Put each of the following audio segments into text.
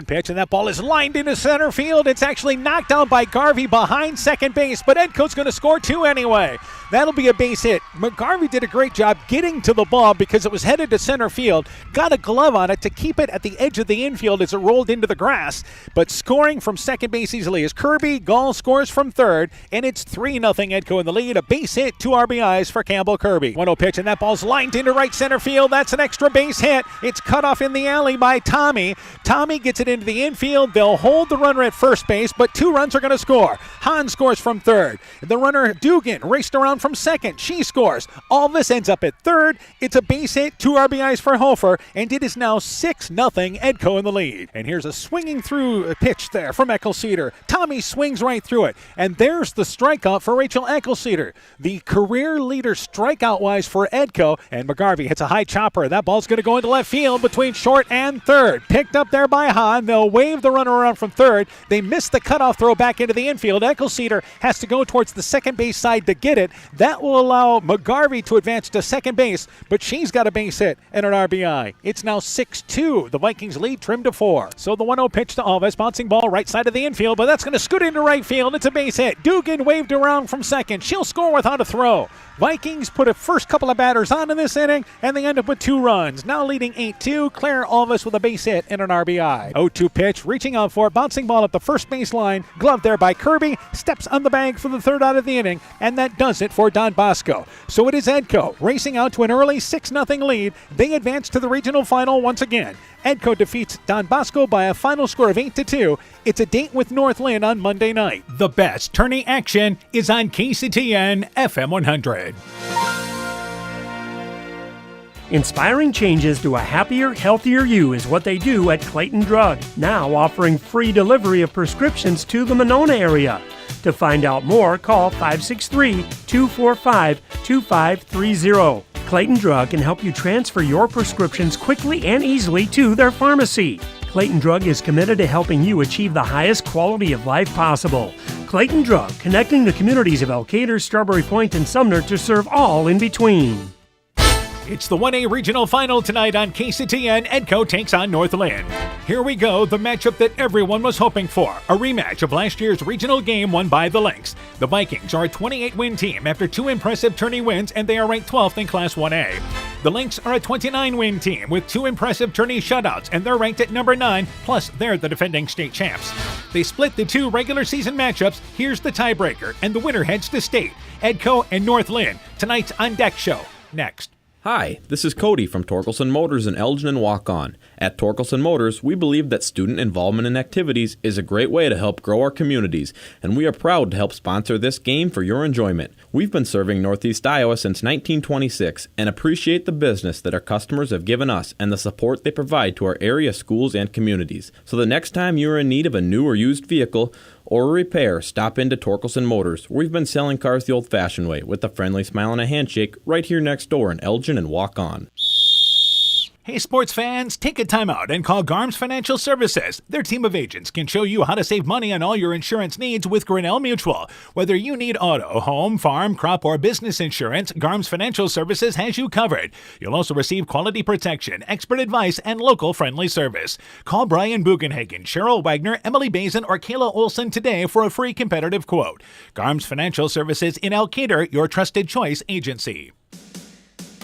1 pitch, and that ball is lined into center field. It's actually knocked down by Garvey behind second base, but Edco's going to score 2 anyway. That'll be a base hit. McGarvey did a great job getting to the ball because it was headed to center field. Got a glove on it to keep it at the edge of the infield as it rolled into the grass. But scoring from second base easily is Kirby. Gall scores from third, and it's 3-0 Edco in the lead. A base hit, 2 RBIs for Campbell Kirby. 1-0 pitch, and that ball's lined into right center field. That's an extra base hit. It's cut off in the alley by Tommy. Tommy gets it into the infield. They'll hold the runner at first base, but 2 runs are going to score. Hahn scores from third. The runner Dugan raced around from second. She scores. All this ends up at third. It's a base hit, 2 RBIs for Hofer, and it is now 6-0 Edco in the lead. And here's a swinging through pitch there from Eckelceder. Tommy swings right through it, and there's the strikeout for Rachel Eckelceder. The career leader strikeout-wise for Edco, and McGarvey hits a high chopper. That ball's going to go into left field between short and third. Picked up there by Hahn. They'll wave the runner around from third. They miss the cutoff throw back into the infield. Eckelceder has to go towards the second base side to get it. That will allow McGarvey to advance to second base, but she's got a base hit and an RBI. It's now 6-2. The Vikings lead trimmed to 4. So the 1-0 pitch to Alves, bouncing ball right side of the infield, but that's going to scoot into right field. It's a base hit. Dugan waved around from second. She'll score without a throw. Vikings put a first couple of batters on in this inning, and they end up with 2 runs. Now leading 8-2. Claire Alves with a base hit and an RBI. 0-2 pitch, reaching out for it, bouncing ball up the first base line. Glove there by Kirby. Steps on the bag for the third out of the inning, and that does it for Don Bosco. So it is Edco racing out to an early 6-0 lead. They advance to the regional final once again. Edco defeats Don Bosco by a final score of 8-2. It's a date with North Linn on Monday night. The best tourney action is on KCTN FM 100. Inspiring changes to a happier, healthier you is what they do at Clayton Drug, now offering free delivery of prescriptions to the Monona area. To find out more, call 563-245-2530. Clayton Drug can help you transfer your prescriptions quickly and easily to their pharmacy. Clayton Drug is committed to helping you achieve the highest quality of life possible. Clayton Drug, connecting the communities of Elkader, Strawberry Point, and Sumner to serve all in between. It's the 1A Regional Final tonight on KCTN. Edco takes on North Linn. Here we go, the matchup that everyone was hoping for. A rematch of last year's regional game won by the Lynx. The Vikings are a 28-win team after 2 impressive tourney wins, and they are ranked 12th in Class 1A. The Lynx are a 29-win team with 2 impressive tourney shutouts, and they're ranked at number 9, plus they're the defending state champs. They split the 2 regular season matchups. Here's the tiebreaker, and the winner heads to state. Edco and North Linn, tonight's On Deck show. Next. Hi, this is Cody from Torkelson Motors in Elgin and Walk-On. At Torkelson Motors, we believe that student involvement in activities is a great way to help grow our communities, and we are proud to help sponsor this game for your enjoyment. We've been serving Northeast Iowa since 1926 and appreciate the business that our customers have given us and the support they provide to our area schools and communities. So the next time you are in need of a new or used vehicle or a repair, stop into Torkelson Motors. We've been selling cars the old-fashioned way with a friendly smile and a handshake right here next door in Elgin and Walk-On. Hey sports fans, take a time out and call Garms Financial Services. Their team of agents can show you how to save money on all your insurance needs with Grinnell Mutual. Whether you need auto, home, farm, crop, or business insurance, Garms Financial Services has you covered. You'll also receive quality protection, expert advice, and local friendly service. Call Brian Bugenhagen, Cheryl Wagner, Emily Bazin, or Kayla Olson today for a free competitive quote. Garms Financial Services in Elkader, your trusted choice agency.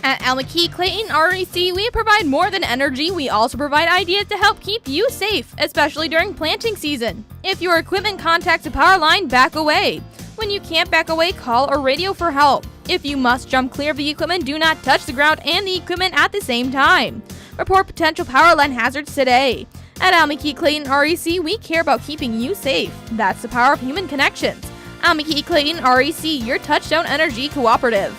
At Almaquee Clayton REC, we provide more than energy. We also provide ideas to help keep you safe, especially during planting season. If your equipment contacts a power line, back away. When you can't back away, call or radio for help. If you must jump clear of the equipment, do not touch the ground and the equipment at the same time. Report potential power line hazards today. At Almaquee Clayton REC, we care about keeping you safe. That's the power of human connections. Almaquee Clayton REC, your touchdown energy cooperative.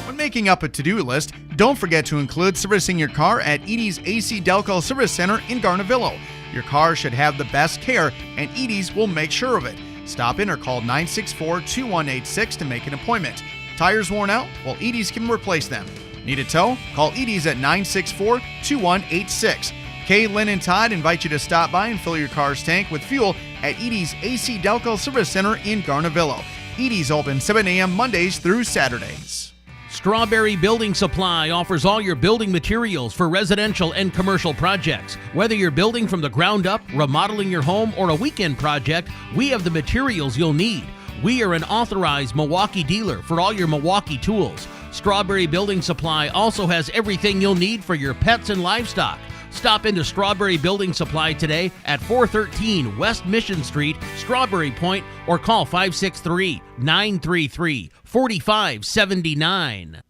When making up a to-do list, don't forget to include servicing your car at Edie's AC Delco Service Center in Garnavillo. Your car should have the best care, and Edie's will make sure of it. Stop in or call 964-2186 to make an appointment. Tires worn out? Well, Edie's can replace them. Need a tow? Call Edie's at 964-2186. Kay, Lynn, and Todd invite you to stop by and fill your car's tank with fuel at Edie's AC Delco Service Center in Garnavillo. Edie's open 7 a.m. Mondays through Saturdays. Strawberry Building Supply offers all your building materials for residential and commercial projects. Whether you're building from the ground up, remodeling your home, or a weekend project, we have the materials you'll need. We are an authorized Milwaukee dealer for all your Milwaukee tools. Strawberry Building Supply also has everything you'll need for your pets and livestock. Stop into Strawberry Building Supply today at 413 West Mission Street, Strawberry Point, or call 563-933-4579.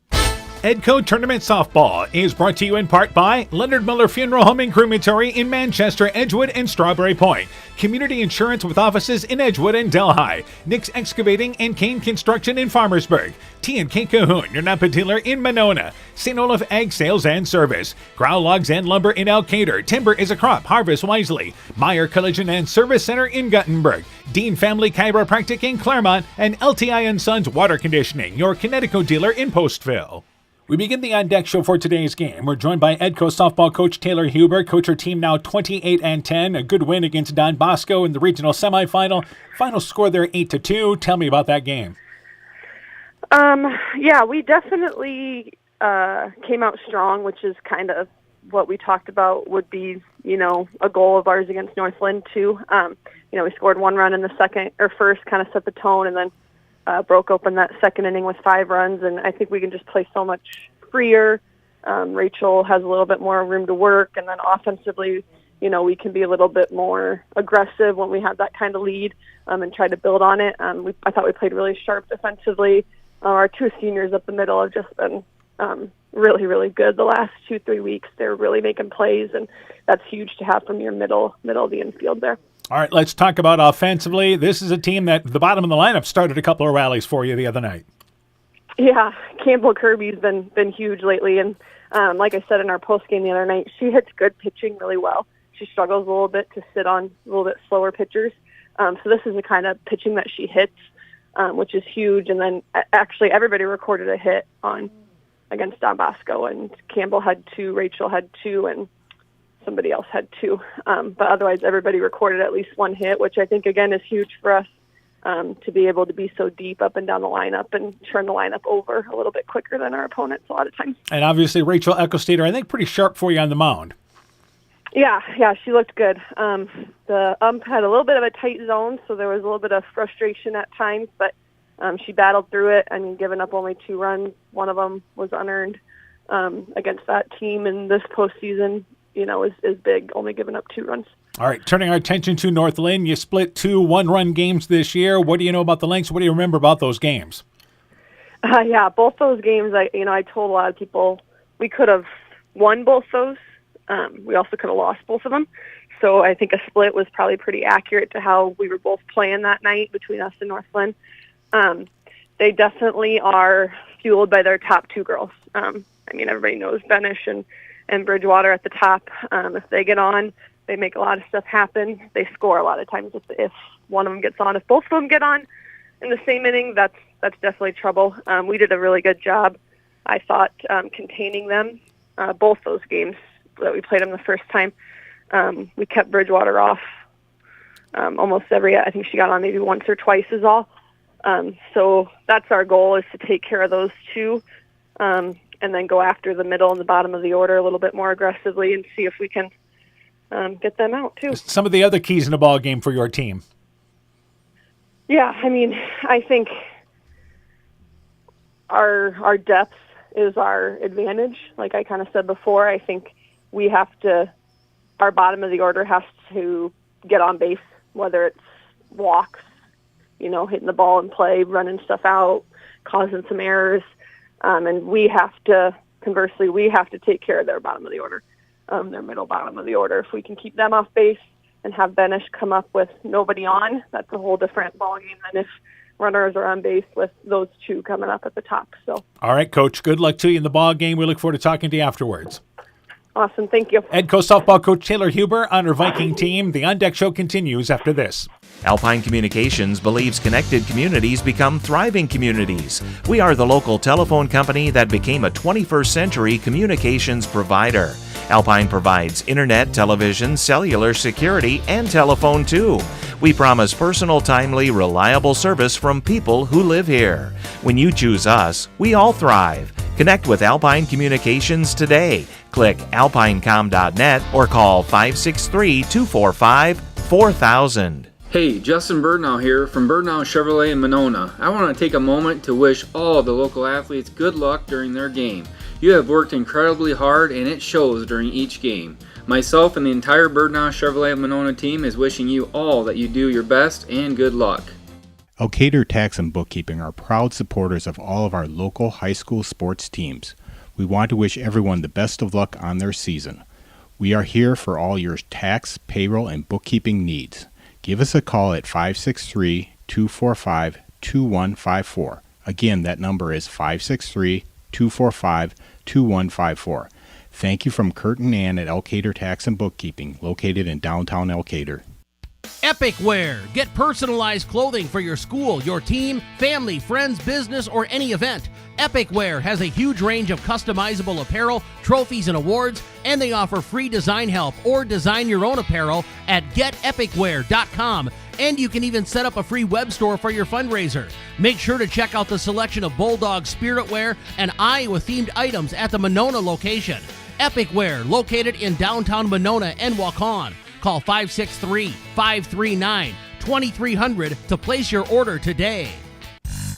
Edco Tournament Softball is brought to you in part by Leonard Miller Funeral Home and Crematory in Manchester, Edgewood, and Strawberry Point. Community Insurance with offices in Edgewood and Delhi. Nick's Excavating and Kane Construction in Farmersburg. T&K Cahoon, your Napa dealer in Monona. St. Olaf Ag Sales and Service. Growl Logs and Lumber in Elkader. Timber is a crop. Harvest wisely. Meyer Collision and Service Center in Guttenberg. Dean Family Chiropractic in Claremont. And LTI & Sons Water Conditioning, your Connecticut dealer in Postville. We begin the On Deck show for today's game. We're joined by Edco softball coach Taylor Huber. Coach, her team now 28-10, a good win against Don Bosco in the regional semifinal. Final score there 8-2. Tell me about that game. Yeah, we definitely came out strong, which is kind of what we talked about would be, a goal of ours against North Linn too. We scored one run in the first, kind of set the tone, and then broke open that second inning with 5 runs, and I think we can just play so much freer. Rachel has a little bit more room to work, and then offensively, we can be a little bit more aggressive when we have that kind of lead and try to build on it. I thought we played really sharp defensively. Our 2 seniors up the middle have just been really, really good the last 2-3 weeks. They're really making plays, and that's huge to have from your middle of the infield there. All right, let's talk about offensively. This is a team that the bottom of the lineup started a couple of rallies for you the other night. Yeah, Campbell Kirby's been huge lately, and like I said in our postgame the other night, she hits good pitching really well. She struggles a little bit to sit on a little bit slower pitchers. So this is the kind of pitching that she hits, which is huge. And then actually everybody recorded a hit against Don Bosco, and Campbell had 2, Rachel had 2, and somebody else had 2. But otherwise, everybody recorded at least 1 hit, which I think, again, is huge for us to be able to be so deep up and down the lineup and turn the lineup over a little bit quicker than our opponents a lot of times. And obviously, Rachel Ecclestader, I think, pretty sharp for you on the mound. Yeah, she looked good. The ump had a little bit of a tight zone, so there was a little bit of frustration at times, but she battled through it. I mean, giving up only 2 runs, one of them was unearned against that team in this postseason. Is big, only giving up 2 runs. All right, turning our attention to North Linn. You split 2 one-run games this year. What do you know about the Lynx? What do you remember about those games? Yeah, both those games, I told a lot of people we could have won both those. We also could have lost both of them. So I think a split was probably pretty accurate to how we were both playing that night between us and North Linn. They definitely are fueled by their top 2 girls. Everybody knows Benish and Bridgewater at the top. If they get on, they make a lot of stuff happen. They score a lot of times if one of them gets on. If both of them get on in the same inning, that's definitely trouble. We did a really good job, I thought, containing them. Both those games that we played them the first time, we kept Bridgewater off almost I think she got on maybe once or twice is all. So that's our goal, is to take care of those 2. And then go after the middle and the bottom of the order a little bit more aggressively and see if we can get them out, too. Some of the other keys in the ball game for your team. Yeah, I think our depth is our advantage. Like I kind of said before, I think our bottom of the order has to get on base, whether it's walks, hitting the ball in play, running stuff out, causing some errors. And conversely, we have to take care of their bottom of the order, their middle bottom of the order. If we can keep them off base and have Benish come up with nobody on, that's a whole different ballgame than if runners are on base with those 2 coming up at the top. So, all right, Coach, good luck to you in the ball game. We look forward to talking to you afterwards. Awesome, thank you. Edco softball coach Taylor Huber on her Viking team. The On Deck show continues after this. Alpine Communications believes connected communities become thriving communities. We are the local telephone company that became a 21st century communications provider. Alpine provides internet, television, cellular security, and telephone too. We promise personal, timely, reliable service from people who live here. When you choose us, we all thrive. Connect with Alpine Communications today. Click alpinecom.net or call 563-245-4000. Hey, Justin Birdnow here from Birdnow Chevrolet in Monona. I want to take a moment to wish all the local athletes good luck during their game. You have worked incredibly hard and it shows during each game. Myself and the entire Birdnow Chevrolet Monona team is wishing you all that you do your best and good luck. Elkader Tax and Bookkeeping are proud supporters of all of our local high school sports teams. We want to wish everyone the best of luck on their season. We are here for all your tax, payroll, and bookkeeping needs. Give us a call at 563-245-2154. Again, that number is 563-245-2154. Thank you from Kurt and Ann at Elkader Tax and Bookkeeping, located in downtown Elkader. Epic Wear. Get personalized clothing for your school, your team, family, friends, business, or any event. Epic Wear has a huge range of customizable apparel, trophies, and awards, and they offer free design help or design your own apparel at getepicwear.com. And you can even set up a free web store for your fundraiser. Make sure to check out the selection of Bulldog Spirit Wear and Iowa-themed items at the Monona location. Epic Wear, located in downtown Monona and Waukon. Call 563-539-2300 to place your order today.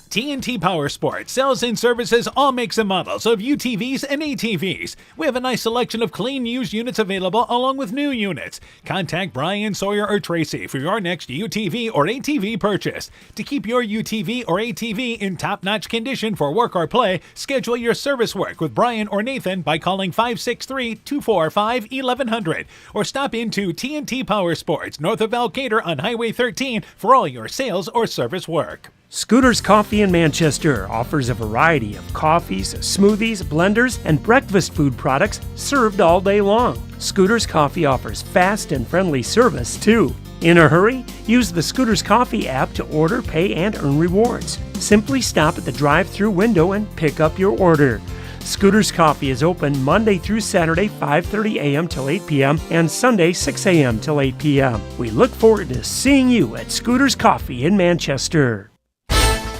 TNT Power Sports sells and services all makes and models of UTVs and ATVs. We have a nice selection of clean used units available along with new units. Contact Brian, Sawyer, or Tracy for your next UTV or ATV purchase. To keep your UTV or ATV in top-notch condition for work or play, schedule your service work with Brian or Nathan by calling 563-245-1100 or stop into TNT Power Sports north of Elkader on Highway 13 for all your sales or service work. Scooters Coffee in Manchester offers a variety of coffees, smoothies, blenders, and breakfast food products served all day long. Scooters Coffee offers fast and friendly service, too. In a hurry? Use the Scooters Coffee app to order, pay, and earn rewards. Simply stop at the drive-thru window and pick up your order. Scooters Coffee is open Monday through Saturday, 5:30 a.m. till 8 p.m. and Sunday, 6 a.m. till 8 p.m. We look forward to seeing you at Scooters Coffee in Manchester.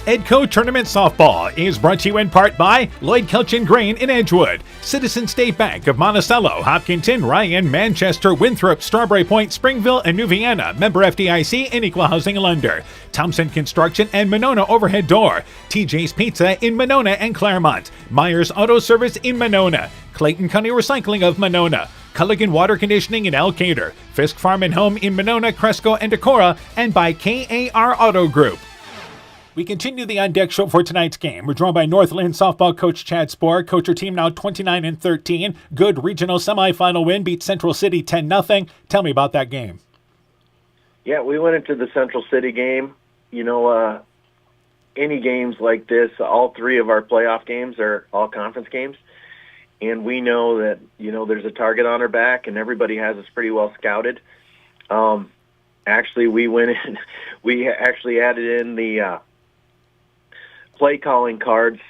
Edco Tournament Softball is brought to you in part by Lloyd Kelchin Grain in Edgewood, Citizen State Bank of Monticello, Hopkinton, Ryan, Manchester, Winthrop, Strawberry Point, Springville, and New Vienna, member FDIC and equal housing lender, Thompson Construction and Monona Overhead Door, TJ's Pizza in Monona and Claremont, Myers Auto Service in Monona, Clayton County Recycling of Monona, Culligan Water Conditioning in Elkader, Fisk Farm and Home in Monona, Cresco, and Decorah, and by KAR Auto Group. We continue the On Deck Show for tonight's game. We're joined by North Linn softball coach Chad Sporer. Coach, your team now 29-13. Good regional semifinal win, beat Central City 10-0. Tell me about that game. Yeah, we went into the Central City game. You know, any games like this, all three of our playoff games are all conference games. And we know that, you know, there's a target on our back and everybody has us pretty well scouted. Actually, we went in, we actually added in the play calling cards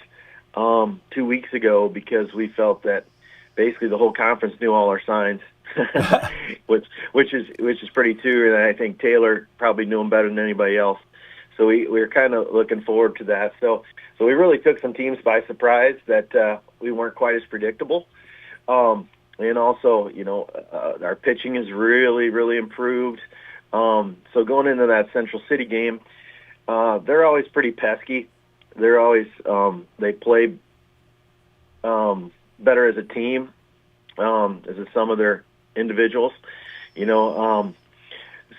2 weeks ago because we felt that basically the whole conference knew all our signs, which is pretty true. And I think Taylor probably knew them better than anybody else. So we were kind of looking forward to that. So we really took some teams by surprise that we weren't quite as predictable. And also, you know, our pitching is really, really improved. So going into that Central City game, they're always pretty pesky. They're always they play better as a team as some of their individuals, you know.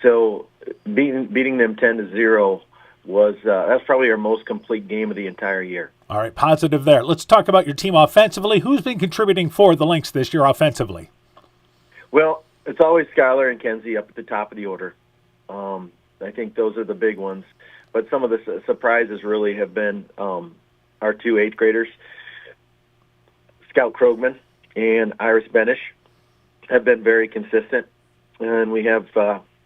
So beating them 10-0 was that's probably our most complete game of the entire year. All right, positive there. Let's talk about your team offensively. Who's been contributing for the Lynx this year offensively? Well, it's always Skylar and Kenzie up at the top of the order. I think those are the big ones. But some of the surprises really have been our two 8th graders, Scout Krogman and Iris Benish, have been very consistent. And we have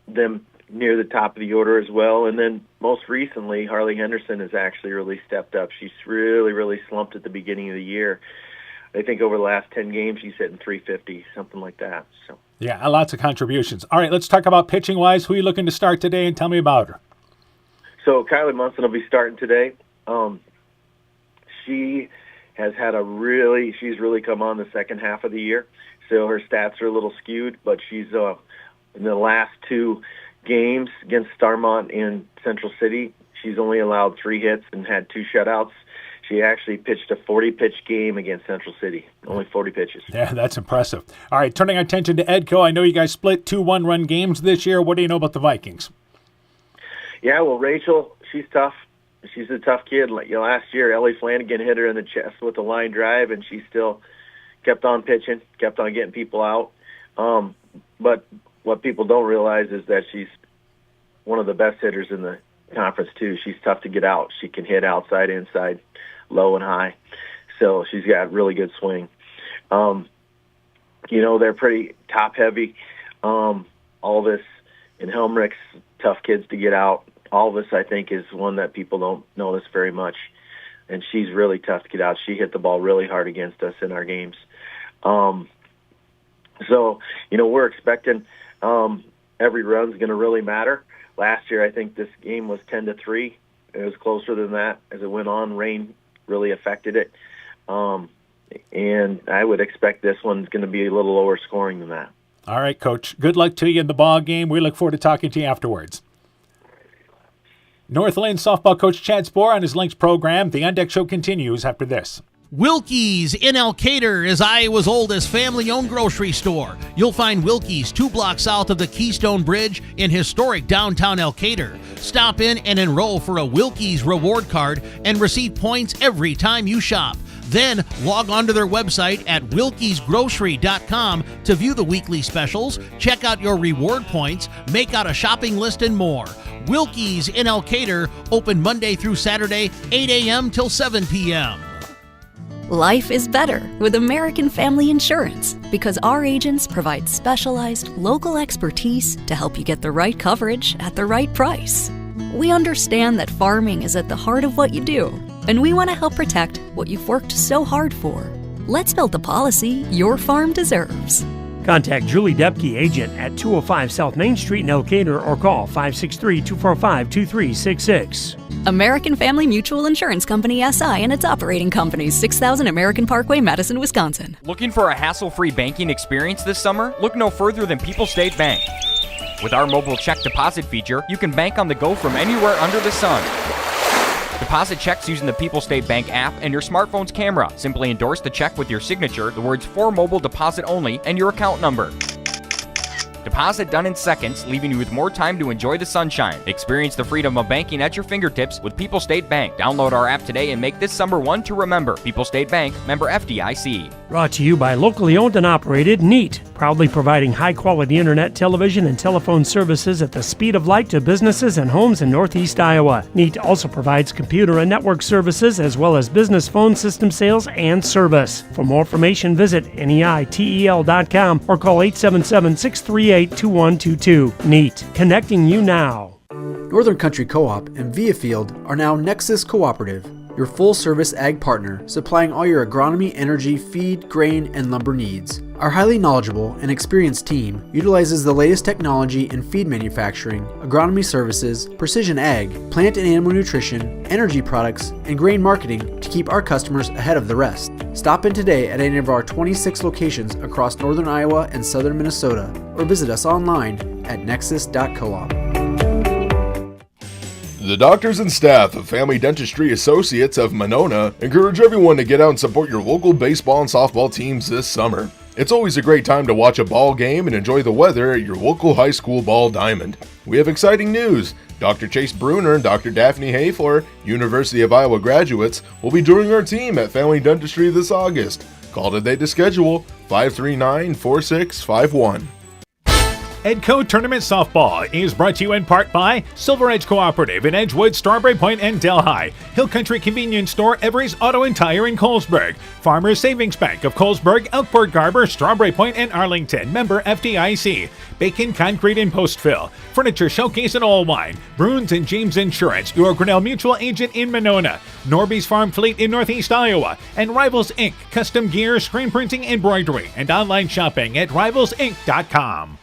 them near the top of the order as well. And then most recently, Harley Henderson has actually really stepped up. She's really, really slumped at the beginning of the year. I think over the last 10 games, he's hitting 350, something like that. So. Yeah, lots of contributions. All right, let's talk about pitching-wise. Who are you looking to start today, and tell me about her? So Kylie Munson will be starting today. She has had she's really come on the second half of the year. So her stats are a little skewed, but she's in the last 2 games against Starmont and Central City, she's only allowed 3 hits and had 2 shutouts. She actually pitched a 40-pitch game against Central City, only 40 pitches. Yeah, that's impressive. All right, turning our attention to Edco. I know you guys split 2 one-run games this year. What do you know about the Vikings? Yeah, well, Rachel, she's tough. She's a tough kid. Last year, Ellie Flanagan hit her in the chest with a line drive, and she still kept on pitching, kept on getting people out. But what people don't realize is that she's one of the best hitters in the conference, too. She's tough to get out. She can hit outside, inside, low and high. So she's got really good swing. They're pretty top-heavy. Alvis and Helmrich's tough kids to get out. Alvis, I think, is one that people don't notice very much, and she's really tough to get out. She hit the ball really hard against us in our games. We're expecting every run's going to really matter. Last year, I think this game was 10-3. It was closer than that as it went on. Rain really affected it. And I would expect this one's going to be a little lower scoring than that. All right, Coach. Good luck to you in the ball game. We look forward to talking to you afterwards. North Linn softball coach Chad Spohr on his Lynx program. The On Deck Show continues after this. Wilkie's in Elkader is Iowa's oldest family-owned grocery store. You'll find Wilkie's 2 blocks south of the Keystone Bridge in historic downtown Elkader. Stop in and enroll for a Wilkie's reward card and receive points every time you shop. Then log on to their website at wilkiesgrocery.com to view the weekly specials, check out your reward points, make out a shopping list, and more. Wilkie's in Elkader, open Monday through Saturday, 8 a.m. till 7 p.m. Life is better with American Family Insurance because our agents provide specialized local expertise to help you get the right coverage at the right price. We understand that farming is at the heart of what you do, and we want to help protect what you've worked so hard for. Let's build the policy your farm deserves. Contact Julie Depke, agent at 205 South Main Street in Elkader, or call 563-245-2366. American Family Mutual Insurance Company, SI, and its operating companies, 6000 American Parkway, Madison, Wisconsin. Looking for a hassle-free banking experience this summer? Look no further than People State Bank. With our mobile check deposit feature, you can bank on the go from anywhere under the sun. Deposit checks using the People State Bank app and your smartphone's camera. Simply endorse the check with your signature, the words "for mobile deposit only," and your account number. Deposit done in seconds, leaving you with more time to enjoy the sunshine. Experience the freedom of banking at your fingertips with People State Bank. Download our app today and make this summer one to remember. People State Bank, member FDIC. Brought to you by locally owned and operated NEAT, proudly providing high-quality internet, television, and telephone services at the speed of light to businesses and homes in Northeast Iowa. NEAT also provides computer and network services as well as business phone system sales and service. For more information, visit NEITEL.com or call 877-638-2122. NEAT, connecting you now. Northern Country Co-op and Viafield are now Nexus Cooperative, your full-service ag partner supplying all your agronomy, energy, feed, grain, and lumber needs. Our highly knowledgeable and experienced team utilizes the latest technology in feed manufacturing, agronomy services, precision ag, plant and animal nutrition, energy products, and grain marketing to keep our customers ahead of the rest. Stop in today at any of our 26 locations across northern Iowa and southern Minnesota, or visit us online at nexus.coop. The doctors and staff of Family Dentistry Associates of Monona encourage everyone to get out and support your local baseball and softball teams this summer. It's always a great time to watch a ball game and enjoy the weather at your local high school ball diamond. We have exciting news. Dr. Chase Bruner and Dr. Daphne Hayfler, University of Iowa graduates, will be joining our team at Family Dentistry this August. Call today to schedule 539-4651. Edco Tournament Softball is brought to you in part by Silver Edge Cooperative in Edgewood, Strawberry Point, and Delhi. Hill Country Convenience Store, Every's Auto and Tire in Colesburg. Farmers Savings Bank of Colesburg, Elkport Garber, Strawberry Point, and Arlington. Member FDIC. Bacon Concrete in Postville. Furniture Showcase in Allwine. Bruins and James Insurance, your Grinnell Mutual agent in Monona. Norby's Farm Fleet in Northeast Iowa. And Rivals Inc. Custom gear, screen printing, embroidery, and online shopping at rivalsinc.com.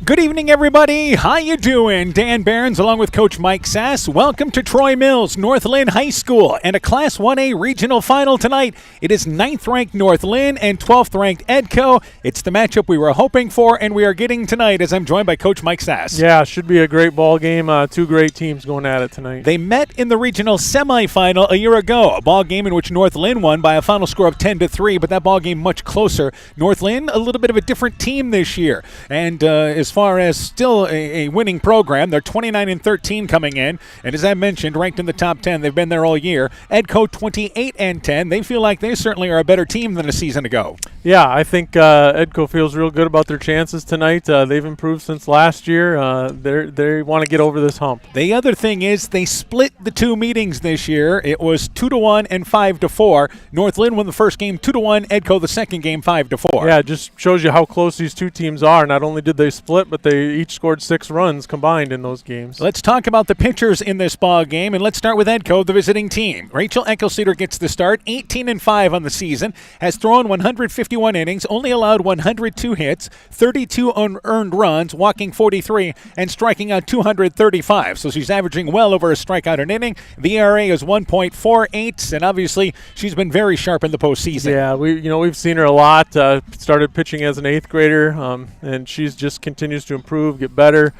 Good evening, everybody. How you doing? Dan Behrens along with Coach Mike Sass. Welcome to Troy Mills, North Linn High School, and a Class 1A regional final tonight. It is 9th-ranked North Linn and 12th-ranked Edco. It's the matchup we were hoping for, and we are getting tonight as I'm joined by Coach Mike Sass. Yeah, should be a great ball game. Two great teams going at it tonight. They met in the regional semifinal a year ago, a ball game in which North Linn won by a final score of 10-3, but that ball game much closer. North Linn, a little bit of a different team this year, and as far as still a winning program, they're 29-13 coming in, and as I mentioned, ranked in the top 10. They've been there all year. Edco 28-10. They feel like they certainly are a better team than a season ago. Yeah, I think Edco feels real good about their chances tonight. They've improved since last year. They want to get over this hump. The other thing is they split the two meetings this year. It was 2-1 and 5-4. North Linn won the first game 2-1. Edco the second game 5-4. Yeah, it just shows you how close these two teams are. Not only did they split, but they each scored 6 runs combined in those games. Let's talk about the pitchers in this ball game, and let's start with Edco, the visiting team. Rachel Eckelceder gets the start, 18-5 on the season, has thrown 151 innings, only allowed 102 hits, 32 unearned runs, walking 43, and striking out 235. So she's averaging well over a strikeout an inning. The ERA is 1.48, and obviously she's been very sharp in the postseason. Yeah, we've seen her a lot. Started pitching as an 8th grader, and she's just continues to improve, get better.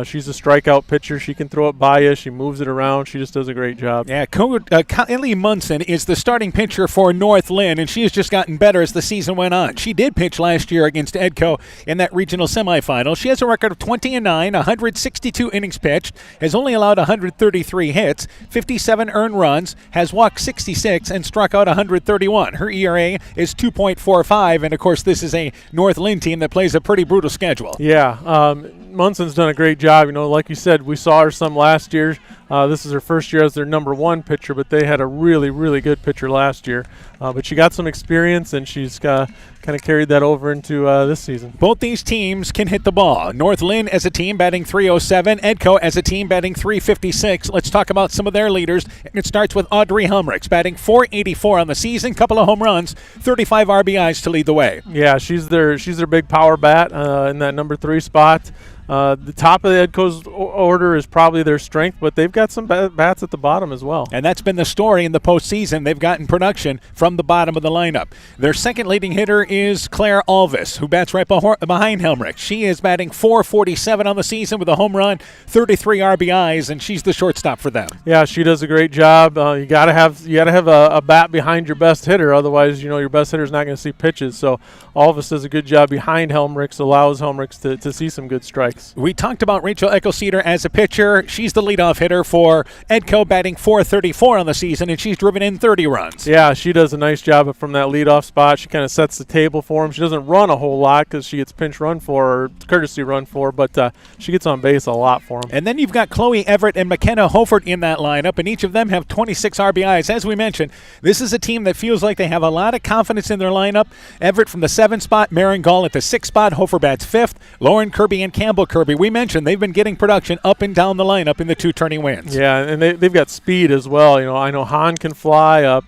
She's a strikeout pitcher. She can throw it by you. She moves it around. She just does a great job. Yeah, Kylie Munson is the starting pitcher for North Linn, and she has just gotten better as the season went on. She did pitch last year against Edco in that regional semifinal. She has a record of 20-9, 162 innings pitched, has only allowed 133 hits, 57 earned runs, has walked 66, and struck out 131. Her ERA is 2.45, and of course this is a North Linn team that plays a pretty brutal schedule. Yeah, Munson's done a great job. Like you said, we saw her some last year. This is her first year as their number 1 pitcher, but they had a really, really good pitcher last year. But she got some experience, and she's kind of carried that over into this season. Both these teams can hit the ball. North Linn as a team batting .307, Edco as a team batting .356. Let's talk about some of their leaders. And it starts with Audrey Helmrichs batting .484 on the season, couple of home runs, 35 RBIs to lead the way. Yeah, she's their big power bat in that number 3 spot. The top of the Edco's order is probably their strength, but they've got some bats at the bottom as well. And that's been the story in the postseason. They've gotten production from the bottom of the lineup. Their second leading hitter is Claire Alvis, who bats right behind Helmrich. She is batting .447 on the season with a home run, 33 RBIs, and she's the shortstop for them. Yeah, she does a great job. You gotta have a bat behind your best hitter, otherwise your best hitter's not going to see pitches. So Alvis does a good job behind Helmrich, allows Helmrich to see some good strikes. We talked about Rachel Eckelceder as a pitcher. She's the leadoff hitter for Edco, batting .434 on the season, and she's driven in 30 runs. Yeah, she does a nice job from that leadoff spot. She kind of sets the table for them. She doesn't run a whole lot because she gets pinch run for or courtesy run for, but she gets on base a lot for them. And then you've got Chloe Everett and McKenna Hofert in that lineup, and each of them have 26 RBIs. As we mentioned, this is a team that feels like they have a lot of confidence in their lineup. Everett from the 7th spot, Marin Gall at the 6th spot, Hofer bats 5th, Lauren Kirby and Campbell Kirby. We mentioned they've been getting production up and down the lineup in the 2 turning wins. Yeah, and they've got speed as well. I know Hahn can fly.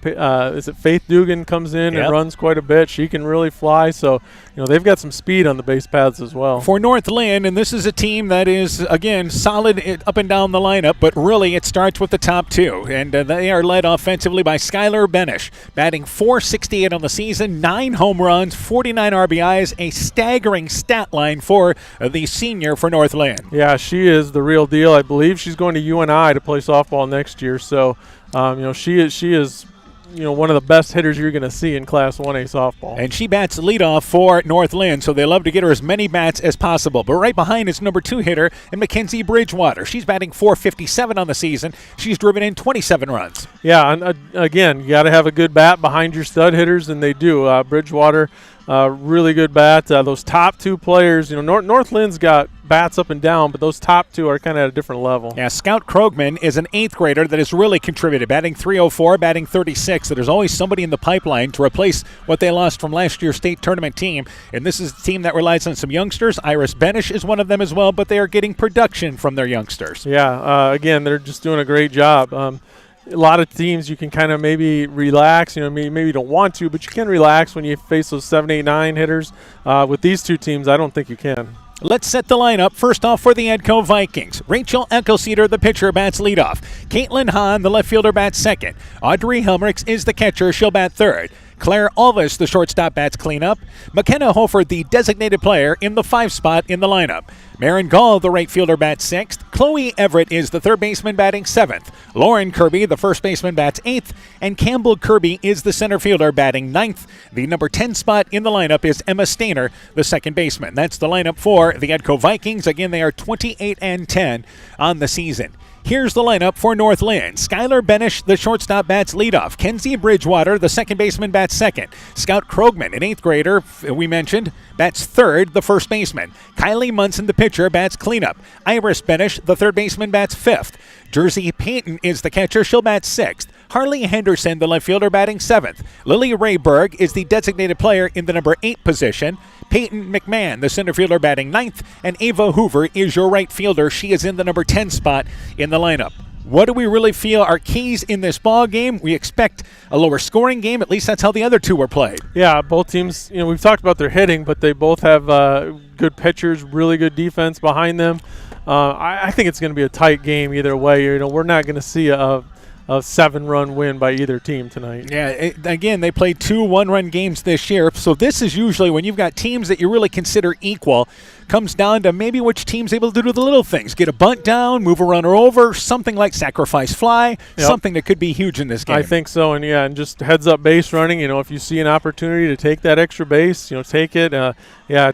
Is it Faith Dugan comes in and runs quite a bit. She can really fly. So, they've got some speed on the base paths as well. For North Linn, and this is a team that is, again, solid up and down the lineup, but really it starts with the top 2. And they are led offensively by Skylar Benish, batting .468 on the season, 9 home runs, 49 RBIs, a staggering stat line for the senior for North Linn. Yeah, she is the real deal. I believe she's going to UNI to play softball next year. So, she is one of the best hitters you're going to see in Class 1A softball. And she bats leadoff for North Linn, so they love to get her as many bats as possible. But right behind is number 2 hitter, and Mackenzie Bridgewater. She's batting .457 on the season. She's driven in 27 runs. Yeah, and again, you got to have a good bat behind your stud hitters, and they do. Bridgewater Really good bat. Those top two players, North Lynn's got bats up and down, but those top two are kind of at a different level. Yeah, Scout Krogman is an 8th grader that has really contributed, batting .304, batting .36. So there's always somebody in the pipeline to replace what they lost from last year's state tournament team. And this is a team that relies on some youngsters. Iris Benish is one of them as well, but they are getting production from their youngsters. Yeah, again, they're just doing a great job. A lot of teams you can kind of maybe relax, maybe you don't want to, but you can relax when you face those 7, 8, 9 hitters. With these two teams, I don't think you can. Let's set the lineup. First off for the Edco Vikings. Rachel Eckelceder, the pitcher, bats leadoff. Caitlin Hahn, the left fielder, bats second. Audrey Helmrichs is the catcher. She'll bat third. Claire Alvis, the shortstop, bats cleanup. McKenna Hofer, the designated player, in the 5 spot in the lineup. Marin Gall, the right fielder, bats 6th. Chloe Everett is the third baseman, batting 7th. Lauren Kirby, the first baseman, bats 8th. And Campbell Kirby is the center fielder, batting 9th. The number 10 spot in the lineup is Emma Stainer, the second baseman. That's the lineup for the Edco Vikings. Again, they are 28-10 on the season. Here's the lineup for North Linn. Skylar Benish, the shortstop, bats leadoff. Kenzie Bridgewater, the second baseman, bats second. Scout Krogman, an 8th grader, we mentioned, bats third, the first baseman. Kylie Munson, the pitcher, bats cleanup. Iris Benish, the third baseman, bats 5th. Jersey Payton is the catcher. She'll bat 6th. Harley Henderson, the left fielder, batting 7th. Lily Rayberg is the designated player in the number 8 position. Peyton McMahon, the center fielder, batting 9th. And Ava Hoover is your right fielder. She is in the number 10 spot in the lineup. What do we really feel are keys in this ball game? We expect a lower scoring game. At least that's how the other two were played. Yeah, both teams, we've talked about their hitting, but they both have good pitchers, really good defense behind them. I think it's going to be a tight game either way. We're not going to see a 7-run win by either team tonight. Yeah, again, they played 2 one-run games this year, so this is usually when you've got teams that you really consider equal, comes down to maybe which team's able to do the little things. Get a bunt down, move a runner over, something like sacrifice fly, something that could be huge in this game. I think so, and just heads-up base running. If you see an opportunity to take that extra base, take it.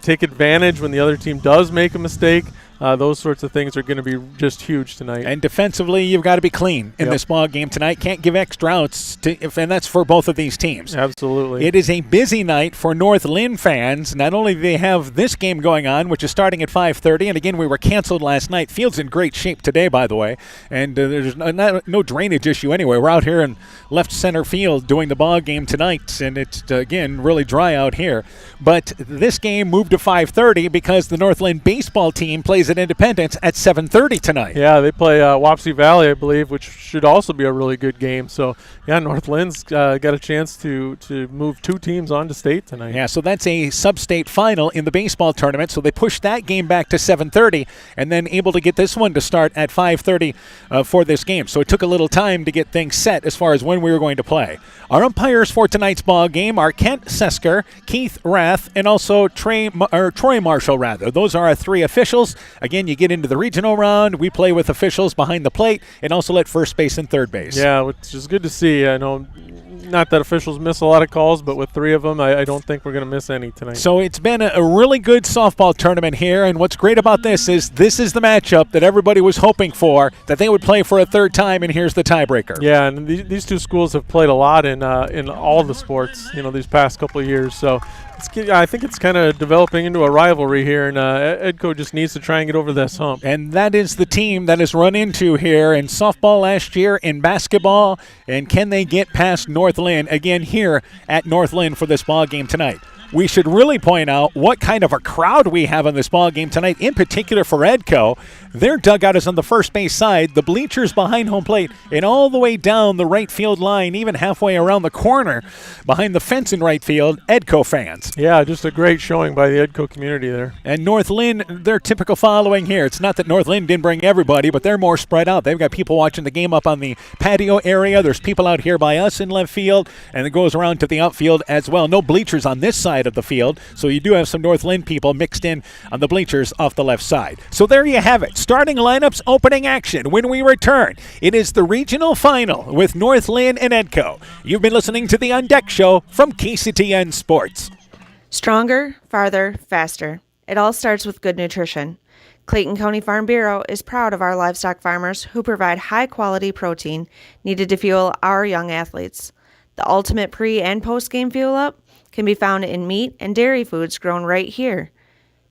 Take advantage when the other team does make a mistake. Those sorts of things are going to be just huge tonight. And defensively, you've got to be clean in this ball game tonight. Can't give extra outs, and that's for both of these teams. Absolutely. It is a busy night for North Linn fans. Not only do they have this game going on, which is starting at 5:30, and again, we were canceled last night. Field's in great shape today, by the way, and there's no drainage issue anyway. We're out here in left center field doing the ball game tonight, and it's, again, really dry out here. But this game moved to 5:30 because the North Linn baseball team plays at Independence at 7:30 tonight. Yeah, they play Wapsie Valley, I believe, which should also be a really good game. So, North Lynn's got a chance to move 2 teams on to state tonight. Yeah, so that's a sub-state final in the baseball tournament. So they pushed that game back to 7:30 and then able to get this one to start at 5:30 for this game. So it took a little time to get things set as far as when we were going to play. Our umpires for tonight's ball game are Kent Sesker, Keith Rath, and also Troy Marshall, rather. Those are our 3 officials. Again, you get into the regional round. We play with officials behind the plate and also at first base and third base. Yeah, which is good to see. I know not that officials miss a lot of calls, but with 3 of them, I don't think we're going to miss any tonight. So it's been a really good softball tournament here, and what's great about this is the matchup that everybody was hoping for, that they would play for a third time, and here's the tiebreaker. Yeah, and these 2 schools have played a lot in all the sports, these past couple of years. So I think it's kind of developing into a rivalry here, and Edco just needs to try and get over this hump. And that is the team that has run into here in softball last year, in basketball, and can they get past North Linn again here at North Linn for this ball game tonight? We should really point out what kind of a crowd we have on this ball game tonight, in particular for Edco. Their dugout is on the first base side, the bleachers behind home plate, and all the way down the right field line, even halfway around the corner behind the fence in right field, Edco fans. Yeah, just a great showing by the Edco community there. And North Linn, their typical following here. It's not that North Linn didn't bring everybody, but they're more spread out. They've got people watching the game up on the patio area. There's people out here by us in left field, and it goes around to the outfield as well. No bleachers on this side of the field, so you do have some North Linn people mixed in on the bleachers off the left side. So there you have it. Starting lineups, opening action. When we return, it is the regional final with North Linn and Edco. You've been listening to the On Deck Show from KCTN Sports. Stronger, farther, faster. It all starts with good nutrition. Clayton County Farm Bureau is proud of our livestock farmers who provide high-quality protein needed to fuel our young athletes. The ultimate pre- and post-game fuel-up? can be found in meat and dairy foods grown right here.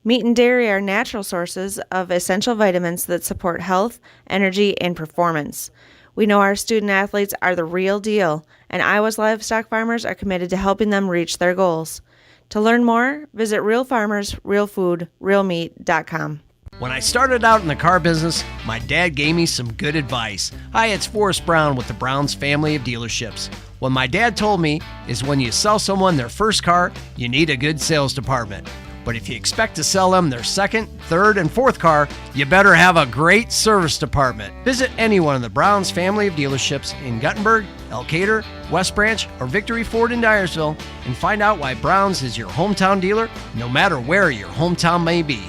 Meat and dairy are natural sources of essential vitamins that support health, energy, and performance. We know our student athletes are the real deal, and Iowa's livestock farmers are committed to helping them reach their goals. To learn more, visit Real Farmers, Real Food, RealMeat.com. When I started out in the car business, my dad gave me some good advice. Hi, it's Forrest Brown with the Browns family of dealerships. What my dad told me is when you sell someone their first car, you need a good sales department. But if you expect to sell them their second, third, and fourth car, you better have a great service department. Visit any one of the Browns family of dealerships in Guttenberg, Elkader, West Branch, or Victory Ford in Dyersville and find out why Browns is your hometown dealer, no matter where your hometown may be.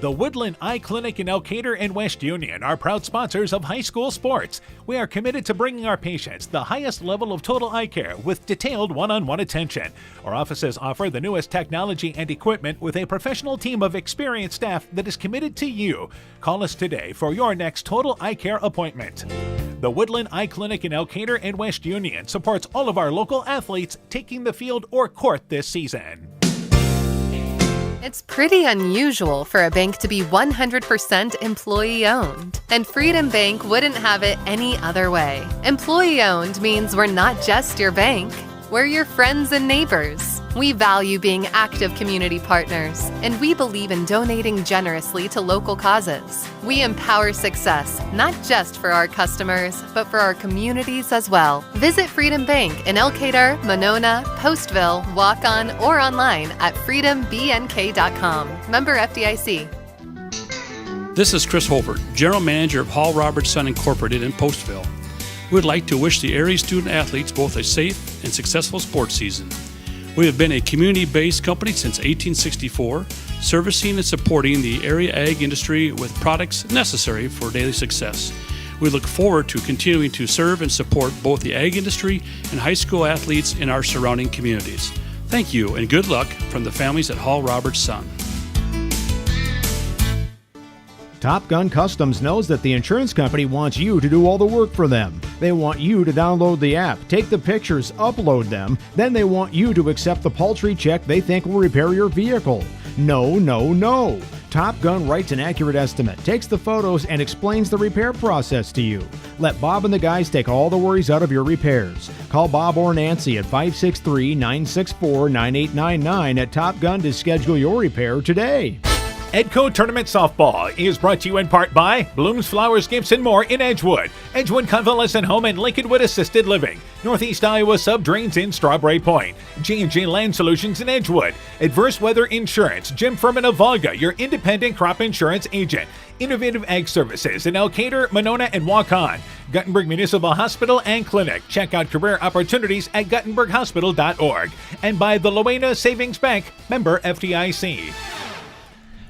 The Woodland Eye Clinic in Elkader and West Union are proud sponsors of high school sports. We are committed to bringing our patients the highest level of total eye care with detailed one-on-one attention. Our offices offer the newest technology and equipment with a professional team of experienced staff that is committed to you. Call us today for your next total eye care appointment. The Woodland Eye Clinic in Elkader and West Union supports all of our local athletes taking the field or court this season. It's pretty unusual for a bank to be 100% employee-owned, and Freedom Bank wouldn't have it any other way. Employee-owned means we're not just your bank, we're your friends and neighbors. We value being active community partners, and we believe in donating generously to local causes. We empower success, not just for our customers, but for our communities as well. Visit Freedom Bank in Elkader, Monona, Postville, Walk-On, or online at freedombnk.com. Member FDIC. This is Chris Holbert, General Manager of Hall Roberts Son Incorporated in Postville. We would like to wish the area student athletes both a safe and successful sports season. We have been a community-based company since 1864, servicing and supporting the area ag industry with products necessary for daily success. We look forward to continuing to serve and support both the ag industry and high school athletes in our surrounding communities. Thank you and good luck from the families at Hall Roberts Son. Top Gun Customs knows that the insurance company wants you to do all the work for them. They want you to download the app, take the pictures, upload them, then they want you to accept the paltry check they think will repair your vehicle. No, no, no. Top Gun writes an accurate estimate, takes the photos, and explains the repair process to you. Let Bob and the guys take all the worries out of your repairs. Call Bob or Nancy at 563-964-9899 at Top Gun to schedule your repair today. Edco Tournament Softball is brought to you in part by Blooms Flowers Gifts and More in Edgewood, Edgewood Convalescent Home and Lincolnwood Assisted Living, Northeast Iowa Sub-Drains in Strawberry Point, J&J Land Solutions in Edgewood, Adverse Weather Insurance, Jim Furman of Volga, your independent crop insurance agent, Innovative Ag Services in Elkader, Monona, and Walk-On, Guttenberg Municipal Hospital and Clinic. Check out career opportunities at guttenberghospital.org, and by the Loena Savings Bank, member FDIC.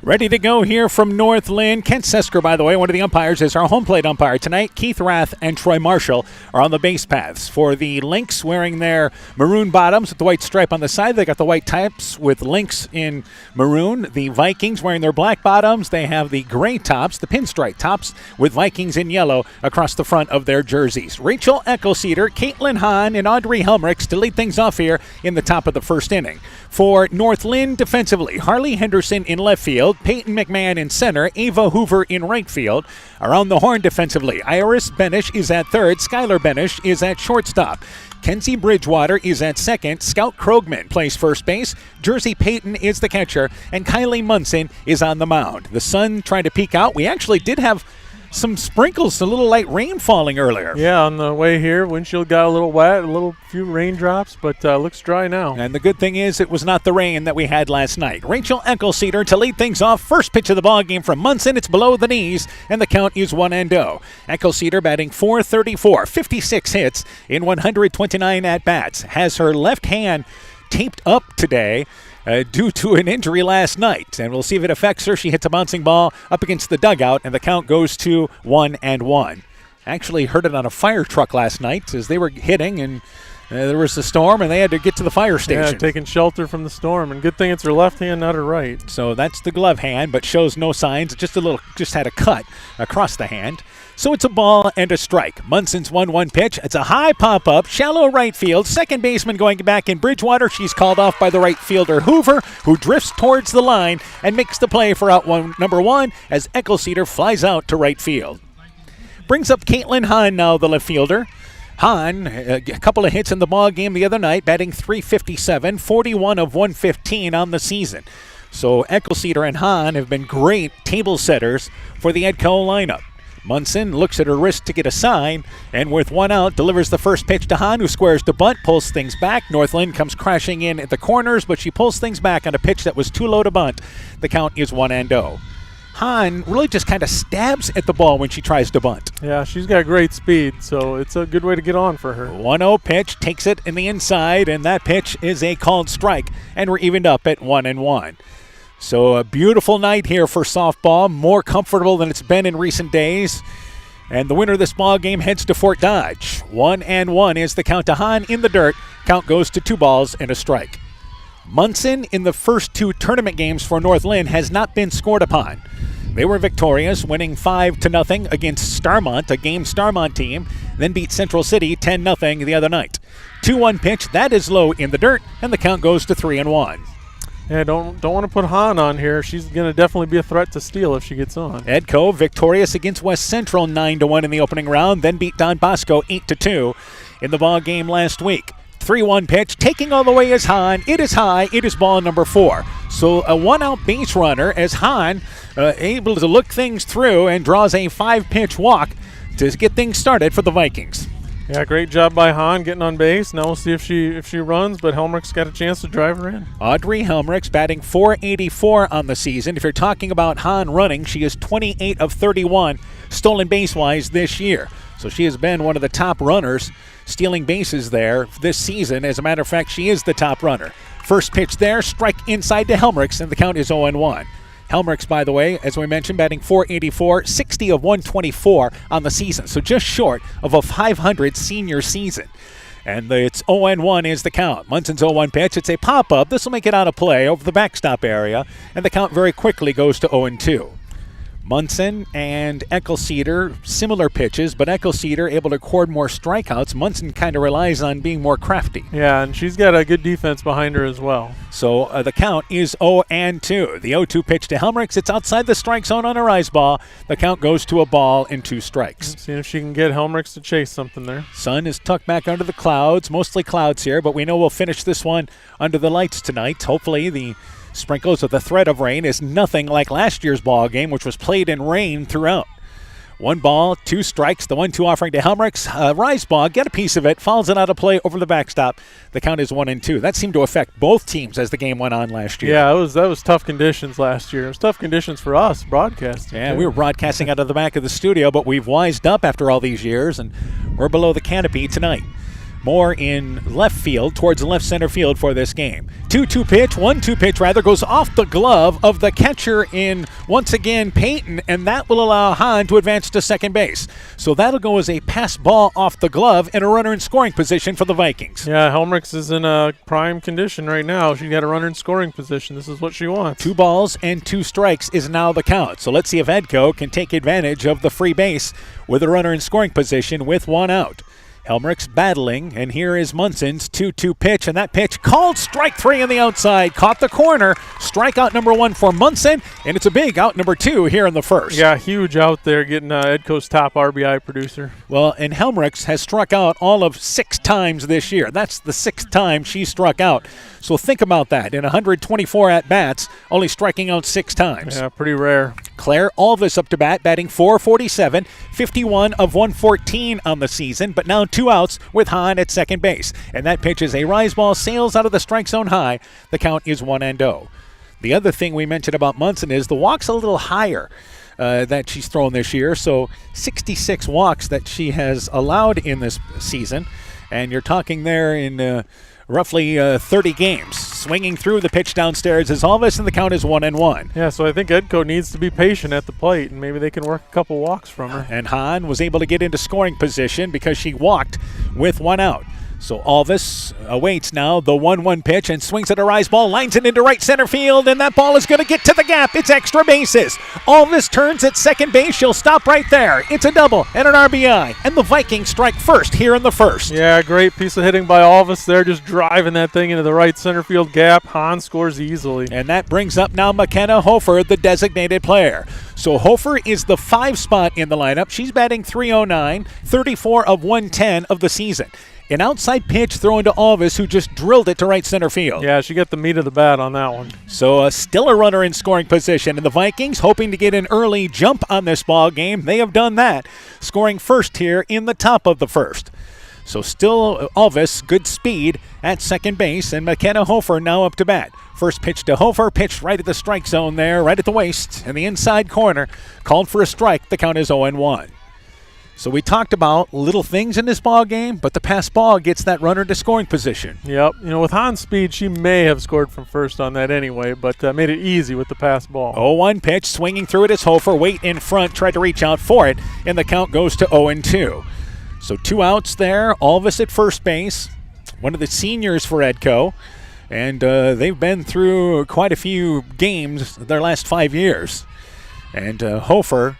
Ready to go here from North Linn. Kent Sesker, by the way, one of the umpires, is our home plate umpire tonight. Keith Rath and Troy Marshall are on the base paths. For the Lynx, wearing their maroon bottoms with the white stripe on the side, they got the white tops with Lynx in maroon. The Vikings wearing their black bottoms. They have the gray tops, the pinstripe tops, with Vikings in yellow across the front of their jerseys. Rachel Eckelceder, Caitlin Hahn, and Audrey Helmricks to lead things off here in the top of the first inning. For North Linn defensively, Harley Henderson in left field, Peyton McMahon in center, Ava Hoover in right field. Around the horn defensively, Iris Benish is at third, Skylar Benish is at shortstop. Kenzie Bridgewater is at second, Scout Krogman plays first base, Jersey Payton is the catcher, and Kylie Munson is on the mound. The sun trying to peek out. We actually did have some sprinkles, a little light rain falling earlier. Yeah, on the way here, windshield got a little wet, a few raindrops, but looks dry now. And the good thing is it was not the rain that we had last night. Rachel Eckelceder to lead things off. First pitch of the ball game from Munson. It's below the knees, and the count is 1-0. Eckelceder batting .434, 56 hits in 129 at-bats. Has her left hand taped up today due to an injury last night, and we'll see if it affects her. She hits a bouncing ball up against the dugout, and the count goes to 1-1. Actually heard it on a fire truck last night as they were hitting, and There was the storm, and they had to get to the fire station. Yeah, taking shelter from the storm, and good thing it's her left hand, not her right. So that's the glove hand, but shows no signs. Just had a cut across the hand. So it's a ball and a strike. Munson's 1-1 pitch. It's a high pop-up, shallow right field. Second baseman going back in Bridgewater. She's called off by the right fielder Hoover, who drifts towards the line and makes the play for out number 1 as Eckelceder flies out to right field. Brings up Caitlin Hahn now, the left fielder. Hahn, a couple of hits in the ball game the other night, batting .357, 41 of 115 on the season. So Eckelceder and Hahn have been great table setters for the Edco lineup. Munson looks at her wrist to get a sign, and with one out, delivers the first pitch to Hahn, who squares to bunt, pulls things back. Northland comes crashing in at the corners, but she pulls things back on a pitch that was too low to bunt. The count is 1-0. Hahn really just kind of stabs at the ball when she tries to bunt. Yeah, she's got great speed, so it's a good way to get on for her. 1-0 pitch, takes it in the inside, and that pitch is a called strike, and we're evened up at 1-1. So a beautiful night here for softball, more comfortable than it's been in recent days. And the winner of this ball game heads to Fort Dodge. 1-1 is the count to Hahn in the dirt. Count goes to 2 balls and a strike. Munson in the first 2 tournament games for North Linn has not been scored upon. They were victorious, winning 5-0 against Starmont, a game Starmont team, then beat Central City 10-0 the other night. 2-1 pitch, that is low in the dirt, and the count goes to 3-1. Yeah, don't want to put Hahn on here. She's going to definitely be a threat to steal if she gets on. Edco victorious against West Central 9-1 in the opening round, then beat Don Bosco 8-2 in the ball game last week. 3-1 pitch, taking all the way is Hahn. It is high. It is ball number 4. So a 1-out base runner as Hahn able to look things through and draws a 5-pitch walk to get things started for the Vikings. Yeah, great job by Hahn getting on base. Now we'll see if she runs, but Helmrich's got a chance to drive her in. Audrey Helmrich's batting .484 on the season. If you're talking about Hahn running, she is 28 of 31 stolen base-wise this year. So she has been one of the top runners stealing bases there this season. As a matter of fact, she is the top runner. First pitch there, strike inside to Helmrich's, and the count is 0-1. Helmrich's, by the way, as we mentioned, batting .484, 60 of 124 on the season, so just short of a 500 senior season. And it's 0-1 is the count. Munson's 0-1 pitch. It's a pop-up. This will make it out of play over the backstop area, and the count very quickly goes to 0-2. Munson and Eckelceder, similar pitches, but Eckelceder able to record more strikeouts. Munson kind of relies on being more crafty. Yeah, and she's got a good defense behind her as well. So the count is 0-2. The 0-2 pitch to Helmrich's. It's outside the strike zone on a rise ball. The count goes to a ball and 2 strikes. Seeing if she can get Helmrich's to chase something there. Sun is tucked back under the clouds, mostly clouds here, but we know we'll finish this one under the lights tonight. Hopefully the sprinkles with the threat of rain is nothing like last year's ball game, which was played in rain throughout. 1 ball, 2 strikes. The 1-2 offering to Helmrich's. Rise ball, get a piece of it, fouls it out of play over the backstop. The count is 1-2. That seemed to affect both teams as the game went on last year. Yeah, that was tough conditions last year. It was tough conditions for us broadcasting. Yeah, we were broadcasting out of the back of the studio, but we've wised up after all these years, and we're below the canopy tonight. More in left field, towards left center field for this game. 2-2 pitch, 1-2 pitch rather, goes off the glove of the catcher in, once again, Peyton, and that will allow Hahn to advance to second base. So that'll go as a pass ball off the glove and a runner in scoring position for the Vikings. Yeah, Helmrich's is in a prime condition right now. She's got a runner in scoring position. This is what she wants. 2 balls and 2 strikes is now the count. So let's see if Edco can take advantage of the free base with a runner in scoring position with 1 out. Helmrich's battling, and here is Munson's 2-2 pitch, and that pitch called strike 3 on the outside. Caught the corner. Strikeout number 1 for Munson, and it's a big out number 2 here in the first. Yeah, huge out there, getting Edco's top RBI producer. Well, and Helmrich's has struck out all of 6 times this year. That's the 6th time she struck out. So think about that. In 124 at-bats, only striking out 6 times. Yeah, pretty rare. Claire Alvis up to bat, batting .447, 51 of 114 on the season, but now 2 outs with Hahn at second base. And that pitch is a rise ball, sails out of the strike zone high. The count is 1-0. The other thing we mentioned about Munson is the walk's a little higher that she's thrown this year. So 66 walks that she has allowed in this season. And you're talking there in roughly 30 games. Swinging through the pitch downstairs is Alvis, and the count is 1-1. Yeah, so I think Edco needs to be patient at the plate, and maybe they can work a couple walks from her. And Hahn was able to get into scoring position because she walked with 1 out. So Alvis awaits now the 1-1 pitch and swings at a rise ball, lines it into right center field, and that ball is going to get to the gap. It's extra bases. Alvis turns at second base. She'll stop right there. It's a double and an RBI, and the Vikings strike first here in the first. Yeah, great piece of hitting by Alvis there, just driving that thing into the right center field gap. Hahn scores easily. And that brings up now McKenna Hofer, the designated player. So Hofer is the 5 spot in the lineup. She's batting .309, 34 of 110 of the season. An outside pitch thrown to Alvis, who just drilled it to right center field. Yeah, she got the meat of the bat on that one. So still a runner in scoring position. And the Vikings, hoping to get an early jump on this ball game, they have done that, scoring first here in the top of the first. So still Alvis, good speed at second base, and McKenna Hofer now up to bat. First pitch to Hofer, pitched right at the strike zone there, right at the waist, in the inside corner. Called for a strike, the count is 0-1. So we talked about little things in this ball game, but the pass ball gets that runner to scoring position. Yep. With Hahn's speed, she may have scored from first on that anyway, but made it easy with the pass ball. 0-1 pitch, swinging through it is Hofer. Wait in front, tried to reach out for it, and the count goes to 0-2. So 2 outs there. Alvis at first base, one of the seniors for Edco, and they've been through quite a few games their last 5 years. And Hofer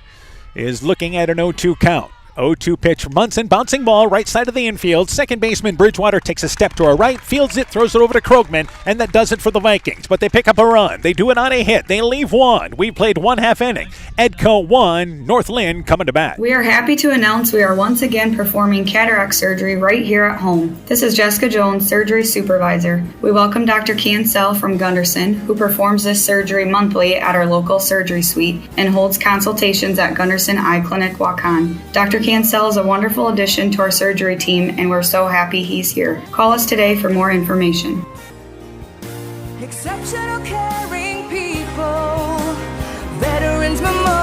is looking at an 0-2 count. 0-2 pitch from Munson, bouncing ball right side of the infield. Second baseman Bridgewater takes a step to her right, fields it, throws it over to Krogman, and that does it for the Vikings. But they pick up a run. They do it on a hit. They leave one. We played 1/2 inning. Edco 1, North Linn coming to bat. We are happy to announce we are once again performing cataract surgery right here at home. This is Jessica Jones, surgery supervisor. We welcome Dr. Cancel from Gunderson, who performs this surgery monthly at our local surgery suite and holds consultations at Gunderson Eye Clinic, Waukon. Dr. Cancel is a wonderful addition to our surgery team, and we're so happy he's here. Call us today for more information. Exceptional caring people, Veterans Memorial.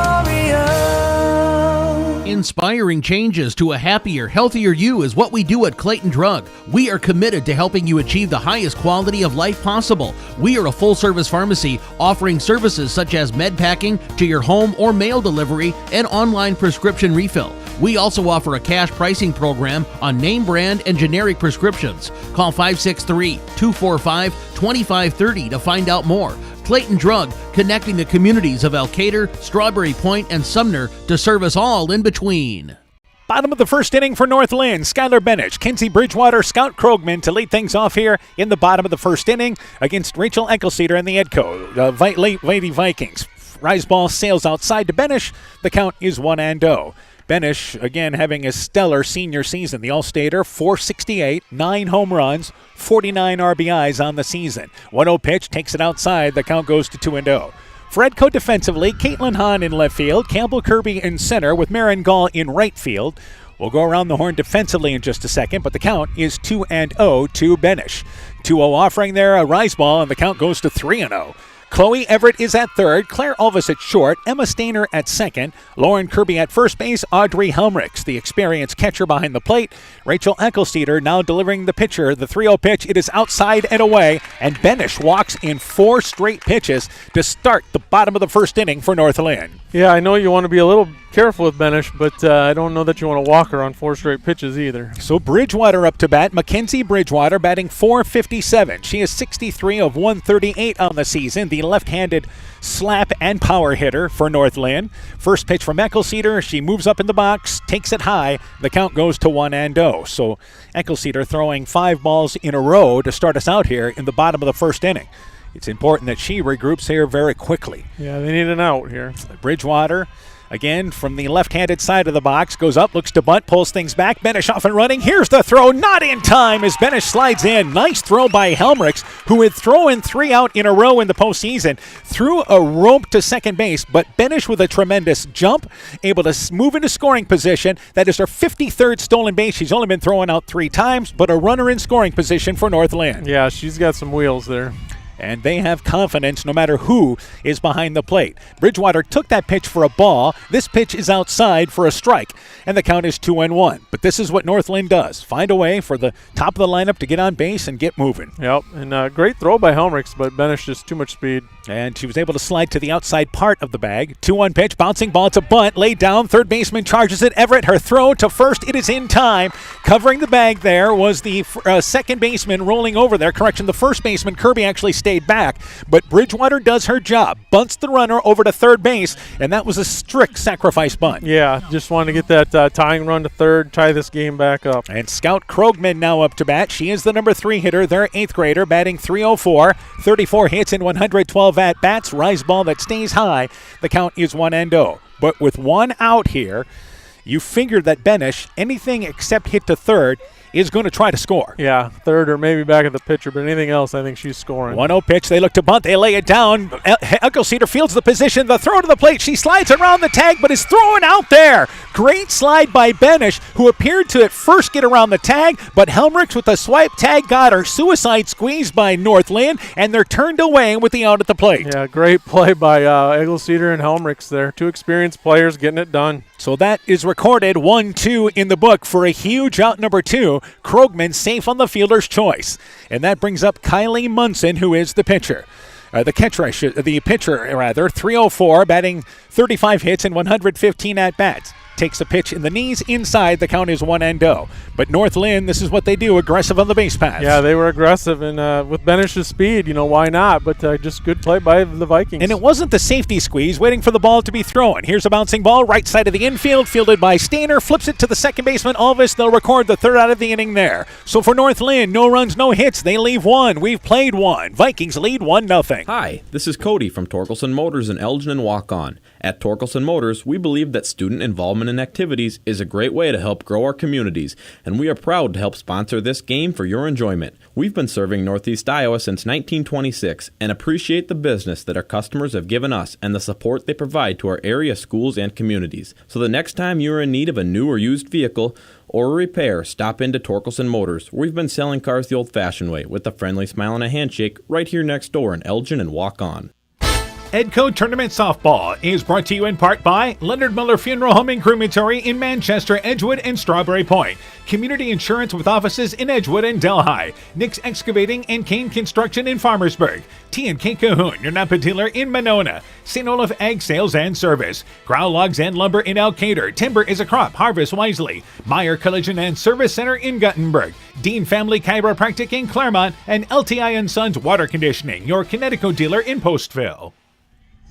Inspiring changes to a happier, healthier you is what we do at Clayton Drug. We are committed to helping you achieve the highest quality of life possible. We are a full-service pharmacy offering services such as med packing to your home or mail delivery and online prescription refill. We also offer a cash pricing program on name brand and generic prescriptions. Call 563-245-2530 to find out more. Clayton Drug, connecting the communities of Elkader, Strawberry Point, and Sumner to serve us all in between. Bottom of the first inning for North Linn. Skylar Benich, Kinsey Bridgewater, Scout Krogman to lead things off here in the bottom of the first inning against Rachel Eccleseder and the Edco Lady Vikings. Rise ball sails outside to Benich. The count is 1-0. Benich, again, having a stellar senior season. The All-Stater, .468, 9 home runs, 49 RBIs on the season. 1-0 pitch, takes it outside. The count goes to 2-0. For Edco defensively, Caitlin Hahn in left field, Campbell Kirby in center with Marin Gall in right field. We'll go around the horn defensively in just a second, but the count is 2-0 to Benich. 2-0 offering there, a rise ball, and the count goes to 3-0. Chloe Everett is at third, Claire Alvis at short, Emma Stainer at second, Lauren Kirby at first base, Audrey Helmrichs, the experienced catcher behind the plate, Rachel Eccleseder now delivering the pitcher, the 3-0 pitch, it is outside and away, and Benich walks in 4 straight pitches to start the bottom of the first inning for North Linn. Yeah, I know you want to be a little careful with Benich, but I don't know that you want to walk her on 4 straight pitches either. So Bridgewater up to bat. Mackenzie Bridgewater batting .457. She is 63 of 138 on the season. The left-handed slap and power hitter for North Linn. First pitch from Eccleseder. She moves up in the box, takes it high. The count goes to 1-0. So Eccleseder throwing 5 balls in a row to start us out here in the bottom of the first inning. It's important that she regroups here very quickly. Yeah, they need an out here. Bridgewater, again, from the left-handed side of the box, goes up, looks to bunt, pulls things back. Benich off and running. Here's the throw, not in time as Benich slides in. Nice throw by Helmrichs, who had thrown 3 out in a row in the postseason. Threw a rope to second base, but Benich with a tremendous jump, able to move into scoring position. That is her 53rd stolen base. She's only been thrown out 3 times, but a runner in scoring position for North Linn. Yeah, she's got some wheels there. and they have confidence no matter who is behind the plate. Bridgewater took that pitch for a ball. This pitch is outside for a strike, and the count is 2-1. But this is what North Linn does. Find a way for the top of the lineup to get on base and get moving. Yep, and great throw by Helmrichs, but Benish just too much speed. And she was able to slide to the outside part of the bag. 2-1 pitch, bouncing ball. It's a bunt, laid down. Third baseman charges it. Everett, her throw to first. It is in time. Covering the bag there was the second baseman rolling over there. Correction, the first baseman, Kirby, actually stayed back. But Bridgewater does her job. Bunts the runner over to third base, and that was a strict sacrifice bunt. Yeah, just wanted to get that tying run to third, tie this game back up. And Scout Krogman now up to bat. She is the number 3 hitter, their 8th grader, batting .304, 34 hits in 112 at-bats. Rise ball that stays high. The count is 1-0. But with one out here, you figure that Benish, anything except hit to third, is going to try to score. Yeah, third or maybe back at the pitcher, but anything else, I think she's scoring. 1-0 pitch. They look to bunt. They lay it down. Eckelceder fields the position. The throw to the plate. She slides around the tag, but is thrown out there. Great slide by Benish, who appeared to at first get around the tag, but Helmrichs with a swipe tag got her. Suicide squeeze by North Linn, and they're turned away with the out at the plate. Yeah, great play by Eckelceder and Helmrichs there. Two experienced players getting it done. So that is recorded 1-2 in the book for a huge out number 2. Krogman safe on the fielder's choice. And that brings up Kylie Munson, who is the pitcher. The pitcher, 304, batting 35 hits and 115 at-bats. Takes a pitch in the knees inside. The count is 1-0. But North Linn, this is what they do, aggressive on the base paths. Yeah, they were aggressive, and with Benish's speed, why not? But just good play by the Vikings. And it wasn't the safety squeeze, waiting for the ball to be thrown. Here's a bouncing ball, right side of the infield, fielded by Stainer, flips it to the second baseman, Alvis. They'll record the third out of the inning there. So for North Linn, no runs, no hits. They leave one. We've played one. Vikings lead 1-0. Hi, this is Cody from Torkelson Motors in Elgin and Walk-On. At Torkelson Motors, we believe that student involvement in activities is a great way to help grow our communities, and we are proud to help sponsor this game for your enjoyment. We've been serving Northeast Iowa since 1926 and appreciate the business that our customers have given us and the support they provide to our area schools and communities. So the next time you are in need of a new or used vehicle or a repair, stop into Torkelson Motors. We've been selling cars the old-fashioned way with a friendly smile and a handshake right here next door in Elgin and Walk-On. Edco Tournament Softball is brought to you in part by Leonard Miller Funeral Home and Crematory in Manchester, Edgewood, and Strawberry Point. Community Insurance with offices in Edgewood and Delhi. Nick's Excavating and Kane Construction in Farmersburg. T&K Cahoon, your Napa dealer in Monona. St. Olaf Ag Sales and Service. Growl Logs and Lumber in Elkader. Timber is a crop. Harvest wisely. Meyer Collision and Service Center in Guttenberg. Dean Family Chiropractic in Claremont. And LTI & Sons Water Conditioning, your Connecticut dealer in Postville.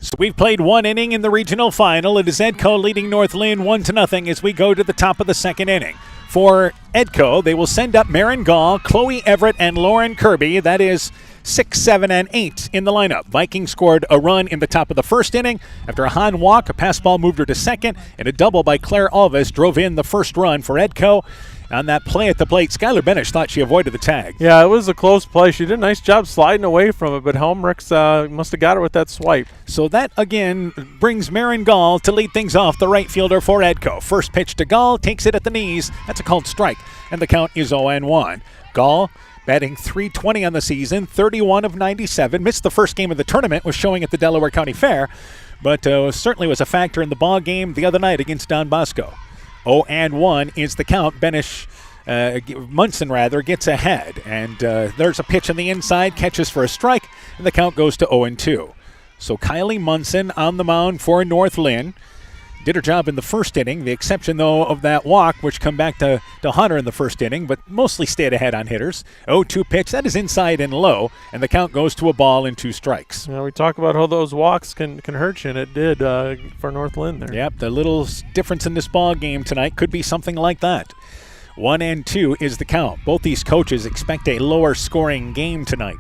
So we've played one inning in the regional final. It is Edco leading North Linn 1-0 as we go to the top of the second inning. For Edco, they will send up Marin Gall, Chloe Everett, and Lauren Kirby. That is 6, 7, and 8 in the lineup. Vikings scored a run in the top of the first inning. After a Hahn walk, a pass ball moved her to second, and a double by Claire Alvis drove in the first run for Edco. On that play at the plate, Skylar Benish thought she avoided the tag. Yeah, it was a close play. She did a nice job sliding away from it, but Helmrichs must have got her with that swipe. So that, again, brings Marin Gall to lead things off, the right fielder for Edco. First pitch to Gall, takes it at the knees. That's a called strike, and the count is 0-1. Gall, batting .320 on the season, 31 of 97. Missed the first game of the tournament, was showing at the Delaware County Fair, but certainly was a factor in the ball game the other night against Don Bosco. 0-1 is the count. Benish, Munson gets ahead. And there's a pitch on the inside, catches for a strike, and the count goes to 0-2. So Kylie Munson on the mound for North Linn. Did her job in the first inning, the exception, though, of that walk, which come back to Hunter in the first inning, but mostly stayed ahead on hitters. 0-2 pitch, that is inside and low, and the count goes to a ball and 2 strikes. Yeah, we talk about how those walks can hurt you, and it did for North Linn there. Yep, the little difference in this ball game tonight could be something like that. 1-2 is the count. Both these coaches expect a lower scoring game tonight.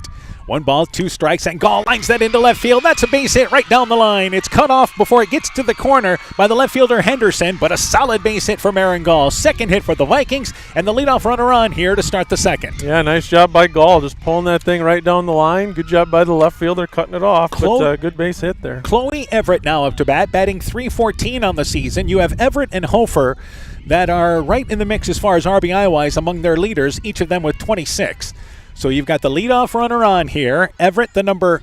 1 ball, 2 strikes, and Gall lines that into left field. That's a base hit right down the line. It's cut off before it gets to the corner by the left fielder Henderson, but a solid base hit for Marin Gall. Second hit for the Vikings, and the leadoff runner on here to start the second. Yeah, nice job by Gall, just pulling that thing right down the line. Good job by the left fielder cutting it off, but good base hit there. Chloe Everett now up to bat, batting .314 on the season. You have Everett and Hofer that are right in the mix as far as RBI-wise among their leaders, each of them with 26. So you've got the leadoff runner on here, Everett, the number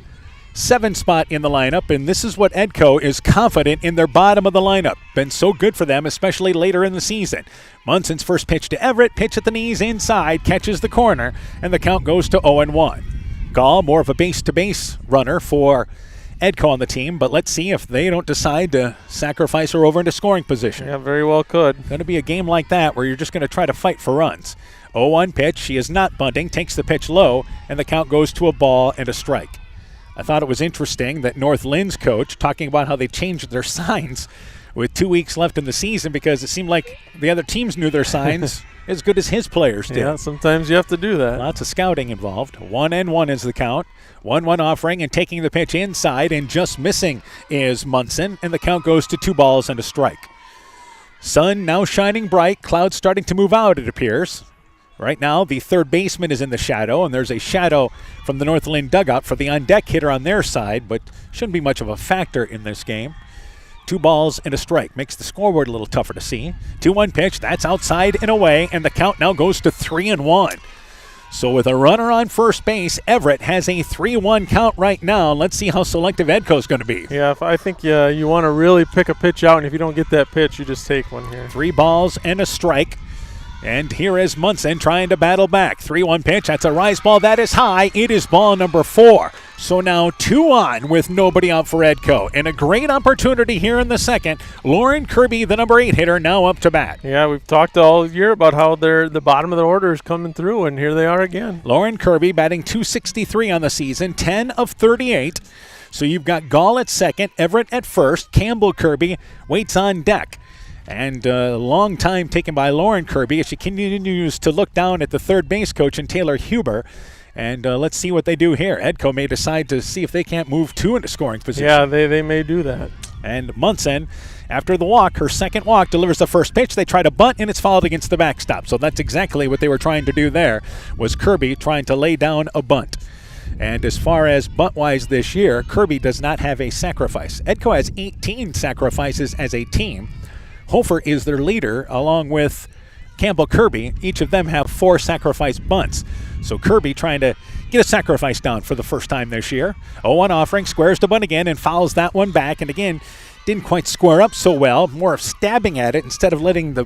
7 spot in the lineup, and this is what Edco is confident in their bottom of the lineup. Been so good for them, especially later in the season. Munson's first pitch to Everett, pitch at the knees inside, catches the corner, and the count goes to 0-1. Gall, more of a base-to-base runner for Edco on the team, but let's see if they don't decide to sacrifice her over into scoring position. Yeah, very well could. Going to be a game like that where you're just going to try to fight for runs. 0-1 pitch, she is not bunting, takes the pitch low, and the count goes to a ball and a strike. I thought it was interesting that North Linn's coach talking about how they changed their signs with 2 weeks left in the season because it seemed like the other teams knew their signs as good as his players did. Yeah, sometimes you have to do that. Lots of scouting involved. 1-1 is the count. 1-1 offering and taking the pitch inside and just missing is Munson, and the count goes to 2 balls and a strike. Sun now shining bright. Clouds starting to move out, it appears. Right now, the third baseman is in the shadow, and there's a shadow from the North Linn dugout for the on-deck hitter on their side, but shouldn't be much of a factor in this game. 2 balls and a strike. Makes the scoreboard a little tougher to see. 2-1 pitch. That's outside and away, and the count now goes to 3-1. So with a runner on first base, Everett has a 3-1 count right now. Let's see how selective Edco's going to be. Yeah, I think you want to really pick a pitch out, and if you don't get that pitch, you just take one here. 3 balls and a strike. And here is Munson trying to battle back. 3-1 pitch. That's a rise ball. That is high. It is ball number 4. So now 2 on with nobody out for Edco. And a great opportunity here in the second. Lauren Kirby, the number 8 hitter, now up to bat. Yeah, we've talked all year about how the bottom of the order is coming through, and here they are again. Lauren Kirby batting .263 on the season, 10 of 38. So you've got Gall at second, Everett at first, Campbell Kirby waits on deck. And a long time taken by Lauren Kirby as she continues to look down at the third base coach and Taylor Huber. And let's see what they do here. Edco may decide to see if they can't move 2 into scoring position. Yeah, they may do that. And Munson, after the walk, her second walk, delivers the first pitch. They try to bunt, and it's fouled against the backstop. So that's exactly what they were trying to do there, was Kirby trying to lay down a bunt. And as far as bunt-wise this year, Kirby does not have a sacrifice. Edco has 18 sacrifices as a team. Hofer is their leader, along with Campbell Kirby. Each of them have 4 sacrifice bunts. So Kirby trying to get a sacrifice down for the first time this year. 0-1 offering, squares the bunt again and fouls that one back. And again, didn't quite square up so well, more of stabbing at it instead of letting the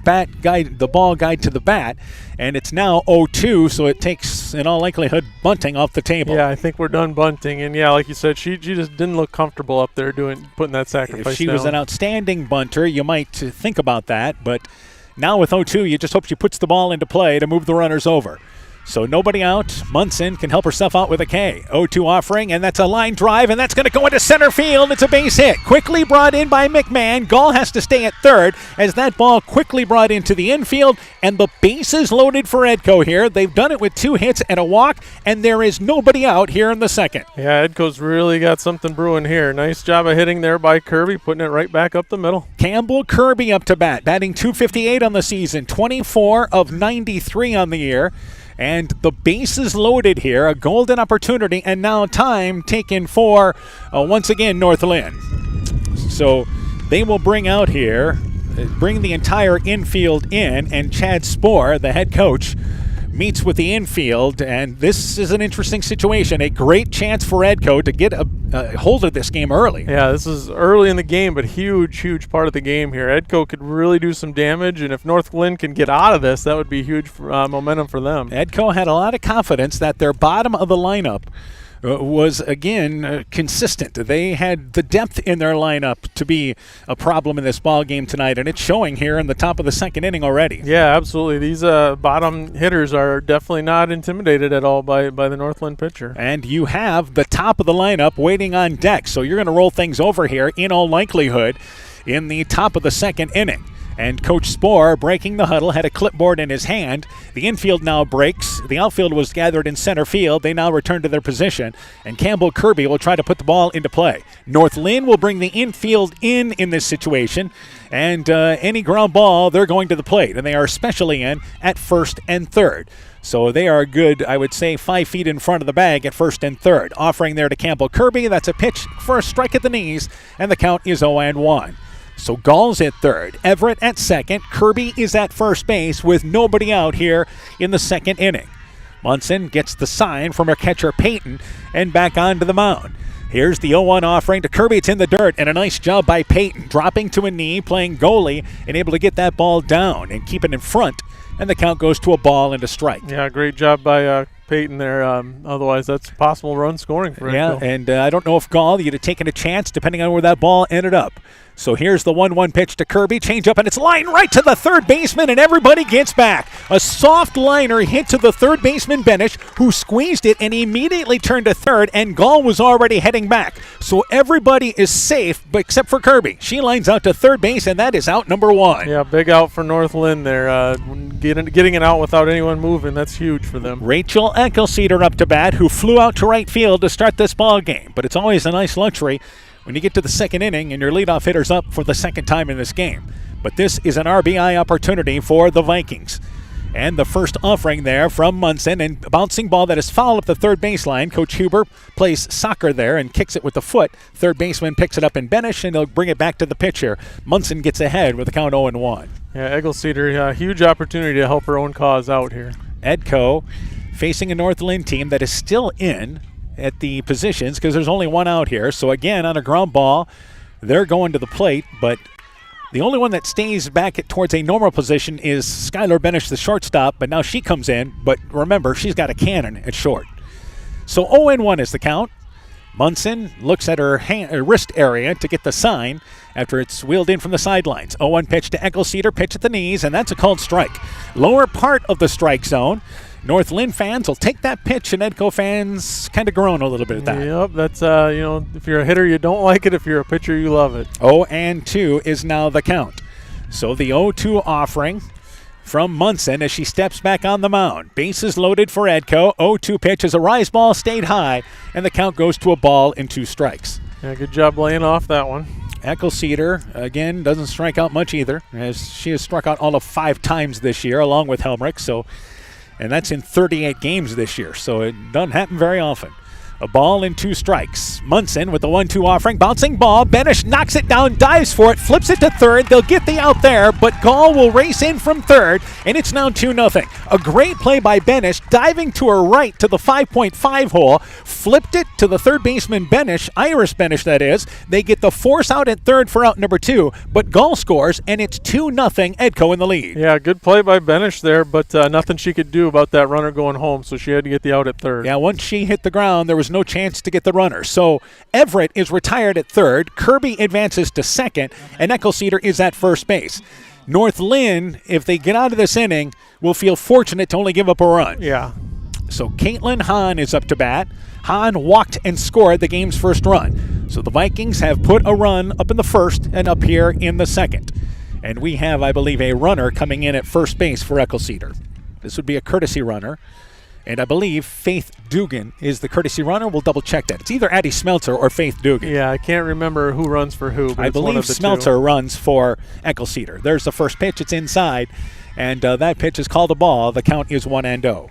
ball guide to the bat. And it's now 0-2, so it takes, in all likelihood, bunting off the table. Yeah, I think we're done bunting. And yeah, like you said, she just didn't look comfortable up there putting that sacrifice down. If she was an outstanding bunter, you might think about that. But now with 0-2, you just hope she puts the ball into play to move the runners over. So nobody out. Munson can help herself out with a K. 0-2 offering, and that's a line drive, and that's going to go into center field. It's a base hit. Quickly brought in by McMahon. Gall has to stay at third as that ball quickly brought into the infield, and the base is loaded for Edco here. They've done it with 2 hits and a walk, and there is nobody out here in the second. Yeah, Edco's really got something brewing here. Nice job of hitting there by Kirby, putting it right back up the middle. Campbell Kirby up to bat, batting .258 on the season, 24 of 93 on the year. And the base is loaded here, a golden opportunity, and now time taken for, once again, North Linn. So they will bring out here, bring the entire infield in, and Chad Spohr, the head coach, meets with the infield, and this is an interesting situation. A great chance for Edco to get a hold of this game early. Yeah, this is early in the game, but huge part of the game here. Edco could really do some damage, and if North Linn can get out of this, that would be huge momentum for them. Edco had a lot of confidence that their bottom of the lineup was, again, consistent. They had the depth in their lineup to be a problem in this ball game tonight, and it's showing here in the top of the second inning already. Yeah, absolutely. These bottom hitters are definitely not intimidated at all by the North Linn pitcher. And you have the top of the lineup waiting on deck, so you're going to roll things over here in all likelihood in the top of the second inning. And Coach Spohr, breaking the huddle, had a clipboard in his hand. The infield now breaks. The outfield was gathered in center field. They now return to their position. And Campbell Kirby will try to put the ball into play. North Linn will bring the infield in this situation. And any ground ball, they're going to the plate. And they are especially in at first and third. So they are good, I would say, 5 feet in front of the bag at first and third. Offering there to Campbell Kirby. That's a pitch for a strike at the knees. And the count is 0-1. So Gall's at third, Everett at second, Kirby is at first base with nobody out here in the second inning. Munson gets the sign from her catcher Peyton and back onto the mound. Here's the 0-1 offering to Kirby. It's in the dirt, and a nice job by Peyton, dropping to a knee, playing goalie, and able to get that ball down and keep it in front. And the count goes to a ball and a strike. Yeah, great job by Peyton there. Otherwise, that's possible run scoring for Yeah, Edco. and I don't know if Gall, you'd have taken a chance depending on where that ball ended up. So here's the 1-1 pitch to Kirby. Change up, and it's lined right to the third baseman, and everybody gets back. A soft liner hit to the third baseman, Benish, who squeezed it and immediately turned to third, and Gall was already heading back. So everybody is safe, but except for Kirby. She lines out to third base, and that is out number 1. Yeah, big out for North Linn there. Getting it out without anyone moving, that's huge for them. Rachel Eckelceder up to bat, who flew out to right field to start this ball game. But it's always a nice luxury when you get to the second inning and your leadoff hitter's up for the second time in this game. But this is an RBI opportunity for the Vikings. And the first offering there from Munson, and a bouncing ball that is fouled up the third baseline. Coach Huber plays soccer there and kicks it with the foot. Third baseman picks it up in Benish, and they'll bring it back to the pitcher. Munson gets ahead with a count 0-1. Yeah, Eckelceder, huge opportunity to help her own cause out here. Edco facing a North Linn team that is still in at the positions because there's only one out here. So again, on a ground ball, they're going to the plate, but the only one that stays back towards a normal position is Skylar Benish, the shortstop, but now she comes in. But remember, she's got a cannon at short. So 0-1 is the count. Munson looks at her wrist area to get the sign after it's wheeled in from the sidelines. 0-1 pitch to Eckelceder, pitch at the knees, and that's a called strike. Lower part of the strike zone. North Linn fans will take that pitch, and Edco fans kind of groan a little bit at that. Yep, that's, if you're a hitter, you don't like it. If you're a pitcher, you love it. 0-2 is now the count. So the 0-2 offering from Munson as she steps back on the mound. Bases loaded for Edco. 0-2 pitch is a rise ball, stayed high, and the count goes to a ball and 2 strikes. Yeah, good job laying off that one. Eckelceder, again, doesn't strike out much either, as she has struck out all of 5 times this year, along with Helmrich, and that's in 38 games this year, so it doesn't happen very often. A ball and 2 strikes. Munson with the 1-2 offering. Bouncing ball. Benish knocks it down, dives for it, flips it to third. They'll get the out there, but Gall will race in from third, and it's now 2-0. A great play by Benish, diving to her right to the 5.5 hole, flipped it to the third baseman Benish, Iris Benish that is. They get the force out at third for out number 2, but Gall scores, and it's 2-0, Edco in the lead. Yeah, good play by Benish there, but nothing she could do about that runner going home, so she had to get the out at third. Yeah, once she hit the ground, there was no chance to get the runner. So Everett is retired at third, Kirby advances to second, and Eckelceder is at first base. North Linn, if they get out of this inning, will feel fortunate to only give up a run. Yeah. So Caitlin Hahn is up to bat. Hahn walked and scored the game's first run. So the Vikings have put a run up in the first and up here in the second. And we have, I believe, a runner coming in at first base for Eckelceder. This would be a courtesy runner. And I believe Faith Dugan is the courtesy runner. We'll double check that. It's either Addie Smeltzer or Faith Dugan. Yeah, I can't remember who runs for who, but I it's one believe of the Smeltzer two. runs for Eckelceder. There's the first pitch. It's inside. And that pitch is called a ball. The count is 1-0.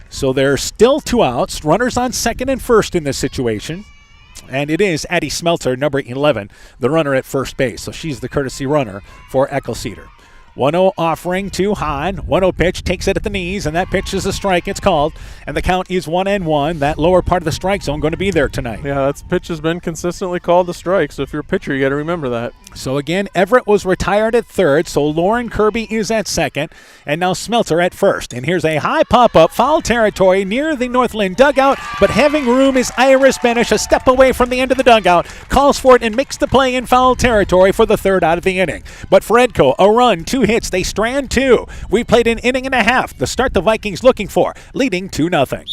So there's still 2 outs. Runners on second and first in this situation. And it is Addie Smeltzer, number 11, the runner at first base. So she's the courtesy runner for Eckelceder. 1-0 offering to Hahn. 1-0 pitch, takes it at the knees, and that pitch is a strike. It's called, and the count is 1-1. That lower part of the strike zone going to be there tonight. Yeah, that pitch has been consistently called a strike, so if you're a pitcher, you got to remember that. So again, Everett was retired at third, so Lauren Kirby is at second, and now Smeltzer at first. And here's a high pop-up, foul territory near the North Linn dugout, but having room is Iris Benish, a step away from the end of the dugout, calls for it and makes the play in foul territory for the third out of the inning. But for Edco, a run, 2 hits, they strand 2. We played an inning and a half, the start the Vikings looking for, leading 2-0.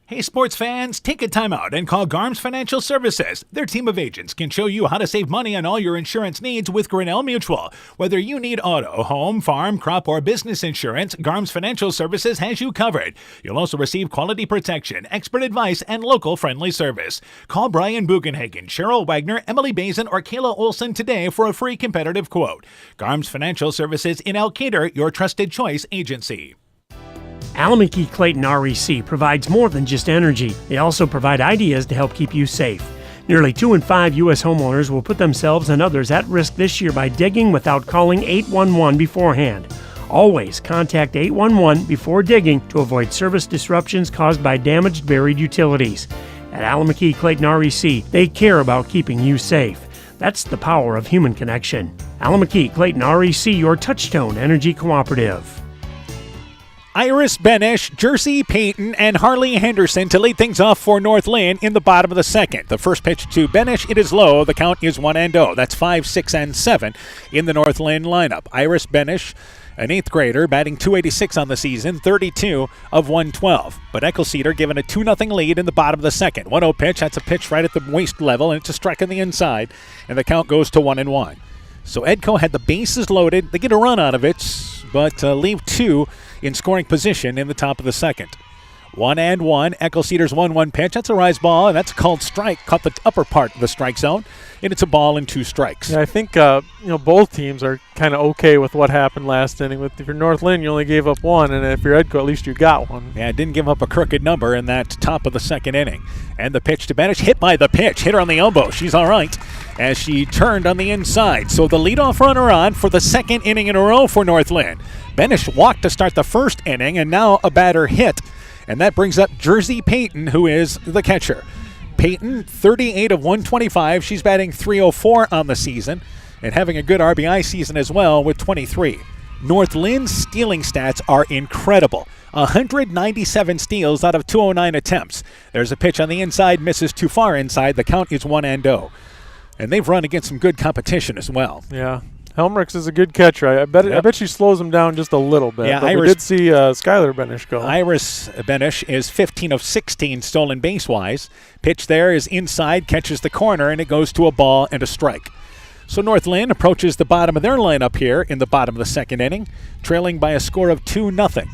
Hey sports fans, take a time out and call Garms Financial Services. Their team of agents can show you how to save money on all your insurance needs with Grinnell Mutual. Whether you need auto, home, farm, crop, or business insurance, Garms Financial Services has you covered. You'll also receive quality protection, expert advice, and local friendly service. Call Brian Bugenhagen, Cheryl Wagner, Emily Bazin, or Kayla Olson today for a free competitive quote. Garms Financial Services in Elkader, your trusted choice agency. Alameda Clayton REC provides more than just energy. They also provide ideas to help keep you safe. Nearly 2 in 5 U.S. homeowners will put themselves and others at risk this year by digging without calling 811 beforehand. Always contact 811 before digging to avoid service disruptions caused by damaged buried utilities. At Alameda Clayton REC, they care about keeping you safe. That's the power of human connection. Alameda Clayton REC, your Touchstone Energy Cooperative. Iris Benish, Jersey Payton, and Harley Henderson to lead things off for North Linn in the bottom of the second. The first pitch to Benish, it is low. The count is 1-0. That's 5, 6, and 7 in the North Linn lineup. Iris Benish, an 8th grader, batting .286 on the season, 32 of 112. But Eckelceder given a 2-0 lead in the bottom of the second. 1-0 pitch, that's a pitch right at the waist level, and it's a strike on the inside, and the count goes to 1-1. So Edco had the bases loaded. They get a run out of it, but leave 2 in scoring position in the top of the second. 1-1. Eckelceder's 1-1 pitch. That's a rise ball, and that's a called strike. Caught the upper part of the strike zone, and it's a ball and 2 strikes. Yeah, I think both teams are kind of okay with what happened last inning. If you're North Linn, you only gave up 1, and if you're Edco, at least you got 1. Yeah, didn't give up a crooked number in that top of the second inning. And the pitch to Benish, hit by the pitch. Hit her on the elbow. She's all right as she turned on the inside. So the leadoff runner on for the second inning in a row for North Linn. Benish walked to start the first inning, and now a batter hit. And that brings up Jersey Payton, who is the catcher. Payton, 38 of 125. She's batting .304 on the season and having a good RBI season as well with 23. North Linn's stealing stats are incredible. 197 steals out of 209 attempts. There's a pitch on the inside, misses too far inside. The count is 1-0. And they've run against some good competition as well. Yeah. Helmrichs is a good catcher. I bet she slows him down just a little bit. Yeah, but we did see Skylar Benish go. Iris Benish is 15 of 16 stolen base-wise. Pitch there is inside, catches the corner, and it goes to a ball and a strike. So North Linn approaches the bottom of their lineup here in the bottom of the second inning, trailing by a score of 2-0.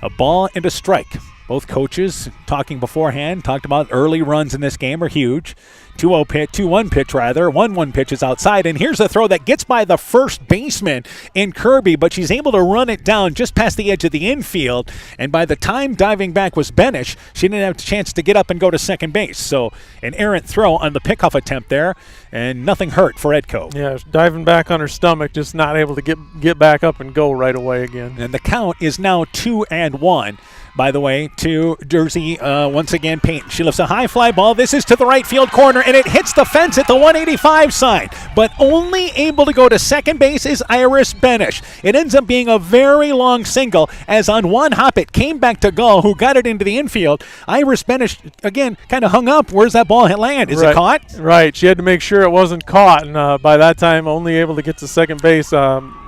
A ball and a strike. Both coaches talking beforehand, talked about early runs in this game are huge. 2-0 pitch, 2-1 pitch rather. 1-1 pitch is outside, and here's a throw that gets by the first baseman in Kirby, but she's able to run it down just past the edge of the infield, and by the time diving back was Benish, she didn't have a chance to get up and go to second base. So an errant throw on the pickoff attempt there, and nothing hurt for Edco. Yeah, diving back on her stomach, just not able to get back up and go right away again. And the count is now 2-1. By the way, to Jersey, once again, Payton. She lifts a high fly ball. This is to the right field corner, and it hits the fence at the 185 sign. But only able to go to second base is Iris Benish. It ends up being a very long single, as on one hop it came back to Gull, who got it into the infield. Iris Benish, again, kind of hung up. Where's that ball land? Is it caught? Right. She had to make sure it wasn't caught, and by that time, only able to get to second base.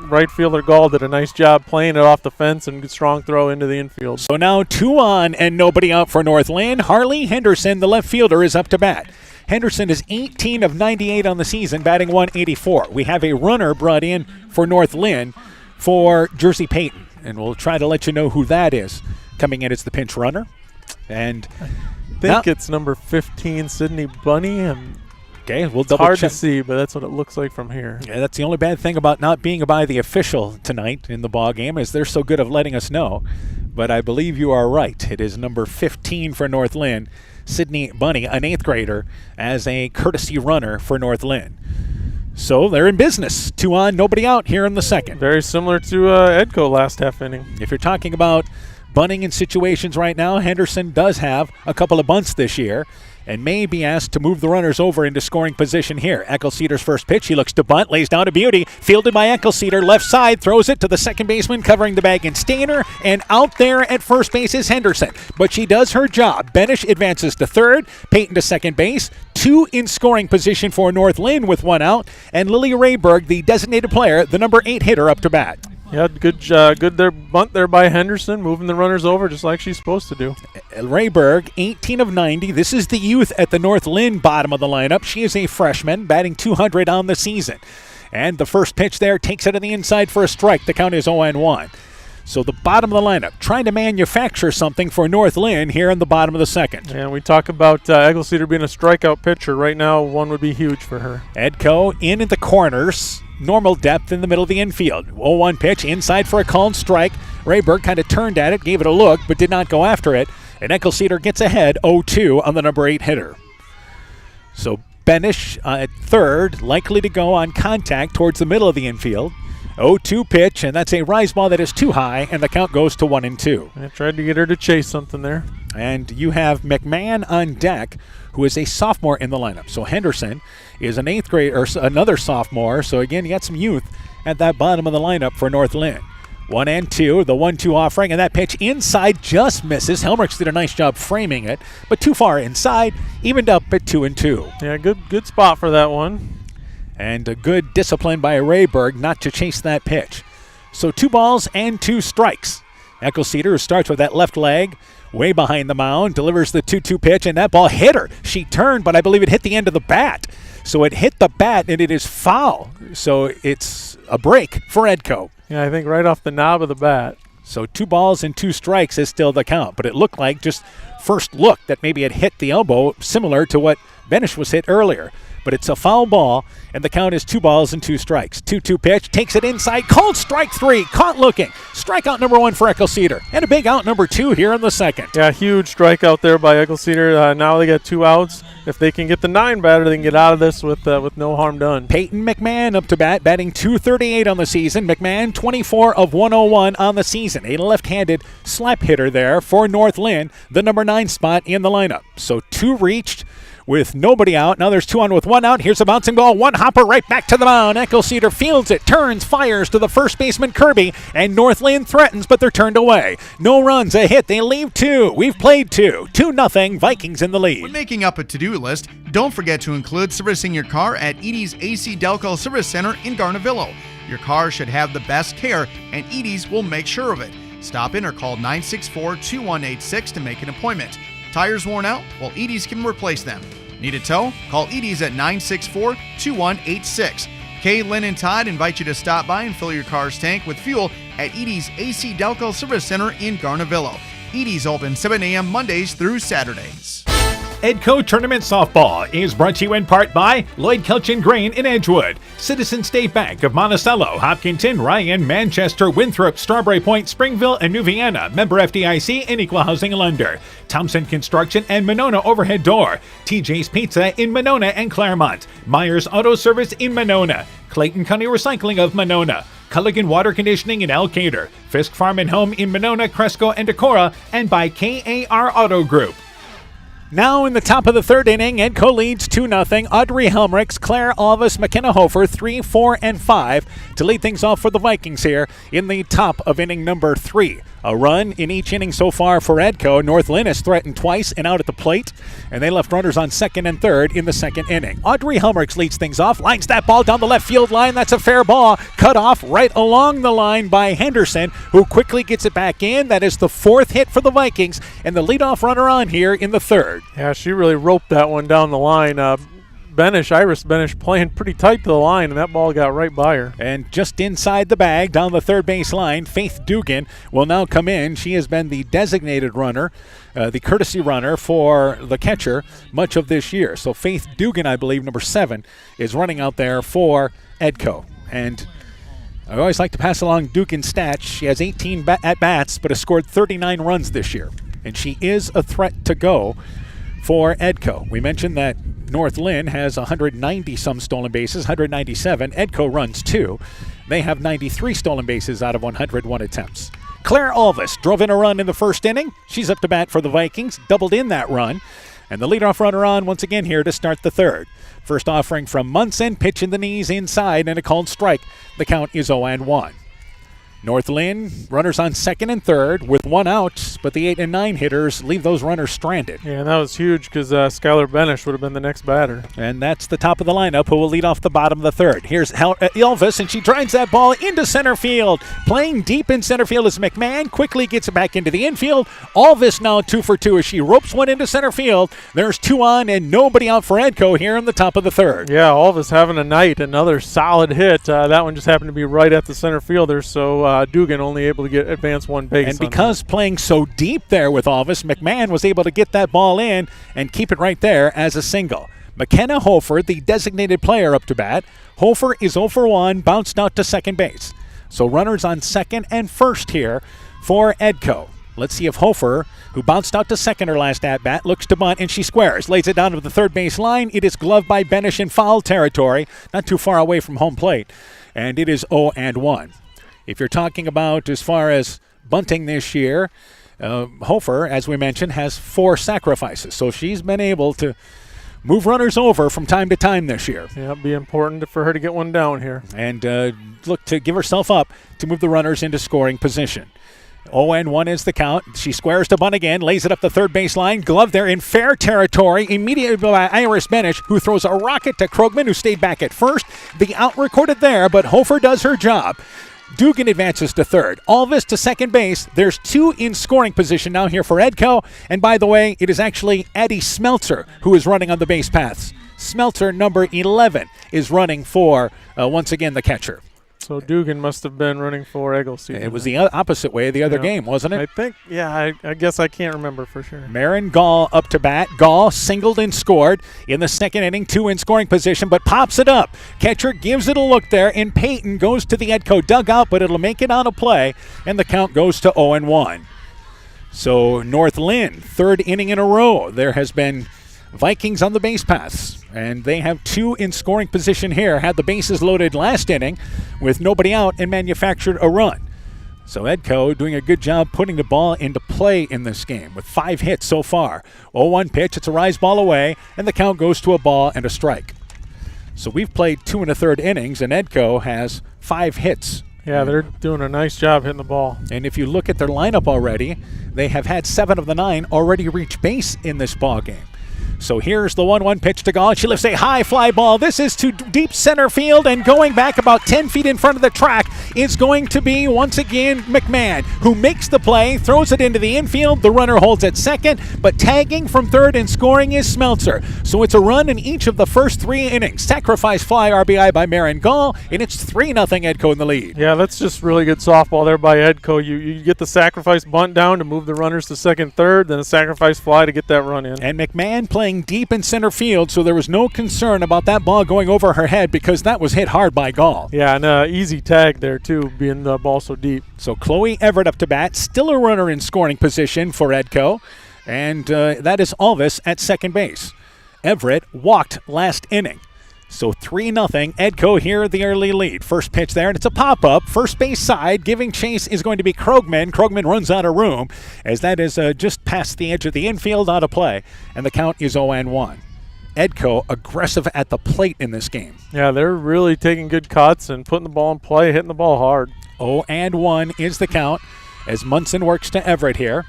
Right fielder Gall did a nice job playing it off the fence and strong throw into the infield. So now 2 on and nobody out for North Linn. Harley Henderson, the left fielder, is up to bat. Henderson is 18 of 98 on the season, batting .184. We have a runner brought in for North Linn for Jersey Payton, and we'll try to let you know who that is. Coming in as the pinch runner. And I think it's number 15, Sydney Bunny. Okay, we'll it's double hard check. to see, but that's what it looks like from here. Yeah, that's the only bad thing about not being by the official tonight in the ball game, is they're so good of letting us know. But I believe you are right. It is number 15 for North Linn, Sydney Bunny, an 8th grader, as a courtesy runner for North Linn. So they're in business. 2 on, nobody out here in the second. Very similar to Edco last half inning. If you're talking about bunting in situations right now, Henderson does have a couple of bunts this year and may be asked to move the runners over into scoring position here. Eckelceder's first pitch. He looks to bunt, lays down a beauty. Fielded by Eckelceder, left side, throws it to the second baseman, covering the bag in Stainer, and out there at first base is Henderson. But she does her job. Benish advances to third, Payton to second base. 2 in scoring position for North Linn with 1 out, and Lily Rayberg, the designated player, the number 8 hitter, up to bat. Yeah, good bunt there by Henderson, moving the runners over just like she's supposed to do. Rayberg, 18 of 90. This is the youth at the North Linn bottom of the lineup. She is a freshman, batting .200 on the season. And the first pitch there takes it on the inside for a strike. The count is 0-1. So the bottom of the lineup, trying to manufacture something for North Linn here in the bottom of the second. And we talk about Eckelceder being a strikeout pitcher. Right now, 1 would be huge for her. Edco in at the corners. Normal depth in the middle of the infield. 0-1 pitch, inside for a called strike. Rayberg kind of turned at it, gave it a look, but did not go after it. And Eckelceder gets ahead 0-2 on the number 8 hitter. So Benish at third, likely to go on contact towards the middle of the infield. 0-2 pitch, and that's a rise ball that is too high, and the count goes to 1-2. I tried to get her to chase something there. And you have McMahon on deck, who is a sophomore in the lineup. So Henderson is an 8th grade, or another sophomore. So again, you got some youth at that bottom of the lineup for North Linn. 1-2, the 1-2 offering, and that pitch inside just misses. Helmrichs did a nice job framing it, but too far inside, evened up at 2-2. Yeah, good spot for that one. And a good discipline by Rayberg not to chase that pitch. So 2 balls and 2 strikes. Eckelceder starts with that left leg, way behind the mound, delivers the 2-2 pitch, and that ball hit her. She turned, but I believe it hit the end of the bat. So it hit the bat, and it is foul. So it's a break for Edco. Yeah, I think right off the knob of the bat. So 2 balls and 2 strikes is still the count, but it looked like just first look that maybe it hit the elbow, similar to what Benish was hit earlier. But it's a foul ball, and the count is 2 balls and 2 strikes. 2-2 pitch, takes it inside, called strike 3, caught looking. Strikeout number 1 for Eckelceder, and a big out number 2 here in the second. Yeah, huge strikeout there by Eckelceder. Now they got 2 outs. If they can get the 9 batter, they can get out of this with no harm done. Peyton McMahon up to bat, batting .238 on the season. McMahon 24 of 101 on the season. A left-handed slap hitter there for North Linn, the number 9 spot in the lineup. So 2 reached with nobody out. Now there's 2 on with 1 out. Here's a bouncing ball. 1 hopper right back to the mound. Eckelceder fields it, turns, fires to the first baseman Kirby, and North Linn threatens, but they're turned away. No runs, a hit. They leave 2. We've played 2. 2-0. Vikings in the lead. When making up a to-do list, don't forget to include servicing your car at Edie's AC Delco Service Center in Garnavillo. Your car should have the best care, and Edie's will make sure of it. Stop in or call 964-2186 to make an appointment. Tires worn out? Well, Edie's can replace them. Need a tow? Call Edie's at 964-2186. Kay, Lynn, and Todd invite you to stop by and fill your car's tank with fuel at Edie's AC Delco Service Center in Garnavillo. Edie's open 7 a.m. Mondays through Saturdays. Edco Tournament Softball is brought to you in part by Lloyd Kelchin Grain in Edgewood, Citizen State Bank of Monticello, Hopkinton, Ryan, Manchester, Winthrop, Strawberry Point, Springville, and New Vienna, member FDIC and Equal Housing Lender, Thompson Construction and Monona Overhead Door, TJ's Pizza in Monona and Claremont, Myers Auto Service in Monona, Clayton County Recycling of Monona, Culligan Water Conditioning in Elkader, Fisk Farm and Home in Monona, Cresco, and Decorah, and by KAR Auto Group. Now in the top of the 3rd inning, Edco leads 2-0. Audrey Helmrichs, Claire Alvis, McKenna Hofer, 3, 4, and 5 to lead things off for the Vikings here in the top of inning number 3. A run in each inning so far for Edco. North Linn has threatened twice and out at the plate, and they left runners on 2nd and 3rd in the 2nd inning. Audrey Helmrichs leads things off, lines that ball down the left field line. That's a fair ball, cut off right along the line by Henderson, who quickly gets it back in. That is the 4th hit for the Vikings, and the leadoff runner on here in the 3rd. Yeah, she really roped that one down the line. Iris Benish playing pretty tight to the line, and that ball got right by her. And just inside the bag, down the 3rd base line, Faith Dugan will now come in. She has been the designated runner, the courtesy runner for the catcher much of this year. So Faith Dugan, I believe, number 7, is running out there for Edco. And I always like to pass along Dugan's stats. She has 18 at-bats, but has scored 39 runs this year. And she is a threat to go for Edco. We mentioned that North Linn has 190-some stolen bases, 197. Edco runs 2. They have 93 stolen bases out of 101 attempts. Claire Alvis drove in a run in the 1st inning. She's up to bat for the Vikings, doubled in that run. And the leadoff runner on once again here to start the 3rd. First offering from Munson, pitch in the knees inside, and a called strike. The count is 0-1. North Linn, runners on 2nd and 3rd with 1 out, but the 8 and 9 hitters leave those runners stranded. Yeah, and that was huge because Skylar Benish would have been the next batter. And that's the top of the lineup who will lead off the bottom of the 3rd. Here's Elvis, and she drives that ball into center field. Playing deep in center field is McMahon, quickly gets it back into the infield. Elvis now 2 for 2 as she ropes one into center field. There's 2 on and nobody out for Edco here in the top of the 3rd. Yeah, Elvis having a night, another solid hit. That one just happened to be right at the center fielder, so Dugan only able to advance 1 base. And because playing so deep there with Alvis, McMahon was able to get that ball in and keep it right there as a single. McKenna Hofer, the designated player, up to bat. Hofer is 0 for 1, bounced out to 2nd base. So runners on 2nd and 1st here for Edco. Let's see if Hofer, who bounced out to 2nd her last at-bat, looks to bunt, and she squares. Lays it down to the 3rd base line. It is gloved by Benish in foul territory, not too far away from home plate. and it is 0-1. If you're talking about as far as bunting this year, Hofer, as we mentioned, has 4 sacrifices. So she's been able to move runners over from time to time this year. Yeah, it'd be important for her to get one down here. And look to give herself up to move the runners into scoring position. 0-1 is the count. She squares to bunt again, lays it up the third baseline. Glove there in fair territory, immediately by Iris Benish, who throws a rocket to Krogman, who stayed back at first. The out recorded there, but Hofer does her job. Dugan advances to third. Alvis to second base. There's 2 in scoring position now here for Edco. And by the way, it is actually Addie Smeltzer who is running on the base paths. Smeltzer, number 11, is running for, once again, the catcher. So Dugan must have been running for Eggleston. It was the opposite way the other game, wasn't it? I think, yeah, I guess I can't remember for sure. Marin Gall up to bat. Gall singled and scored in the second inning, 2 in scoring position, but pops it up. Catcher gives it a look there, and Peyton goes to the Edco dugout, but it'll make it out of play, and the count goes to 0-1. So North Linn, 3rd inning in a row. There has been Vikings on the base paths, and they have 2 in scoring position here. Had the bases loaded last inning with nobody out and manufactured a run. So Edco doing a good job putting the ball into play in this game with 5 hits so far. 0-1 pitch, it's a rise ball away, and the count goes to a ball and a strike. So we've played 2 1/3 innings, and Edco has 5 hits. Yeah, they're doing a nice job hitting the ball. And if you look at their lineup already, they have had 7 of the 9 already reach base in this ball game. So here's the 1-1 pitch to Gall. She lifts a high fly ball. This is to deep center field, and going back about 10 feet in front of the track is going to be, once again, McMahon, who makes the play, throws it into the infield. The runner holds at second, but tagging from third and scoring is Smeltzer. So it's a run in each of the first 3 innings. Sacrifice fly RBI by Marin Gall, and it's 3-0 Edco in the lead. Yeah, that's just really good softball there by Edco. You get the sacrifice bunt down to move the runners to second, third, then a sacrifice fly to get that run in. And McMahon playing deep in center field, so there was no concern about that ball going over her head because that was hit hard by Gall. Yeah, and easy tag there too, being the ball so deep. So Chloe Everett up to bat, still a runner in scoring position for Edco, and that is Alvis at second base. Everett walked last inning. So 3-0, Edco here, the early lead. First pitch there, and it's a pop-up. First base side, giving chase is going to be Krogman. Krogman runs out of room as that is just past the edge of the infield, out of play, and the count is 0-1. Edco aggressive at the plate in this game. Yeah, they're really taking good cuts and putting the ball in play, hitting the ball hard. 0-1 is the count as Munson works to Everett here.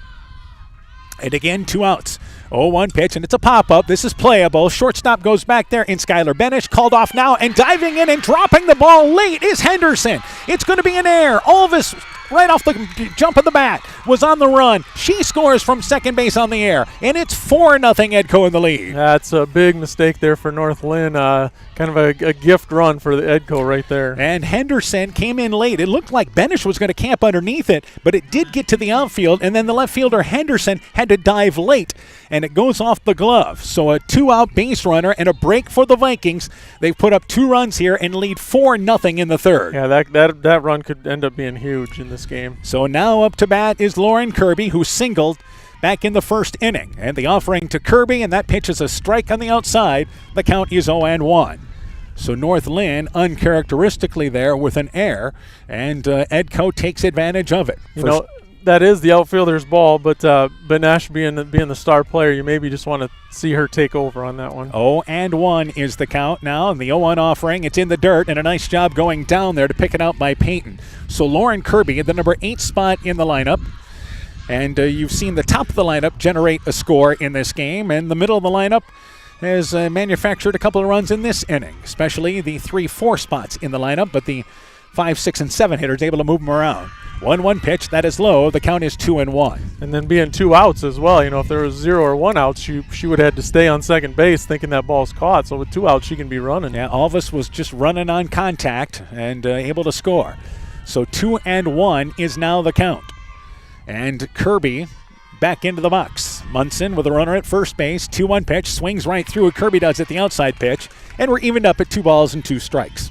And again, 2 outs. 0-1 pitch, and it's a pop-up. This is playable. Shortstop goes back there in Skylar Benish. Called off now, and diving in and dropping the ball late is Henderson. It's going to be an error. Alvis, right off the jump of the bat, was on the run. She scores from second base on the air, and it's 4-0 Edco in the lead. That's a big mistake there for North Linn. Kind of a gift run for the Edco right there. And Henderson came in late. It looked like Benish was going to camp underneath it, but it did get to the outfield, and then the left fielder Henderson had to dive late, and it goes off the glove. So a 2-out base runner and a break for the Vikings. They've put up 2 runs here and lead 4-0 in the third. Yeah, that run could end up being huge in this game. So now up to bat is Lauren Kirby, who singled back in the first inning. And the offering to Kirby, and that pitch is a strike on the outside. The count is 0-1. So North Linn uncharacteristically there with an error, and Edco takes advantage of it. You know, that is the outfielder's ball, but Benesh being the star player, you maybe just want to see her take over on that one. 0-1 is the count now, and the 0-1 offering, it's in the dirt, and a nice job going down there to pick it out by Peyton. So Lauren Kirby at the number 8 spot in the lineup, and you've seen the top of the lineup generate a score in this game, and the middle of the lineup has manufactured a couple of runs in this inning, especially the 3-4 spots in the lineup, but the 5, 6, and 7 hitters able to move them around. 1-1 pitch, that is low. The count is 2-1. And then being 2 outs as well. You know, if there was 0 or 1 out, she would have had to stay on second base thinking that ball's caught. So with 2 outs, she can be running. Yeah, Alvis was just running on contact and able to score. So 2-1 is now the count. And Kirby back into the box. Munson with a runner at first base. 2-1 pitch, swings right through. Kirby does it the outside pitch. And we're evened up at 2 balls and 2 strikes.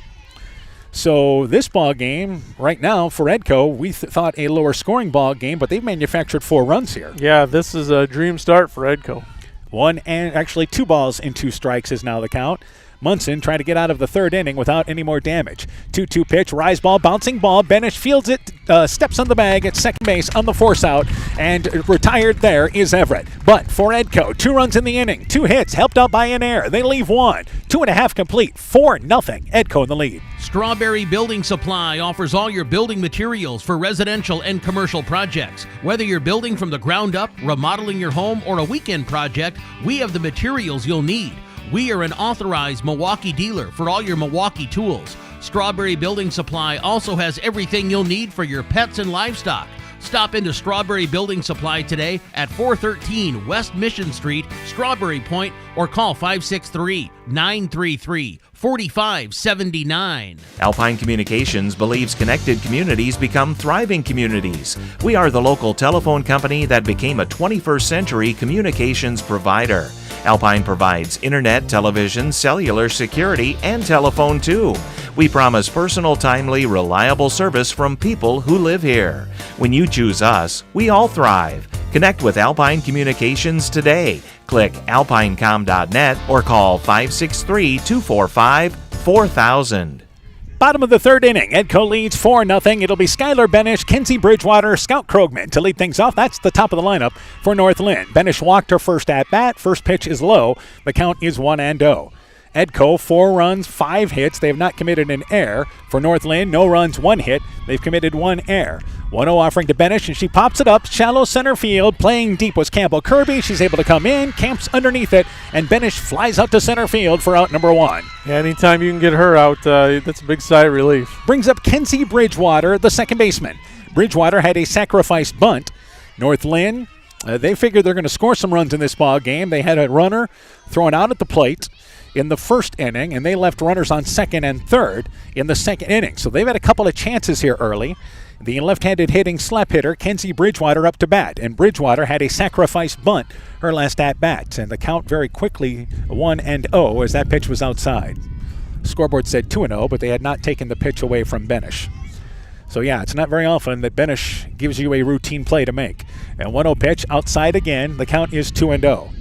So this ball game right now for Edco, we thought a lower scoring ball game, but they've manufactured 4 runs here. Yeah, this is a dream start for Edco. 2 balls and 2 strikes is now the count. Munson trying to get out of the third inning without any more damage. 2-2 pitch, rise ball, bouncing ball. Benish fields it, steps on the bag at second base on the force out, and retired there is Everett. But for Edco, 2 runs in the inning, 2 hits, helped out by an error. They leave 1. 2.5 complete, 4-0. Edco in the lead. Strawberry Building Supply offers all your building materials for residential and commercial projects. Whether you're building from the ground up, remodeling your home, or a weekend project, we have the materials you'll need. We are an authorized Milwaukee dealer for all your Milwaukee tools. Strawberry Building Supply also has everything you'll need for your pets and livestock. Stop into Strawberry Building Supply today at 413 West Mission Street, Strawberry Point, or call 563-933-4579. Alpine Communications believes connected communities become thriving communities. We are the local telephone company that became a 21st century communications provider. Alpine provides internet, television, cellular security, and telephone too. We promise personal, timely, reliable service from people who live here. When you choose us, we all thrive. Connect with Alpine Communications today. Click alpinecom.net or call 563-245-4000. Bottom of the third inning, Edco leads 4-0. It'll be Skylar Benish, Kenzie Bridgewater, Scout Krogman to lead things off. That's the top of the lineup for North Linn. Benish walked her first at bat. First pitch is low. The count is 1-0. Edco, 4 runs, 5 hits. They have not committed an error. For North Linn, no runs, 1 hit. They've committed 1 error. 1-0 offering to Benish, and she pops it up. Shallow center field. Playing deep was Campbell Kirby. She's able to come in, camps underneath it, and Benish flies out to center field for out number 1. Yeah, anytime you can get her out, that's a big sigh of relief. Brings up Kenzie Bridgewater, the second baseman. Bridgewater had a sacrifice bunt. North Linn, they figured they're going to score some runs in this ball game. They had a runner thrown out at the plate in the first inning, and they left runners on second and third in the second inning. So they've had a couple of chances here early. The left-handed hitting slap hitter, Kenzie Bridgewater, up to bat, and Bridgewater had a sacrifice bunt her last at-bat, and the count very quickly 1-0 as that pitch was outside. Scoreboard said 2-0, but they had not taken the pitch away from Benish. So yeah, it's not very often that Benish gives you a routine play to make. And 1-0 pitch outside again, the count is 2-0.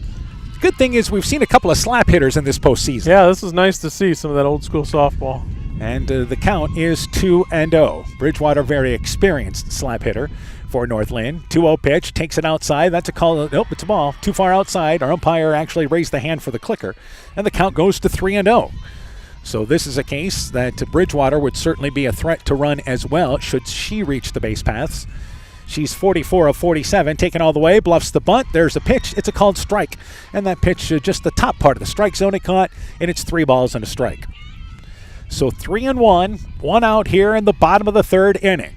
Good thing is we've seen a couple of slap hitters in this postseason. Yeah, this is nice to see some of that old school softball. And the count is 2-0. Bridgewater, very experienced slap hitter for North Linn. 2-0 pitch, takes it outside. That's a call. Nope, it's a ball. Too far outside. Our umpire actually raised the hand for the clicker. And the count goes to 3-0. So this is a case that Bridgewater would certainly be a threat to run as well should she reach the base paths. She's 44 of 47, taken all the way, bluffs the bunt. There's a pitch. It's a called strike. And that pitch, just the top part of the strike zone it caught, and it's 3 balls and a strike. So 3-1, 1 out here in the bottom of the third inning.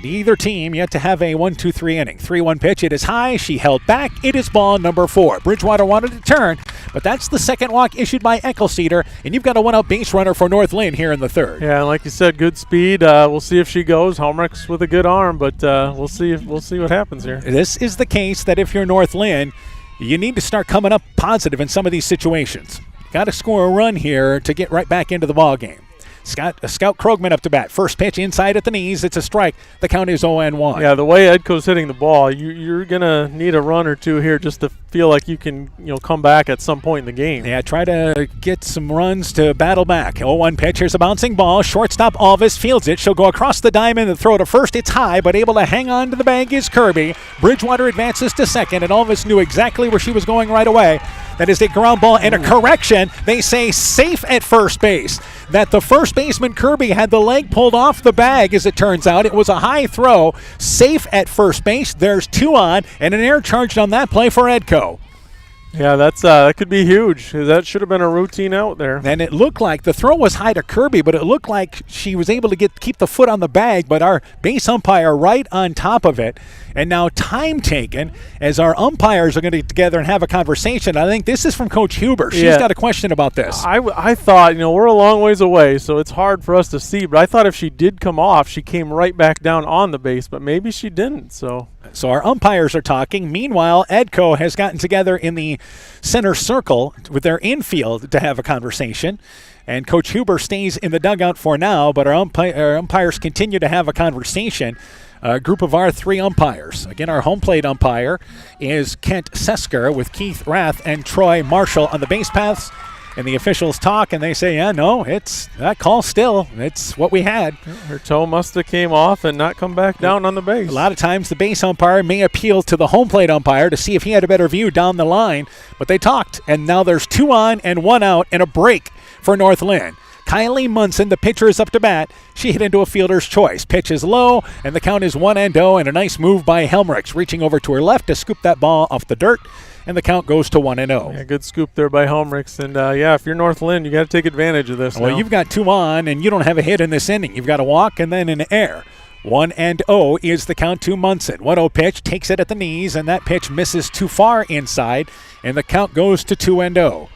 Neither team yet to have a 1-2-3 inning. 3-1 pitch. It is high. She held back. It is ball number 4. Bridgewater wanted to turn, but that's the second walk issued by Eccleseder, and you've got a 1-out base runner for North Linn here in the third. Yeah, and like you said, good speed. We'll see if she goes. Hallmark's with a good arm, but we'll see what happens here. This is the case that if you're North Linn, you need to start coming up positive in some of these situations. Got to score a run here to get right back into the ball game. Scout Krogman up to bat. First pitch inside at the knees. It's a strike. The count is 0-1. Yeah, the way Edco's hitting the ball, you're going to need a run or two here just to feel like you can come back at some point in the game. Yeah, try to get some runs to battle back. 0-1 pitch. Here's a bouncing ball. Shortstop Alvis fields it. She'll go across the diamond and throw to first. It's high, but able to hang on to the bag is Kirby. Bridgewater advances to second, and Alvis knew exactly where she was going right away. That is a ground ball and a correction. They say safe at first base. That the first baseman, Kirby, had the leg pulled off the bag, as it turns out. It was a high throw. Safe at first base. There's 2 on, and an air charged on that play for Edco. Yeah, that could be huge. That should have been a routine out there. And it looked like the throw was high to Kirby, but it looked like she was able to keep the foot on the bag, but our base umpire right on top of it. And now time taken as our umpires are going to get together and have a conversation. I think this is from Coach Huber. She's got a question about this. I thought, we're a long ways away, so it's hard for us to see. But I thought if she did come off, she came right back down on the base, but maybe she didn't. So our umpires are talking. Meanwhile, Edco has gotten together in the center circle with their infield to have a conversation. And Coach Huber stays in the dugout for now, but our umpires continue to have a conversation. A group of our 3 umpires. Again, our home plate umpire is Kent Sesker with Keith Rath and Troy Marshall on the base paths. And the officials talk, and they say, yeah, no, it's that call still. It's what we had. Her toe must have came off and not come back down on the base. A lot of times the base umpire may appeal to the home plate umpire to see if he had a better view down the line, but they talked, and now there's 2 on and 1 out and a break for North Linn. Kylie Munson, the pitcher, is up to bat. She hit into a fielder's choice. Pitch is low, and the count is 1-0, and a nice move by Helmrichs, reaching over to her left to scoop that ball off the dirt, and the count goes to 1-0. Yeah, good scoop there by Helmrichs. And, if you're North Linn, you got to take advantage of this. Well, you've got 2 on, and you don't have a hit in this inning. You've got a walk and then an error. 1-0 is the count to Munson. 1-0 pitch, takes it at the knees, and that pitch misses too far inside, and the count goes to 2-0.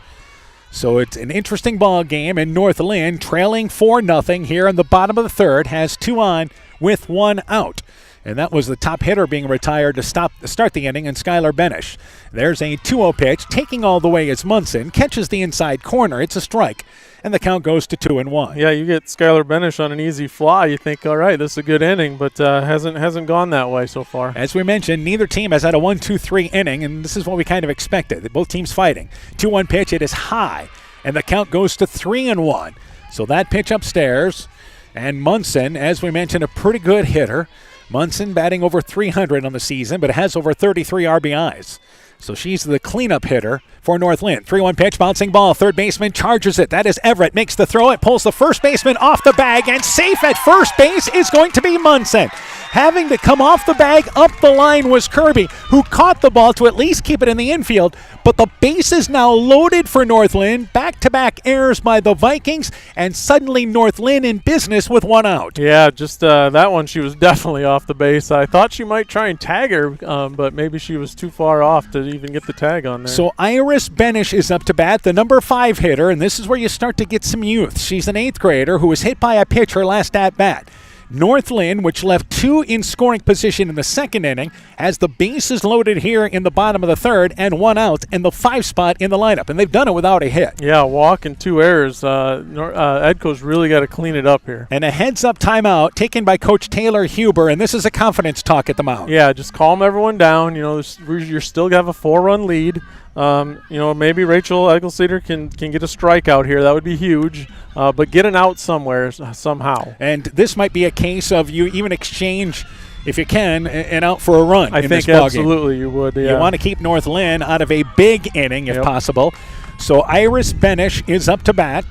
So it's an interesting ball game, and North Linn trailing 4-0 here in the bottom of the third has 2 on with 1 out. And that was the top hitter being retired to start the inning, and Skylar Benish. There's a 2-0 pitch, taking all the way is Munson, catches the inside corner. It's a strike, and the count goes to 2-1. Yeah, you get Skylar Benish on an easy fly. You think, all right, this is a good inning, but hasn't gone that way so far. As we mentioned, neither team has had a 1-2-3 inning, and this is what we kind of expected. Both teams fighting. 2-1 pitch, it is high, and the count goes to 3-1. So that pitch upstairs, and Munson, as we mentioned, a pretty good hitter. Munson batting over 300 on the season, but has over 33 RBIs. So she's the cleanup hitter for North Linn. 3-1 pitch, bouncing ball. Third baseman charges it. That is Everett. Makes the throw. It pulls the first baseman off the bag, and safe at first base is going to be Munson. Having to come off the bag up the line was Kirby, who caught the ball to at least keep it in the infield. But the base is now loaded for North Linn. Back-to-back errors by the Vikings, and suddenly North Linn in business with 1 out. Yeah, just that one, she was definitely off the base. I thought she might try and tag her, but maybe she was too far off to even get the tag on there. So Iris Benish is up to bat, the number 5 hitter, and this is where you start to get some youth. She's an 8th grader who was hit by a pitch her last at-bat. North Linn, which left 2 in scoring position in the second inning, has the bases loaded here in the bottom of the third and 1 out in the 5 spot in the lineup, and they've done it without a hit. Yeah, walk and 2 errors. Edco's really got to clean it up here. And a heads-up timeout taken by Coach Taylor Huber, and this is a confidence talk at the mound. Yeah, just calm everyone down. You know, you're still going to have a 4-run lead. Maybe Rachel Eggleseder can get a strikeout here. That would be huge. But get an out somewhere somehow. And this might be a case of you even exchange, if you can, an out for a run. I think absolutely you would. Yeah. You want to keep North Linn out of a big inning if possible. So Iris Benish is up to bat.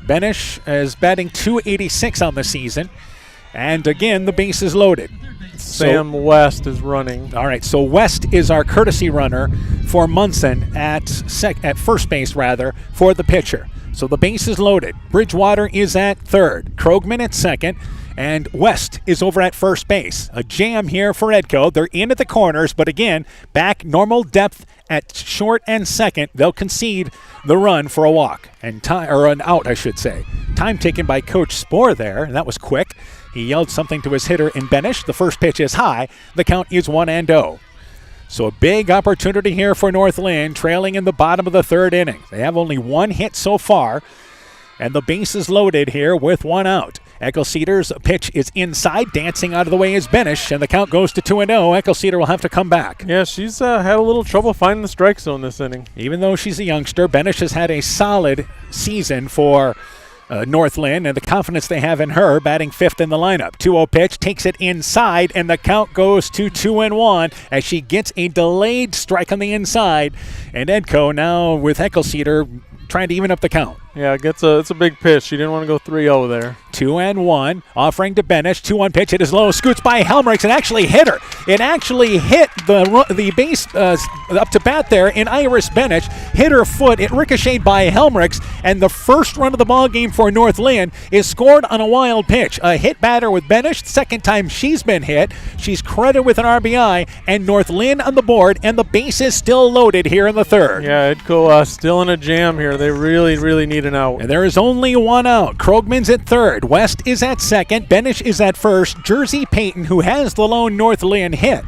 Benish is batting .286 on the season. And again, the base is loaded. Sam West is running. All right, so West is our courtesy runner for Munson at first base, for the pitcher. So the base is loaded. Bridgewater is at third. Krogman at second. And West is over at first base. A jam here for Edco. They're in at the corners, but again, back normal depth at short and second. They'll concede the run for a walk, and an out, I should say. Time taken by Coach Spohr there, and that was quick. He yelled something to his hitter in Benish. The first pitch is high. The count is 1-0. So a big opportunity here for North Linn, trailing in the bottom of the third inning. They have only 1 hit so far, and the base is loaded here with 1 out. Eckelceder's pitch is inside. Dancing out of the way is Benish, and the count goes to 2-0. Eckelceder will have to come back. Yeah, she's had a little trouble finding the strike zone this inning. Even though she's a youngster, Benish has had a solid season for North Linn, and the confidence they have in her, batting 5th in the lineup. 2-0 pitch, takes it inside, and the count goes to 2-1 as she gets a delayed strike on the inside. And Edco now with Eckelceder trying to even up the count. Yeah, it's a big pitch. She didn't want to go 3-0 there. 2-1, offering to Benish. 2-1 pitch. It is low. Scoots by Helmrichs and actually hit her. It actually hit the base up to bat there, and Iris Benish hit her foot. It ricocheted by Helmrichs, and the first run of the ball game for North Linn is scored on a wild pitch. A hit batter with Benish. Second time she's been hit. She's credited with an RBI, and North Linn on the board, and the base is still loaded here in the third. Yeah, Edco still in a jam here. They really, really need an out. And there is only 1 out. Krogman's at third. West is at second. Benish is at first. Jersey Payton, who has the lone North Linn hit,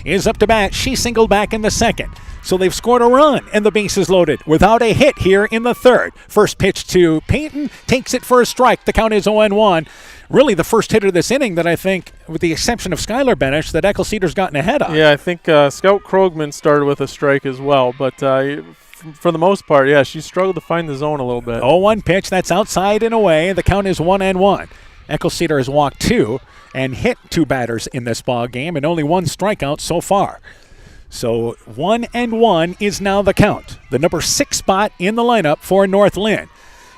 is up to bat. She singled back in the second. So they've scored a run, and the base is loaded without a hit here in the third. First pitch to Payton, takes it for a strike. The count is 0-1. Really the first hitter this inning that I think, with the exception of Skylar Benish, that Eckelceder's gotten ahead of. Yeah, I think Scout Krogman started with a strike as well, but for the most part, yeah, she struggled to find the zone a little bit. 0-1 pitch, that's outside and away. The count is 1-1. Eccleston has walked 2 and hit 2 batters in this ball game, and only 1 strikeout so far. So 1-1 is now the count. The number 6 spot in the lineup for North Linn.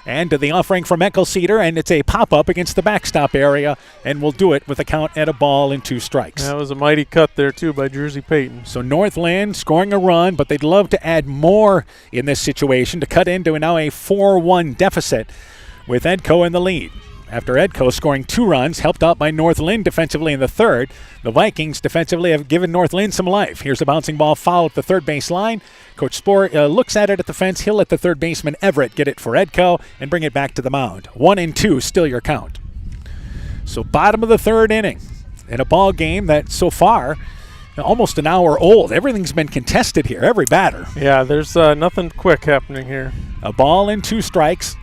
And the offering from Eccleston, and it's a pop-up against the backstop area, and we'll do it with a count at 1-2 strikes. That was a mighty cut there, too, by Jersey Payton. So North Linn scoring a run, but they'd love to add more in this situation to cut into now a 4-1 deficit with Edco in the lead. After Edco scoring 2 runs, helped out by North Linn defensively in the third, the Vikings defensively have given North Linn some life. Here's a bouncing ball foul at the third base line. Coach Spohr looks at it at the fence. He'll let the third baseman Everett get it for Edco and bring it back to the mound. 1-2, still your count. So bottom of the third inning in a ball game that so far almost an hour old. Everything's been contested here, every batter. Yeah, there's nothing quick happening here. A ball and 2 strikes.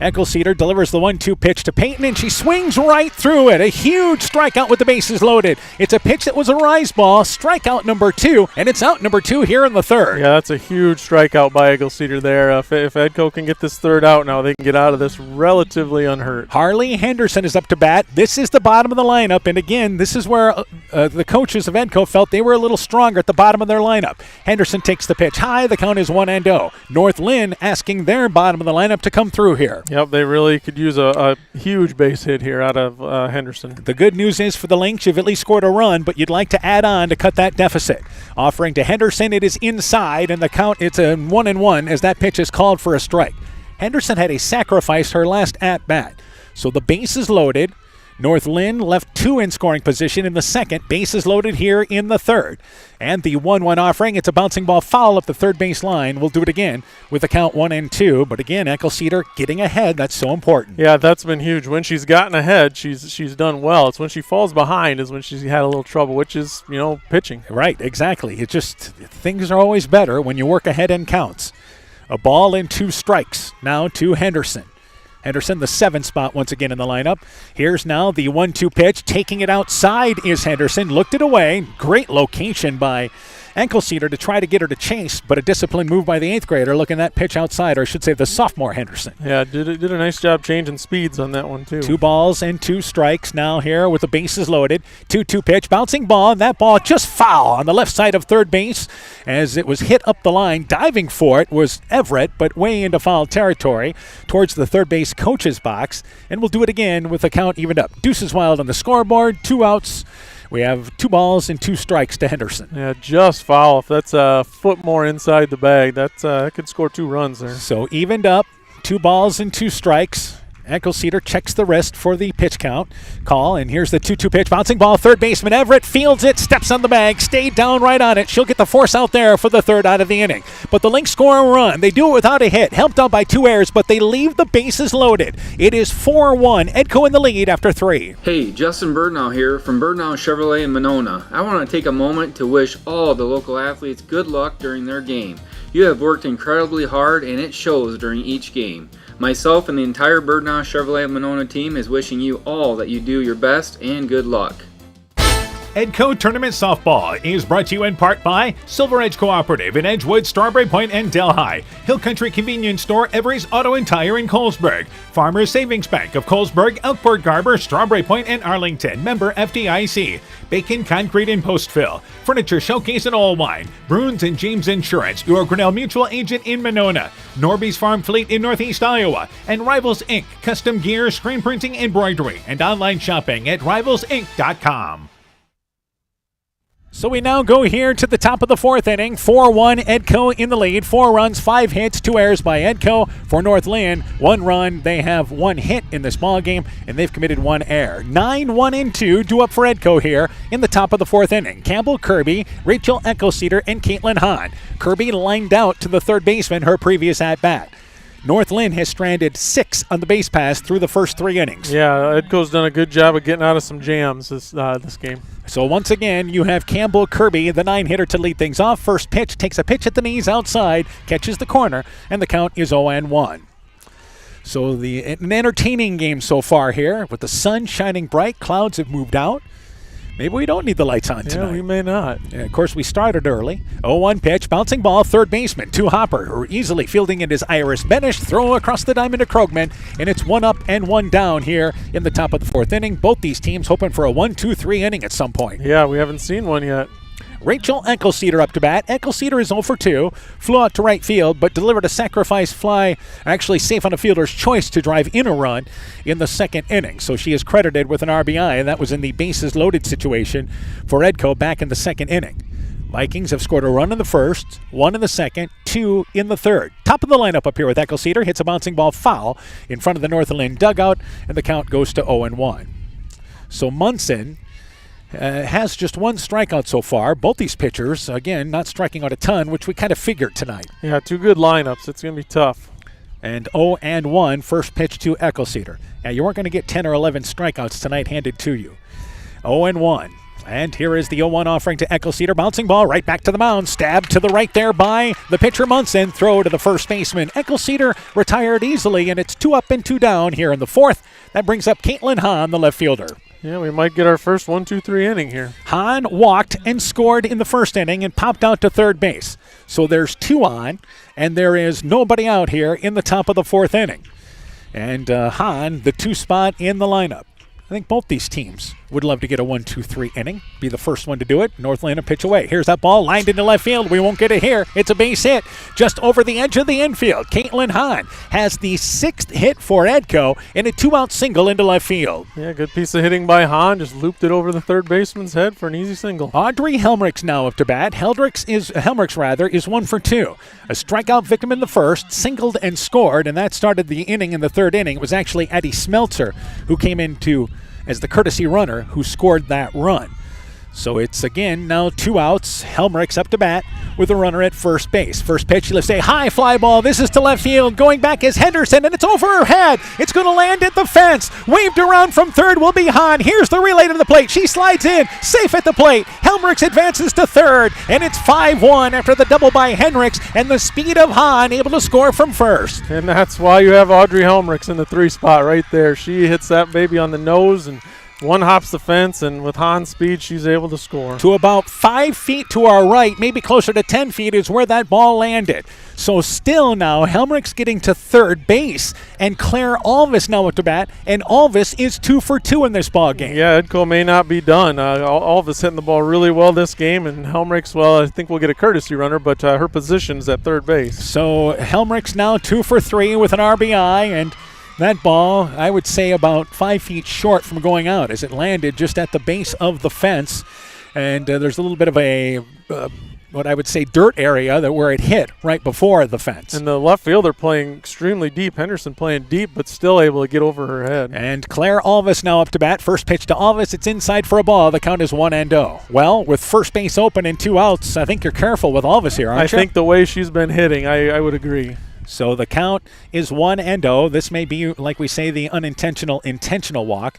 Eccleston delivers the 1-2 pitch to Payton, and she swings right through it. A huge strikeout with the bases loaded. It's a pitch that was a rise ball, strikeout number 2, and it's out number 2 here in the third. Yeah, that's a huge strikeout by Eccleston there. If Edco can get this third out now, they can get out of this relatively unhurt. Harley Henderson is up to bat. This is the bottom of the lineup, and again, this is where the coaches of Edco felt they were a little stronger at the bottom of their lineup. Henderson takes the pitch high. The count is 1-0. North Linn asking their bottom of the lineup to come through here. Yep, they really could use a huge base hit here out of Henderson. The good news is for the Lynx, you've at least scored a run, but you'd like to add on to cut that deficit. Offering to Henderson, it is inside, and the count, it's a 1-1 as that pitch is called for a strike. Henderson had a sacrifice her last at-bat. So the base is loaded. North Linn left 2 in scoring position in the second. Bases loaded here in the third. And the 1-1 offering, it's a bouncing ball foul up the third base line. We'll do it again with the count 1-2. But again, Eccleston getting ahead. That's so important. Yeah, that's been huge. When she's gotten ahead, she's done well. It's when she falls behind is when she's had a little trouble, which is, pitching. Right, exactly. It just, things are always better when you work ahead in counts. A ball and 2 strikes now to Henderson. Henderson, the 7 spot once again in the lineup. Here's now the 1-2 pitch. Taking it outside is Henderson. Looked it away. Great location by Eccleston to try to get her to chase, but a disciplined move by the 8th grader looking that pitch outside, or I should say the sophomore Henderson. Yeah, did a nice job changing speeds on that one too. 2 balls and 2 strikes now here with the bases loaded. 2-2 pitch, bouncing ball, and that ball just foul on the left side of third base as it was hit up the line. Diving for it was Everett, but way into foul territory towards the third base coach's box, and we'll do it again with the count evened up. Deuces wild on the scoreboard, 2 outs. We have 2 balls and 2 strikes to Henderson. Yeah, just foul. If that's a foot more inside the bag, that could score 2 runs there. So evened up, 2 balls and 2 strikes. Eccleston checks the wrist for the pitch count call, and here's the 2-2 pitch. Bouncing ball, third baseman Everett fields it, steps on the bag, stayed down right on it. She'll get the force out there for the third out of the inning. But the Lynx score a run. They do it without a hit, helped out by 2 errors, but they leave the bases loaded. It is 4-1. Edco in the lead after 3. Hey, Justin Birdnow here from Birdnow Chevrolet in Monona. I want to take a moment to wish all the local athletes good luck during their game. You have worked incredibly hard, and it shows during each game. Myself and the entire Birdnow Chevrolet Monona team is wishing you all that you do your best and good luck. Edco Tournament Softball is brought to you in part by Silver Edge Cooperative in Edgewood, Strawberry Point, and Delhi. Hill Country Convenience Store, Every's Auto and Tire in Colesburg. Farmers Savings Bank of Colesburg, Elkport Garber, Strawberry Point, and Arlington. Member FDIC. Bacon Concrete in Postville. Furniture Showcase in Allwine. Bruins and James Insurance, your Grinnell Mutual agent in Monona. Norby's Farm Fleet in Northeast Iowa. And Rivals Inc. Custom gear, screen printing, embroidery, and online shopping at rivalsinc.com. So we now go here to the top of the 4th inning. 4-1, Edco in the lead. 4 runs, 5 hits, 2 errors by Edco. For North Linn, 1 run. They have 1 hit in this ball game, and they've committed 1 error. 9-1-2 due up for Edco here in the top of the 4th inning. Campbell Kirby, Rachel Eccleston, and Caitlin Hahn. Kirby lined out to the third baseman her previous at-bat. North Linn has stranded 6 on the base pass through the first 3 innings. Yeah, Edco's done a good job of getting out of some jams this game. So once again, you have Campbell Kirby, the 9-hitter, to lead things off. First pitch, takes a pitch at the knees outside, catches the corner, and the count is 0-1. So an entertaining game so far here with the sun shining bright. Clouds have moved out. Maybe we don't need the lights on tonight. Yeah, we may not. And of course, we started early. 0-1 pitch, bouncing ball, third baseman, to Hopper, who easily fielding it is Iris Benish, throw across the diamond to Krogman, and it's 1 up and 1 down here in the top of the 4th inning. Both these teams hoping for a 1-2-3 inning at some point. Yeah, we haven't seen one yet. Rachel Eckelceder up to bat. Eckelceder is 0 for 2. Flew out to right field, but delivered a sacrifice fly, actually safe on a fielder's choice to drive in a run in the 2nd inning. So she is credited with an RBI, and that was in the bases loaded situation for Edco back in the 2nd inning. Vikings have scored a run in the 1st, 1 in the 2nd, 2 in the 3rd. Top of the lineup up here with Eckelceder. Hits a bouncing ball foul in front of the North Linn dugout, and the count goes to 0-1. So Munson has just 1 strikeout so far. Both these pitchers, again, not striking out a ton, which we kind of figured tonight. Yeah, 2 good lineups. It's going to be tough. And 0-1, first pitch to Eckelceder. Now, you weren't going to get 10 or 11 strikeouts tonight handed to you. 0-1. And here is the 0-1 offering to Eckelceder. Bouncing ball right back to the mound. Stabbed to the right there by the pitcher Munson. Throw to the first baseman. Eckelceder retired easily, and it's 2 up and 2 down here in the 4th. That brings up Caitlin Hahn, the left fielder. Yeah, we might get our first 1-2-3 inning here. Hahn walked and scored in the 1st inning and popped out to third base. So there's 2 on, and there is nobody out here in the top of the 4th inning. And Hahn, the 2 spot in the lineup. I think both these teams would love to get a 1-2-3 inning. Be the first one to do it. Northland a pitch away. Here's that ball lined into left field. We won't get it here. It's a base hit just over the edge of the infield. Caitlin Hahn has the 6th hit for Edco and a 2-out single into left field. Yeah, good piece of hitting by Hahn. Just looped it over the third baseman's head for an easy single. Audrey Helmrichs now up to bat. Helmrichs is 1 for 2. A strikeout victim in the 1st, singled and scored, and that started the inning in the 3rd inning. It was actually Eddie Smeltzer who came into as the courtesy runner who scored that run. So it's again now 2 outs. Helmrichs up to bat with a runner at first base. First pitch, let's say high fly ball. This is to left field. Going back is Henderson, and it's over her head. It's going to land at the fence. Waved around from third will be Hahn. Here's the relay to the plate. She slides in, safe at the plate. Helmrichs advances to third, and it's 5-1 after the double by Henrichs and the speed of Hahn able to score from first. And that's why you have Audrey Helmrichs in the 3 spot right there. She hits that baby on the nose and 1 hops the fence, and with Hahn's speed, she's able to score. To about 5 feet to our right, maybe closer to 10 feet, is where that ball landed. So still now, Helmrichs getting to third base, and Claire Alvis now at the bat, and Alvis is 2 for 2 in this ball game. Yeah, Edco may not be done. Alvis hitting the ball really well this game, and Helmrichs, well, I think we'll get a courtesy runner, but her position's at third base. So Helmrichs now 2 for 3 with an RBI, and that ball, I would say, about 5 feet short from going out as it landed just at the base of the fence. And there's a little bit of a, what I would say, dirt area where it hit right before the fence. And the left fielder playing extremely deep. Henderson playing deep, but still able to get over her head. And Claire Alvis now up to bat. First pitch to Alvis. It's inside for a ball. The count is 1-0. Well, with first base open and 2 outs, I think you're careful with Alvis here, aren't you? I think the way she's been hitting, I would agree. So the count is 1-0. This may be, like we say, the unintentional intentional walk.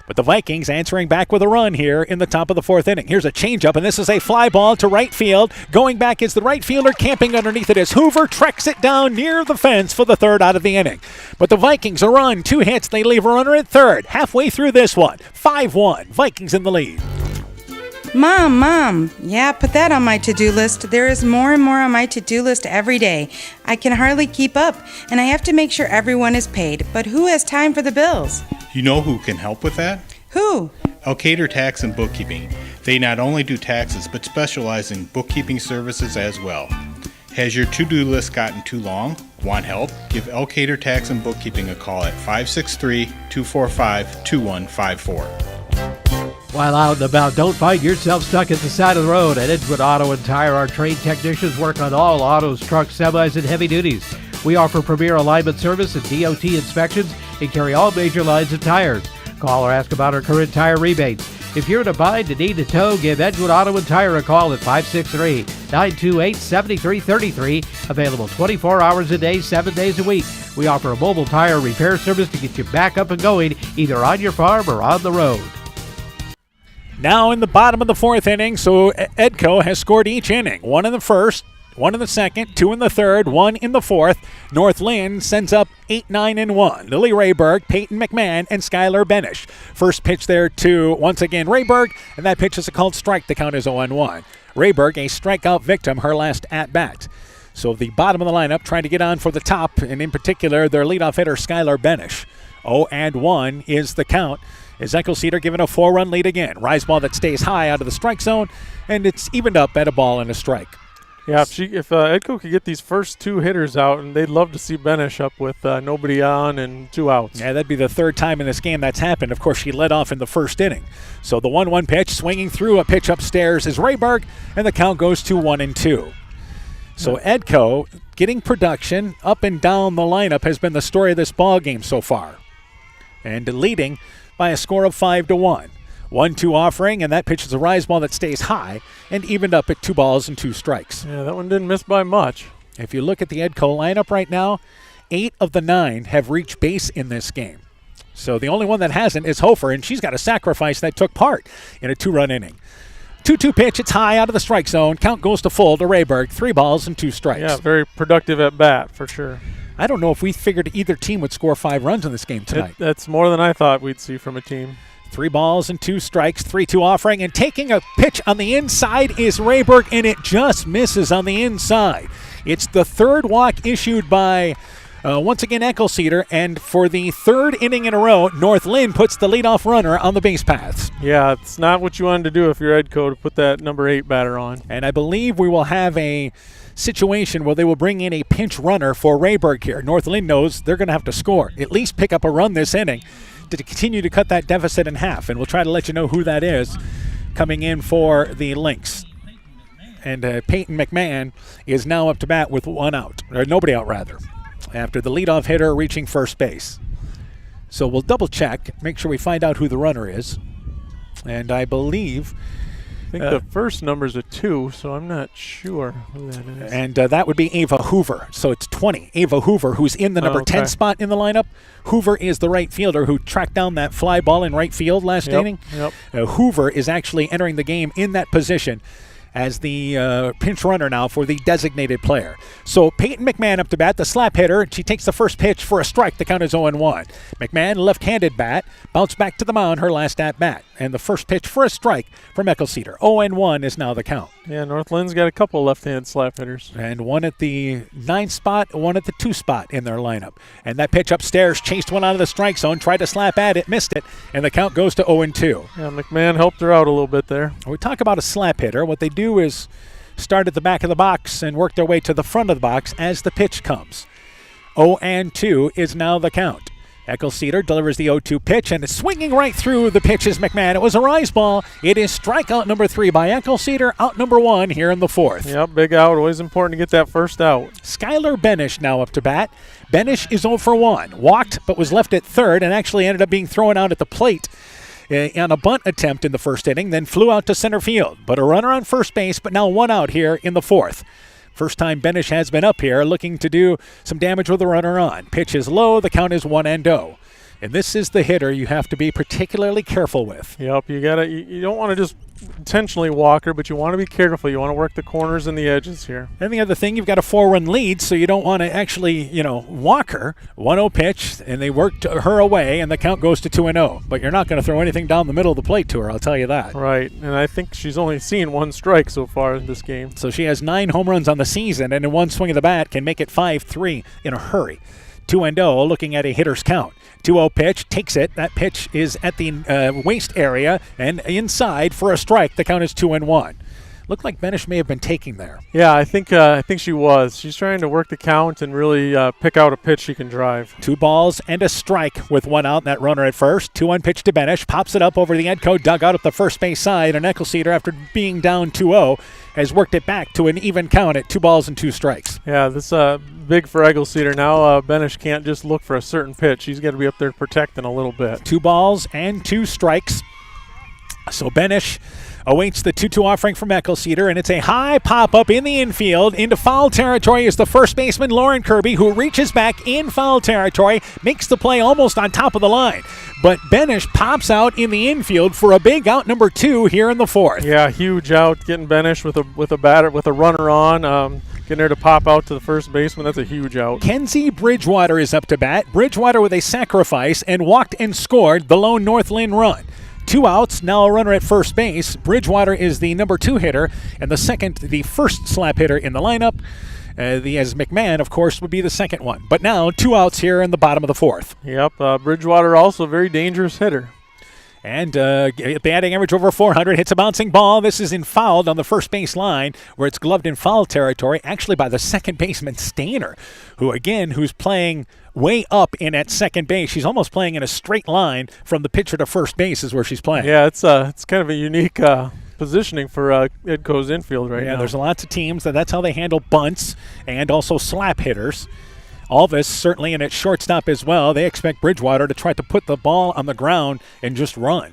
But the Vikings answering back with a run here in the top of the 4th inning. Here's a changeup, and this is a fly ball to right field. Going back is the right fielder. Camping underneath it is Hoover. Treks it down near the fence for the 3rd out of the inning. But the Vikings a run. 2 hits. They leave a runner at third. Halfway through this one. 5-1. Vikings in the lead. Mom, yeah, put that on my to-do list. There is more and more on my to-do list every day. I can hardly keep up, and I have to make sure everyone is paid. But who has time for the bills? You know who can help with that? Who? Elkader Tax and Bookkeeping. They not only do taxes, but specialize in bookkeeping services as well. Has your to-do list gotten too long? Want help? Give Elkader Tax and Bookkeeping a call at 563-245-2154. While out and about, don't find yourself stuck at the side of the road. At Edgewood Auto and Tire, our trained technicians work on all autos, trucks, semis, and heavy duties. We offer premier alignment service and DOT inspections and carry all major lines of tires. Call or ask about our current tire rebates. If you're in a bind and need a tow, give Edgewood Auto and Tire a call at 563-928-7333. Available 24 hours a day, 7 days a week. We offer a mobile tire repair service to get you back up and going, either on your farm or on the road. Now in the bottom of the 4th inning, so Edco has scored each inning. 1 in the 1st, 1 in the second, 2 in the third, 1 in the fourth. North Linn sends up 8, 9, and 1. Lily Rayberg, Peyton McMahon, and Skylar Benish. First pitch there to, once again, Rayberg, and that pitch is a called strike. The count is 0-1. Rayberg, a strikeout victim, her last at-bat. So the bottom of the lineup trying to get on for the top, and in particular, their leadoff hitter, Skylar Benish. 0-1 is the count. As Eckelceder given a 4-run lead again. Rise ball that stays high out of the strike zone, and it's evened up at a ball and a strike. Yeah, if Edco could get these first 2 hitters out, and they'd love to see Benish up with nobody on and 2 outs. Yeah, that'd be the 3rd time in this game that's happened. Of course, she led off in the first inning. So the 1-1 pitch, swinging through a pitch upstairs is Rayberg, and the count goes to 1-2. So Edco getting production up and down the lineup has been the story of this ball game so far, and leading by a score of 5-1. 1-2 offering, and that pitch is a rise ball that stays high and evened up at 2 balls and 2 strikes. Yeah, that one didn't miss by much. If you look at the Edco lineup right now, 8 of the 9 have reached base in this game. So the only one that hasn't is Hofer, and she's got a sacrifice that took part in a 2-run inning. 2-2 pitch, it's high out of the strike zone. Count goes to full to Rayberg, 3 balls and 2 strikes. Yeah, very productive at bat for sure. I don't know if we figured either team would score 5 runs in this game tonight. That's more than I thought we'd see from a team. 3 balls and 2 strikes, 3-2 offering, and taking a pitch on the inside is Rayberg, and it just misses on the inside. It's the 3rd walk issued by, once again, Eckelceder, and for the 3rd inning in a row, North Linn puts the leadoff runner on the base paths. Yeah, it's not what you wanted to do if you're Edco, to put that number 8 batter on. And I believe we will have a situation where they will bring in a pinch runner for Rayberg here. North Linn knows they're going to have to score, at least pick up a run this inning, to continue to cut that deficit in half, and we'll try to let you know who that is coming in for the Lynx. And Peyton McMahon is now up to bat with 1 out, or nobody out rather, after the leadoff hitter reaching first base. So we'll double check, make sure we find out who the runner is, and I believe I think the first number's a 2, so I'm not sure who that is. And that would be Ava Hoover. So it's 20. Ava Hoover, who's in the number 10 spot in the lineup. Hoover is the right fielder who tracked down that fly ball in right field last inning. Yep. Hoover is actually entering the game in that position as the pinch runner now for the designated player. So Peyton McMahon up to bat, the slap hitter. She takes the first pitch for a strike. The count is 0-1. McMahon, left-handed bat, bounced back to the mound, her last at-bat. And the first pitch for a strike from Eckelceder. 0-1 is now the count. Yeah, North Lynn's got a couple left-handed slap hitters. And one at the 9 spot, one at the 2 spot in their lineup. And that pitch upstairs chased one out of the strike zone, tried to slap at it, missed it, and the count goes to 0-2. Yeah, McMahon helped her out a little bit there. We talk about a slap hitter. What they do is start at the back of the box and work their way to the front of the box as the pitch comes. 0-2 is now the count. Eckelceder delivers the 0-2 pitch, and it's swinging right through the pitch is McMahon. It was a rise ball. It is strikeout number 3 by Eckelceder, out number 1 here in the 4th. Yep, big out. Always important to get that first out. Skylar Benish now up to bat. Benish is 0-1. Walked, but was left at third and actually ended up being thrown out at the plate on a bunt attempt in the first inning, then flew out to center field. But a runner on first base, but now 1 out here in the 4th. First time Benish has been up here looking to do some damage with a runner on. Pitch is low, the count is 1-0. And this is the hitter you have to be particularly careful with. Yep, you don't want to just intentionally walk her, but you want to be careful. You want to work the corners and the edges here. And the other thing, you've got a 4-run lead, so you don't want to actually, walk her. 1-0 pitch, and they worked her away, and the count goes to 2-0. But you're not going to throw anything down the middle of the plate to her, I'll tell you that. Right, and I think she's only seen 1 strike so far in this game. So she has 9 home runs on the season, and in one swing of the bat can make it 5-3 in a hurry. 2-0, looking at a hitter's count. 2-0 pitch, takes it. That pitch is at the waist area and inside for a strike. The count is 2-1. Looked like Benish may have been taking there. Yeah, I think she was. She's trying to work the count and really pick out a pitch she can drive. 2 balls and a strike with 1 out. That runner at first. 2-1 pitch to Benish. Pops it up over the Edco dugout at the first base side. And Eckelceder, after being down 2-0, has worked it back to an even count at 2 balls and 2 strikes. Yeah, this big for Eckelceder. Now Benish can't just look for a certain pitch. He's got to be up there protecting a little bit. 2 balls and 2 strikes. So Benish awaits the 2-2 offering from Eckelceder, and it's a high pop-up in the infield. Into foul territory is the first baseman, Lauren Kirby, who reaches back in foul territory, makes the play almost on top of the line. But Benish pops out in the infield for a big out number 2 here in the 4th. Yeah, huge out, getting Benish with a runner on. getting there to pop out to the first baseman. That's a huge out. Kenzie Bridgewater is up to bat. Bridgewater with a sacrifice and walked and scored the lone North Linn run. 2 outs, now a runner at first base. Bridgewater is the number 2 hitter and the first slap hitter in the lineup. As McMahon, of course, would be the second one. But now 2 outs here in the bottom of the 4th. Yep, Bridgewater also a very dangerous hitter. And batting average over 400, hits a bouncing ball. This is fouled on the first base line where it's gloved in foul territory, actually by the second baseman Stainer, who's playing way up in at second base. She's almost playing in a straight line from the pitcher to first base is where she's playing. Yeah, it's kind of a unique positioning for Edco's infield right now. Yeah, there's lots of teams that's how they handle bunts and also slap hitters. Alvis certainly in at shortstop as well. They expect Bridgewater to try to put the ball on the ground and just run.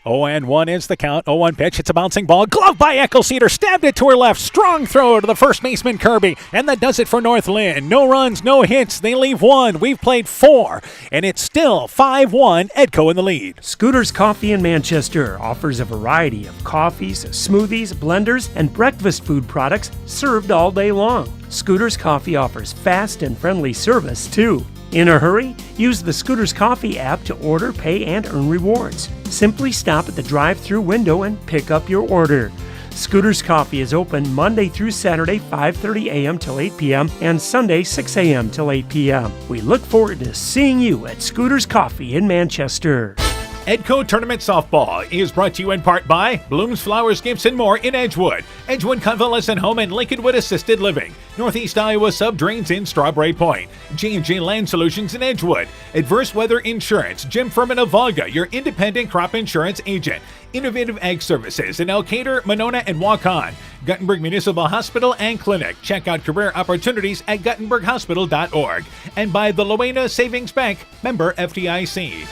0-1 is the count. 0-1 pitch. It's a bouncing ball. Glove by Eckelceder. Stabbed it to her left. Strong throw to the first baseman, Kirby. And that does it for North Linn. No runs, no hits. They leave 1. We've played 4. And it's still 5-1. Edco in the lead. Scooters Coffee in Manchester offers a variety of coffees, smoothies, blenders, and breakfast food products served all day long. Scooters Coffee offers fast and friendly service, too. In a hurry? Use the Scooters Coffee app to order, pay, and earn rewards. Simply stop at the drive-thru window and pick up your order. Scooters Coffee is open Monday through Saturday, 5:30 a.m. till 8 p.m. and Sunday, 6 a.m. till 8 p.m. We look forward to seeing you at Scooters Coffee in Manchester. Edco Tournament Softball is brought to you in part by Blooms Flowers Gifts and More in Edgewood, Edgewood Convalescent Home and Lincolnwood Assisted Living, Northeast Iowa Sub-Drains in Strawberry Point, J&J Land Solutions in Edgewood, Adverse Weather Insurance, Jim Furman of Volga, your independent crop insurance agent, Innovative Ag Services in Elkader, Monona, and Waukon, Guttenberg Municipal Hospital and Clinic. Check out career opportunities at guttenberghospital.org. And by the Loena Savings Bank, member FDIC.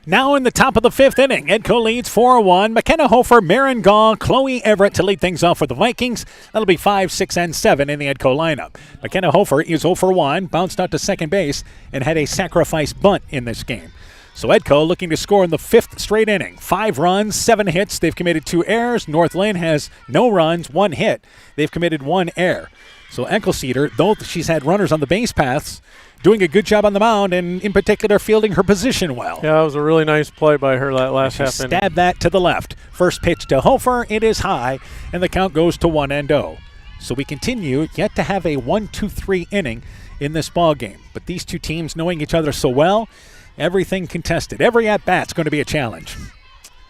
Now in the top of the 5th inning, Edco leads 4-1. McKenna Hofer, Marin Gall, Chloe Everett to lead things off for the Vikings. That'll be 5, 6, and 7 in the Edco lineup. McKenna Hofer is 0 for 1, bounced out to second base, and had a sacrifice bunt in this game. So Edco looking to score in the 5th straight inning. 5 runs, 7 hits. They've committed 2 errors. North Linn has no runs, 1 hit. They've committed 1 error. So Eckelceder, though she's had runners on the base paths, doing a good job on the mound, and in particular fielding her position well. Yeah, that was a really nice play by her that last half inning. Stabbed that to the left. First pitch to Hofer, it is high, and the count goes to 1-0. So we continue yet to have a 1-2-3 inning in this ball game. But these two teams knowing each other so well, everything contested. Every at-bat's going to be a challenge.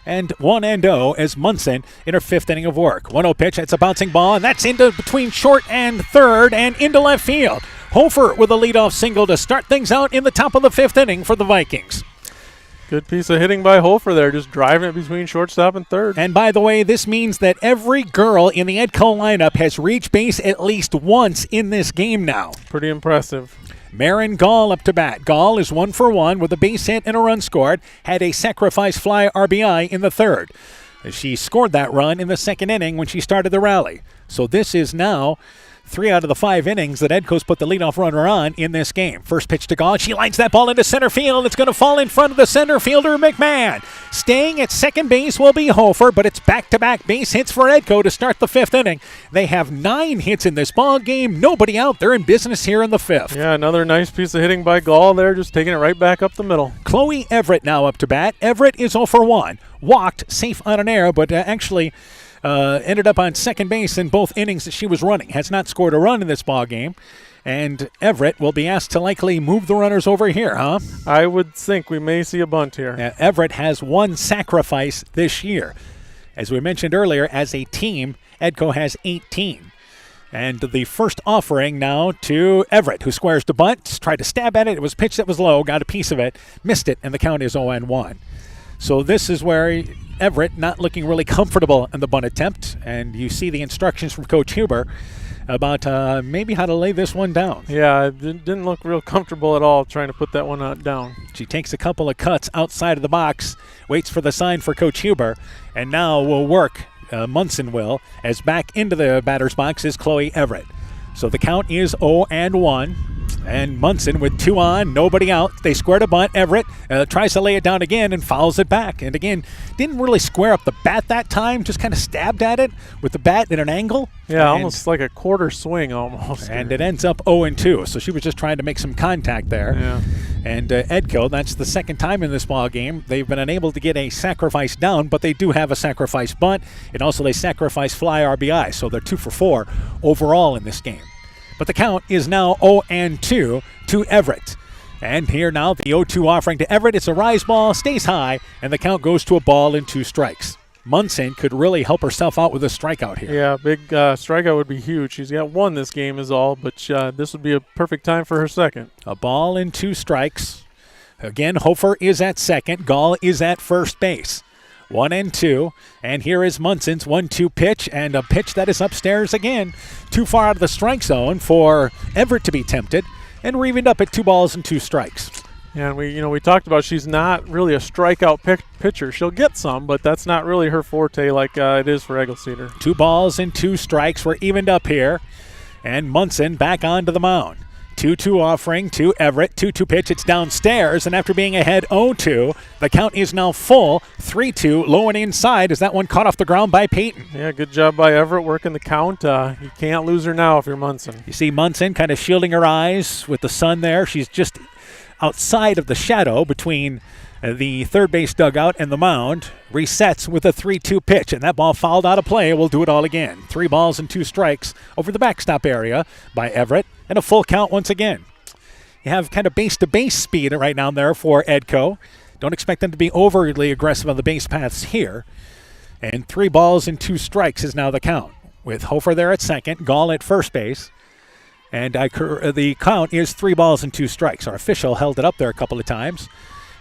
And 1-0 as Munson in her 5th inning of work. 1-0 pitch, it's a bouncing ball, and that's into between short and third and into left field. Hofer with a leadoff single to start things out in the top of the 5th inning for the Vikings. Good piece of hitting by Hofer there, just driving it between shortstop and third. And by the way, this means that every girl in the Edco lineup has reached base at least once in this game now. Pretty impressive. Marin Gall up to bat. Gall is 1 for 1 with a base hit and a run scored. Had a sacrifice fly RBI in the 3rd. She scored that run in the 2nd inning when she started the rally. So this is now 3 out of the 5 innings that Edco's put the leadoff runner on in this game. First pitch to Gall. She lines that ball into center field. It's going to fall in front of the center fielder, McMahon. Staying at second base will be Hofer, but it's back-to-back base hits for Edco to start the 5th inning. They have 9 hits in this ball game. Nobody out. They're in business here in the 5th. Yeah, another nice piece of hitting by Gall there, just taking it right back up the middle. Chloe Everett now up to bat. Everett is 0 for 1. Walked, safe on an error, but actually ended up on second base in both innings that she was running. Has not scored a run in this ball game. And Everett will be asked to likely move the runners over here, huh? I would think we may see a bunt here. Everett has 1 sacrifice this year. As we mentioned earlier, as a team, Edco has 18. And the first offering now to Everett, who squares the bunt, tried to stab at it. It was pitch that was low, got a piece of it, missed it, and the count is 0-1. So this is where Everett not looking really comfortable in the bunt attempt, and you see the instructions from Coach Huber about maybe how to lay this one down. Yeah, it didn't look real comfortable at all trying to put that one down. She takes a couple of cuts outside of the box, waits for the sign for Coach Huber, and now will work, Munson will, as back into the batter's box is Chloe Everett. So the count is 0-1. And Munson with 2 on, nobody out. They squared a bunt. Everett tries to lay it down again and fouls it back. And again, didn't really square up the bat that time, just kind of stabbed at it with the bat at an angle. Yeah, almost like a quarter swing almost. And it ends up 0-2. So she was just trying to make some contact there. Yeah. And Edco, that's the second time in this ball game. They've been unable to get a sacrifice down, but they do have a sacrifice bunt. And also they sacrifice fly RBI. So they're 2 for 4 overall in this game. But the count is now 0-2 to Everett. And here now the 0-2 offering to Everett. It's a rise ball, stays high, and the count goes to a ball and 2 strikes. Munson could really help herself out with a strikeout here. Yeah, big strikeout would be huge. She's got 1 this game is all, but this would be a perfect time for her second. A ball and 2 strikes. Again, Hofer is at second. Gall is at first base. 1-2, and here is Munson's 1-2 pitch, and a pitch that is upstairs again. Too far out of the strike zone for Everett to be tempted, and we're evened up at 2 balls and 2 strikes. Yeah, and we talked about she's not really a strikeout pitcher. She'll get some, but that's not really her forte like it is for Eggleseder. 2 balls and 2 strikes. We're evened up here, and Munson back onto the mound. 2-2 offering to Everett. 2-2 pitch. It's downstairs, and after being ahead 0-2, the count is now full. 3-2, low and inside as that one caught off the ground by Peyton. Yeah, good job by Everett working the count. You can't lose her now if you're Munson. You see Munson kind of shielding her eyes with the sun there. She's just outside of the shadow between the third base dugout and the mound. Resets with a 3-2 pitch, and that ball fouled out of play. We'll do it all again. 3 balls and 2 strikes over the backstop area by Everett, and a full count once again. You have kind of base-to-base speed right now there for Edco. Don't expect them to be overly aggressive on the base paths here. And 3 balls and 2 strikes is now the count, with Hofer there at second, Gall at first base. And the count is 3 balls and 2 strikes. Our official held it up there a couple of times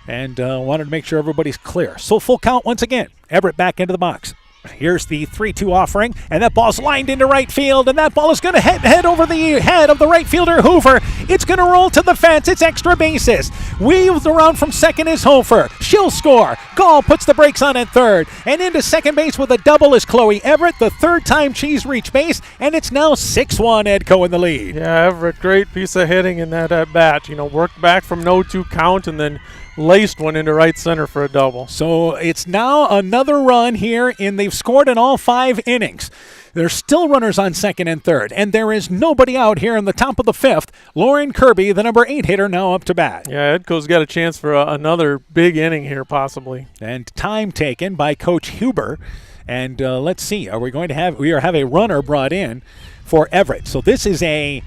and wanted to make sure everybody's clear. So full count once again. Everett back into the box. Here's the 3-2 offering, and that ball's lined into right field, and that ball is going to head over the head of the right fielder, Hoover. It's going to roll to the fence. It's extra bases. Weaves around from second is Hofer. She'll score. Gall puts the brakes on at third, and into second base with a double is Chloe Everett, the 3rd time she's reached base, and it's now 6-1 Edco in the lead. Yeah, Everett, great piece of hitting in that at bat. Worked back from 0-2 count and then laced one into right center for a double. So it's now another run here, and they've scored in all 5 innings. There's still runners on second and third, and there is nobody out here in the top of the 5th. Lauren Kirby, the number 8 hitter, now up to bat. Yeah, Edco's got a chance for another big inning here, possibly. And time taken by Coach Huber. And let's see, we have a runner brought in for Everett. So this is a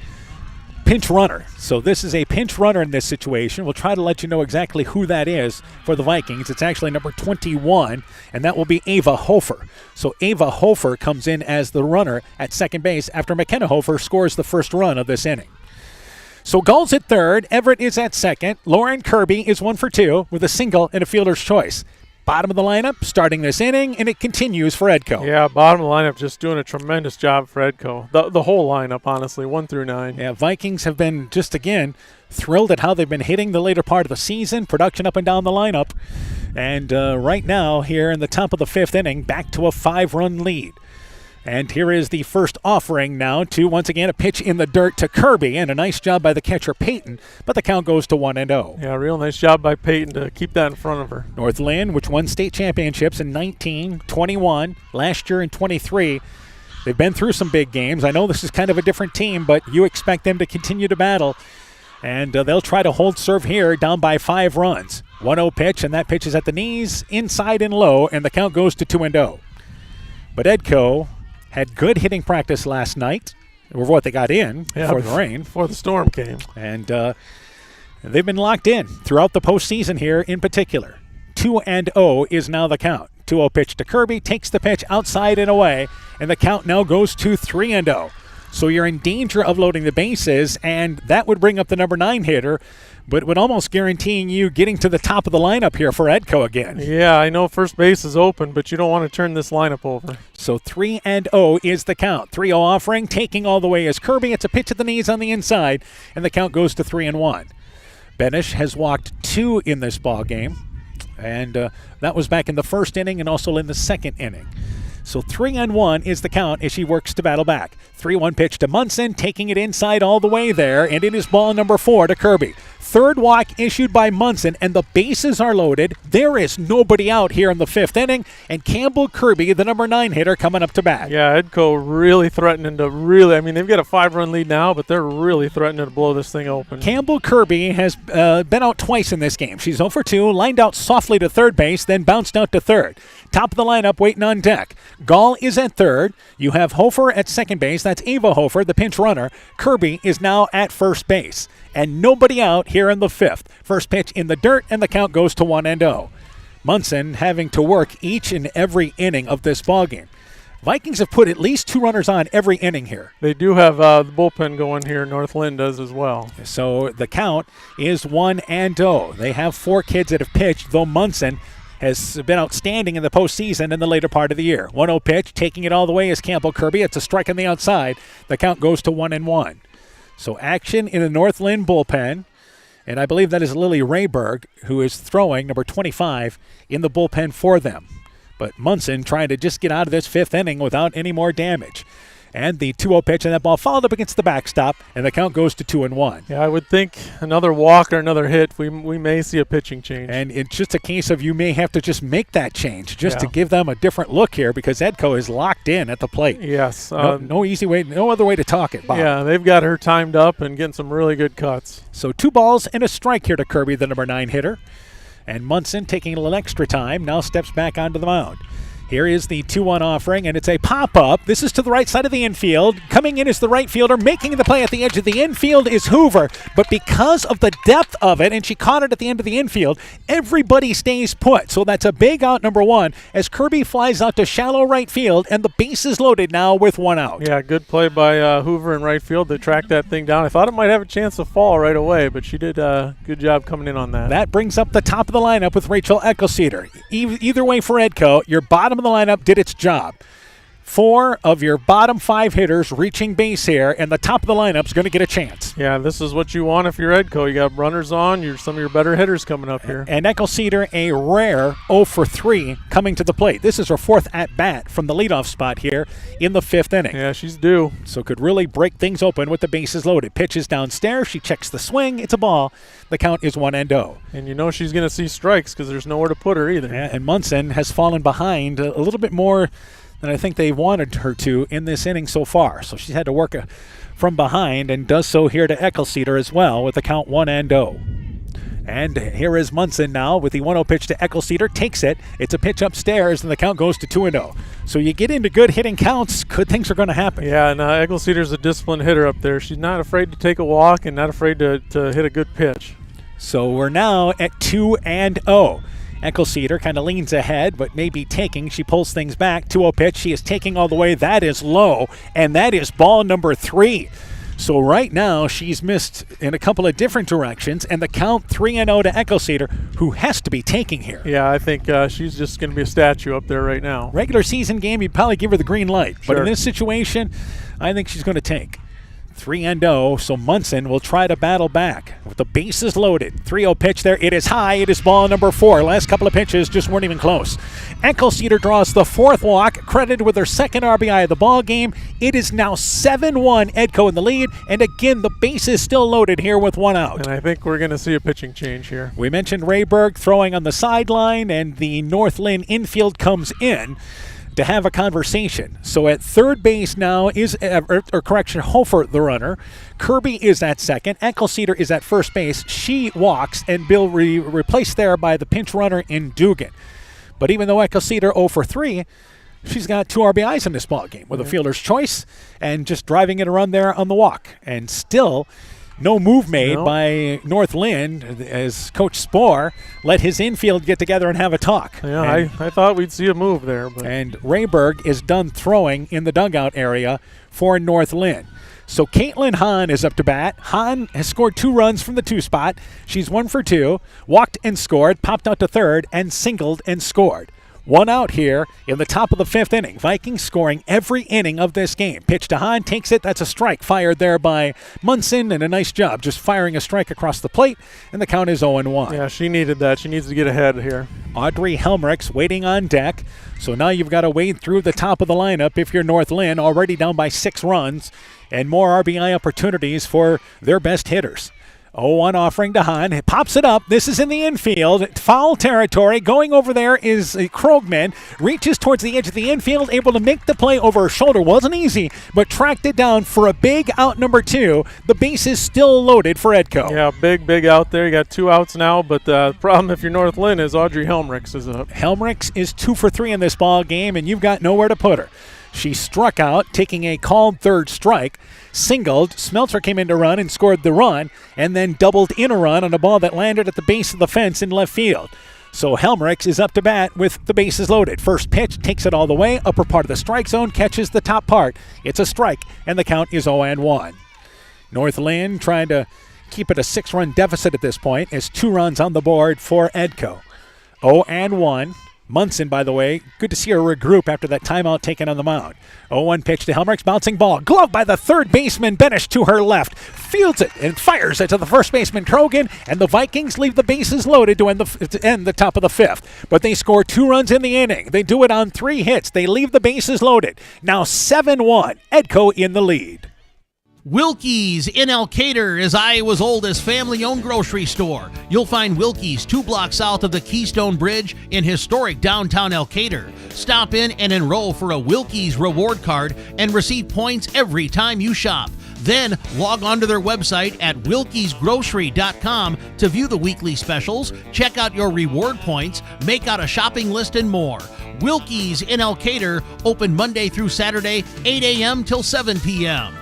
pinch runner. So this is a pinch runner in this situation. We'll try to let you know exactly who that is for the Vikings. It's actually number 21, and that will be Ava Hofer. So Ava Hofer comes in as the runner at second base after McKenna Hofer scores the first run of this inning. So Gall's at third, Everett is at second, Lauren Kirby is 1 for 2 with a single and a fielder's choice. Bottom of the lineup starting this inning, and it continues for Edco. Yeah, bottom of the lineup just doing a tremendous job for Edco. The whole lineup, honestly, 1 through 9. Yeah, Vikings have been just, again, thrilled at how they've been hitting the later part of the season, production up and down the lineup. And right now, here in the top of the 5th inning, back to a 5-run lead. And here is the first offering now to, once again, a pitch in the dirt to Kirby, and a nice job by the catcher, Peyton, but the count goes to 1-0. Yeah, real nice job by Peyton to keep that in front of her. North Linn, which won state championships in 19, 21, last year in 23. They've been through some big games. I know this is kind of a different team, but you expect them to continue to battle. And they'll try to hold serve here, down by 5 runs. 1-0 pitch, and that pitch is at the knees, inside and low, and the count goes to 2-0. But Edco had good hitting practice last night, or what they got in before the rain. Before the storm came. And they've been locked in throughout the postseason here in particular. 2-0 is now the count. 2-0 pitch to Kirby, takes the pitch outside and away, and the count now goes to 3-0. So you're in danger of loading the bases, and that would bring up the number 9 hitter, but would almost guaranteeing you getting to the top of the lineup here for Edco again. Yeah, I know first base is open, but you don't want to turn this lineup over. So 3-0 is the count. 3-0 offering, taking all the way is Kirby. It's a pitch at the knees on the inside, and the count goes to 3-1. Benish has walked 2 in this ball game, and that was back in the first inning and also in the second inning. So 3-1 is the count as she works to battle back. 3-1 pitch to Munson, taking it inside all the way there, and it is ball number 4 to Kirby. Third walk issued by Munson, and the bases are loaded. There is nobody out here in the 5th inning, and Campbell Kirby, the number 9 hitter, coming up to bat. Yeah, Edco really threatening to they've got a 5-run lead now, but they're really threatening to blow this thing open. Campbell Kirby has been out twice in this game. She's 0 for 2, lined out softly to third base, then bounced out to third. Top of the lineup waiting on deck. Gall is at third. You have Hofer at second base. That's Ava Hofer, the pinch runner. Kirby is now at first base. And nobody out here in the 5th. First pitch in the dirt, and the count goes to 1-0. Munson having to work each and every inning of this ballgame. Vikings have put at least 2 runners on every inning here. They do have the bullpen going here. North Linn does as well. So the count is 1-0. They have 4 kids that have pitched, though Munson has been outstanding in the postseason in the later part of the year. 1-0 pitch, taking it all the way is Campbell Kirby. It's a strike on the outside. The count goes to 1-1. So action in the North Linn bullpen. And I believe that is Lily Rayberg, who is throwing, number 25, in the bullpen for them. But Munson trying to just get out of this 5th inning without any more damage. And the 2-0 pitch, and that ball followed up against the backstop, and the count goes to 2-1. Yeah, I would think another walk or another hit, we may see a pitching change. And it's just a case of you may have to just make that change just to give them a different look here, because Edco is locked in at the plate. Yes. No easy way, no other way to talk it, Bob. Yeah, they've got her timed up and getting some really good cuts. So 2 balls and a strike here to Kirby, the number 9 hitter. And Munson, taking a little extra time, now steps back onto the mound. Here is the 2-1 offering, and it's a pop-up. This is to the right side of the infield. Coming in is the right fielder. Making the play at the edge of the infield is Hoover. But because of the depth of it, and she caught it at the end of the infield, everybody stays put. So that's a big out, number 1, as Kirby flies out to shallow right field, and the base is loaded now with 1 out. Yeah, good play by Hoover in right field to track that thing down. I thought it might have a chance to fall right away, but she did a good job coming in on that. That brings up the top of the lineup with Rachel Eckelceder. Either way for Edco, your bottom of the lineup did its job. 4 of your bottom 5 hitters reaching base here, and the top of the lineup's going to get a chance. Yeah, this is what you want if you're Edco. You got runners on, some of your better hitters coming up here. And Eckelceder, a rare 0 for 3 coming to the plate. This is her 4th at-bat from the leadoff spot here in the 5th inning. Yeah, she's due. So could really break things open with the bases loaded. Pitches downstairs, she checks the swing, it's a ball. The count is 1-0. And you know she's going to see strikes because there's nowhere to put her either. Yeah, and Munson has fallen behind a little bit more than I think they wanted her to in this inning so far. So she's had to work from behind, and does so here to Eckelceder as well with the count 1-0. And here is Munson now with the 1-0 pitch to Eckelceder. Takes it. It's a pitch upstairs, and the count goes to 2-0. So you get into good hitting counts, good things are going to happen. Yeah, and Eckelceder's a disciplined hitter up there. She's not afraid to take a walk and not afraid to hit a good pitch. So we're now at 2-0. Eckelceder kind of leans ahead, but maybe taking. She pulls things back. 2-0 pitch. She is taking all the way. That is low, and that is ball number 3. So right now she's missed in a couple of different directions, and the count 3-0 to Eckelceder, who has to be taking here. Yeah, I think she's just going to be a statue up there right now. Regular season game, you'd probably give her the green light. Sure. But in this situation, I think she's going to take. 3-0, so Munson will try to battle back with the bases loaded. 3-0 pitch there. It is high. It is ball number 4. Last couple of pitches just weren't even close. Eckelceder draws the 4th walk, credited with her 2nd RBI of the ball game. It is now 7-1, Edco in the lead, and again the base is still loaded here with 1 out. And I think we're going to see a pitching change here. We mentioned Rayberg throwing on the sideline, and the North Linn infield comes in to have a conversation. So at third base now is, Hofer the runner. Kirby is at second. Eckelceder is at first base. She walks, and Bill replaced there by the pinch runner in Dugan. But even though Eckelceder 0 for 3, she's got 2 RBIs in this ball game with a fielder's choice and just driving in a run there on the walk. And still no move made by North Linn as Coach Spohr let his infield get together and have a talk. Yeah, I thought we'd see a move there. But. And Rayberg is done throwing in the dugout area for North Linn. So Caitlin Hahn is up to bat. Hahn has scored 2 runs from the 2 spot. She's 1 for 2, walked and scored, popped out to third, and singled and scored. One out here in the top of the 5th inning. Vikings scoring every inning of this game. Pitch to Hahn, takes it. That's a strike fired there by Munson, and a nice job just firing a strike across the plate, and the count is 0-1. Yeah, she needed that. She needs to get ahead here. Audrey Helmrichs waiting on deck. So now you've got to wade through the top of the lineup if you're North Linn, already down by 6 runs, and more RBI opportunities for their best hitters. 0-1 offering to Hahn. It pops it up. This is in the infield. Foul territory. Going over there is Krogman. Reaches towards the edge of the infield. Able to make the play over her shoulder. Wasn't easy, but tracked it down for a big out number 2. The base is still loaded for Edco. Yeah, big out there. You got 2 outs now, but the problem if you're North Linn is Audrey Helmrichs is up. Helmrichs is 2 for 3 in this ball game, and you've got nowhere to put her. She struck out, taking a called third strike, singled. Smeltzer came in to run and scored the run, and then doubled in a run on a ball that landed at the base of the fence in left field. So Helmrichs is up to bat with the bases loaded. First pitch, takes it all the way, upper part of the strike zone, catches the top part. It's a strike, and the count is 0-1. North Linn trying to keep it a 6-run deficit at this point, as 2 runs on the board for Edco. 0-1. Munson, by the way, good to see her regroup after that timeout taken on the mound. 0-1 pitch to Helmrichs, bouncing ball. Glove by the third baseman, Benish to her left. Fields it and fires it to the first baseman, Krogan, and the Vikings leave the bases loaded to end the top of the 5th. But they score 2 runs in the inning. They do it on 3 hits. They leave the bases loaded. Now 7-1, Edco in the lead. Wilkie's in Elkader is Iowa's oldest family-owned grocery store. You'll find Wilkie's 2 blocks south of the Keystone Bridge in historic downtown Elkader. Stop in and enroll for a Wilkie's reward card and receive points every time you shop. Then log on to their website at wilkiesgrocery.com to view the weekly specials, check out your reward points, make out a shopping list, and more. Wilkie's in Elkader, open Monday through Saturday, 8 a.m. till 7 p.m.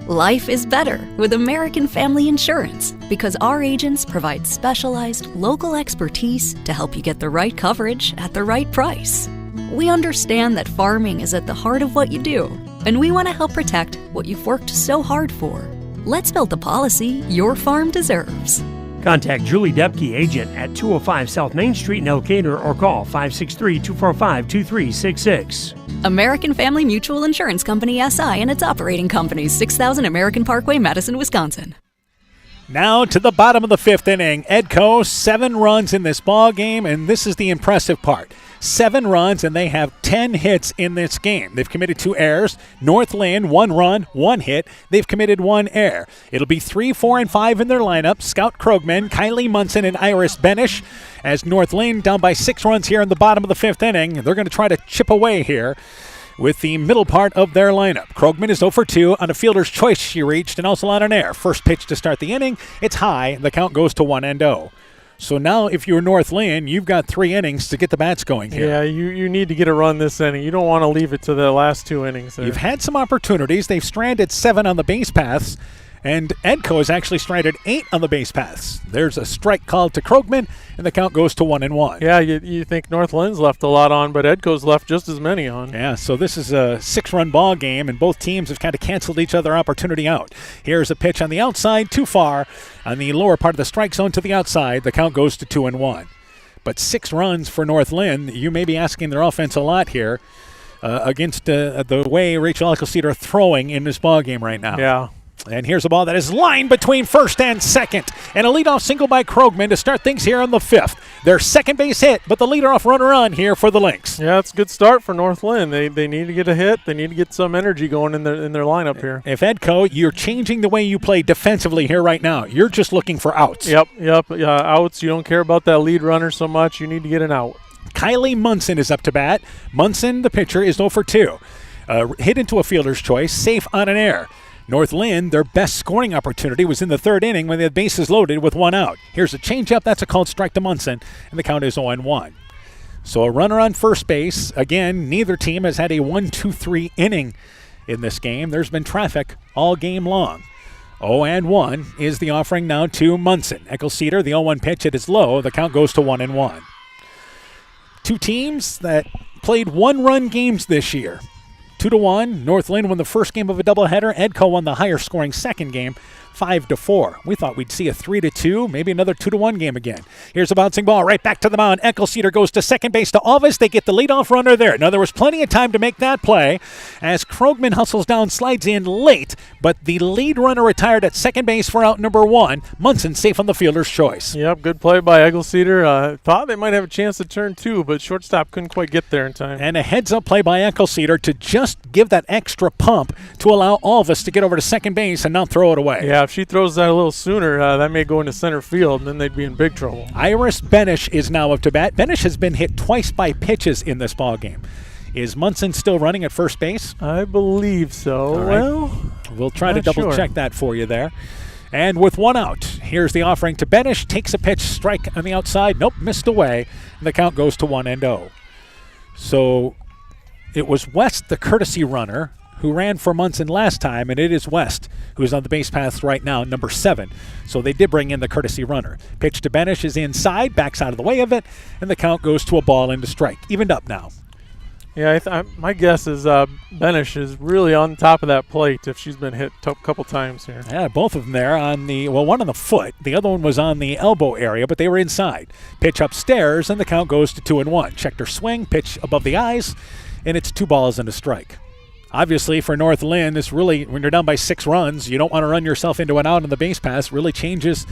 Life is better with American Family Insurance because our agents provide specialized local expertise to help you get the right coverage at the right price. We understand that farming is at the heart of what you do, and we want to help protect what you've worked so hard for. Let's build the policy your farm deserves. Contact Julie Depke, agent at 205 South Main Street in Elkader, or call 563-245-2366. American Family Mutual Insurance Company, SI, and its operating companies, 6000 American Parkway, Madison, Wisconsin. Now to the bottom of the 5th inning. Edco, 7 runs in this ball game, and this is the impressive part. 7 runs, and they have 10 hits in this game. They've committed 2 errors. North Linn, 1 run, 1 hit. They've committed 1 error. It'll be 3, 4, and 5 in their lineup. Scout Krogman, Kylie Munson, and Iris Benish. As North Linn down by 6 runs here in the bottom of the 5th inning. They're going to try to chip away here with the middle part of their lineup. Krogman is 0 for 2 on a fielder's choice she reached, and also on an error. First pitch to start the inning. It's high. The count goes to 1-0. So now if you're North Linn, you've got 3 innings to get the bats going here. Yeah, you need to get a run this inning. You don't want to leave it to the last 2 innings there. You've had some opportunities. They've stranded 7 on the base paths, and Edco has actually stranded 8 on the base paths. There's a strike called to Krogman, and the count goes to 1-1. Yeah, you think North Lynn's left a lot on, but Edco's left just as many on. Yeah, so this is a 6-run ball game, and both teams have kind of canceled each other opportunity out. Here's a pitch on the outside, too far. On the lower part of the strike zone to the outside, the count goes to 2-1. But 6 runs for North Linn. You may be asking their offense a lot here against the way Rachel Eckelseeder are throwing in this ball game right now. Yeah. And here's a ball that is lined between first and second. And a leadoff single by Krogman to start things here on the 5th. Their second base hit, but the leadoff runner on here for the Lynx. Yeah, it's a good start for North Linn. They need to get a hit. They need to get some energy going in their lineup here. If Edco, you're changing the way you play defensively here right now. You're just looking for outs. Yep. Outs. You don't care about that lead runner so much. You need to get an out. Kylie Munson is up to bat. Munson, the pitcher, is 0 for 2. Hit into a fielder's choice, safe on an error. North Linn, their best scoring opportunity was in the 3rd inning when they had bases loaded with 1 out. Here's a changeup. That's a called strike to Munson, and the count is 0-1. So a runner on first base. Again, neither team has had a 1-2-3 inning in this game. There's been traffic all game long. 0-1 is the offering now to Munson. Eckelseeder, the 0-1 pitch, it is low. The count goes to 1-1. 2 teams that played 1-run games this year. 2-1. North Linn won the first game of a doubleheader. Edco won the higher scoring second game. 5-4. We thought we'd see a 3-2, maybe another 2-1 game again. Here's a bouncing ball right back to the mound. Eckelceder goes to second base to Alvis. They get the leadoff runner there. Now, there was plenty of time to make that play as Krogman hustles down, slides in late, but the lead runner retired at second base for out number 1. Munson safe on the fielder's choice. Yep, good play by Eckelceder. Thought they might have a chance to turn 2, but shortstop couldn't quite get there in time. And a heads-up play by Eckelceder to just give that extra pump to allow Alvis to get over to second base and not throw it away. Yeah, if she throws that a little sooner, that may go into center field, and then they'd be in big trouble. Iris Benish is now up to bat. Benish has been hit twice by pitches in this ballgame. Is Munson still running at first base? I believe so. Right. Well, we'll try to double-check that for you there. And with 1 out, here's the offering to Benish. Takes a pitch, strike on the outside. Nope, missed away. And the count goes to 1-0. So it was West, the courtesy runner, who ran for Munson last time, and it is West who's on the base paths right now, number 7. So they did bring in the courtesy runner. Pitch to Benish is inside, backs out of the way of it, and the count goes to a ball into strike. Evened up now. Yeah, my guess is Benish is really on top of that plate if she's been hit a couple times here. Yeah, both of them there on the, well, one on the foot. The other one was on the elbow area, but they were inside. Pitch upstairs, and the count goes to 2-1. Checked her swing, pitch above the eyes, and it's 2 balls and a strike. Obviously, for North Linn, this really, when you're down by 6 runs, you don't want to run yourself into an out on the base pass. Really changes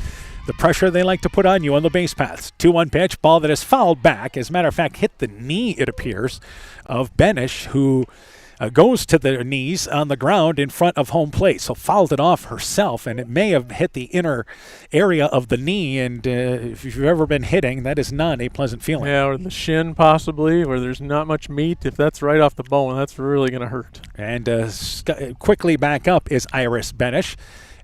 the pressure they like to put on you on the base paths. 2-1 pitch, ball that is fouled back. As a matter of fact, hit the knee, it appears, of Benish, who goes to the knees on the ground in front of home plate. So fouled it off herself, and it may have hit the inner area of the knee. And if you've ever been hitting, that is not a pleasant feeling. Yeah, or the shin possibly, where there's not much meat. If that's right off the bone, that's really going to hurt. And quickly back up is Iris Benish.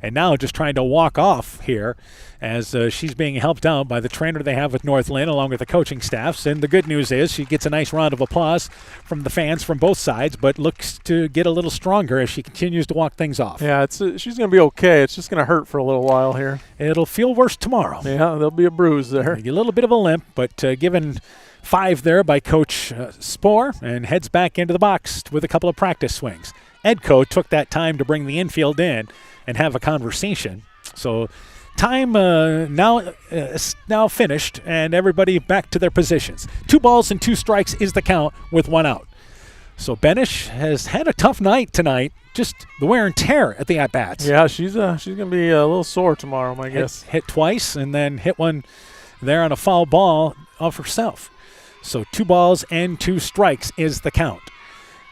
And now just trying to walk off here as she's being helped out by the trainer they have with North Linn along with the coaching staffs. And the good news is she gets a nice round of applause from the fans from both sides, but looks to get a little stronger as she continues to walk things off. Yeah, she's going to be okay. It's just going to hurt for a little while here. It'll feel worse tomorrow. Yeah, there'll be a bruise there. A little bit of a limp, but given 5 there by Coach Spohr, and heads back into the box with a couple of practice swings. Edco took that time to bring the infield in and have a conversation. So time now finished, and everybody back to their positions. 2 balls and 2 strikes is the count with 1 out. So Benish has had a tough night tonight, just the wear and tear at the at-bats. Yeah, she's going to be a little sore tomorrow, my guess. Hit twice and then hit one there on a foul ball of herself. So 2 balls and 2 strikes is the count.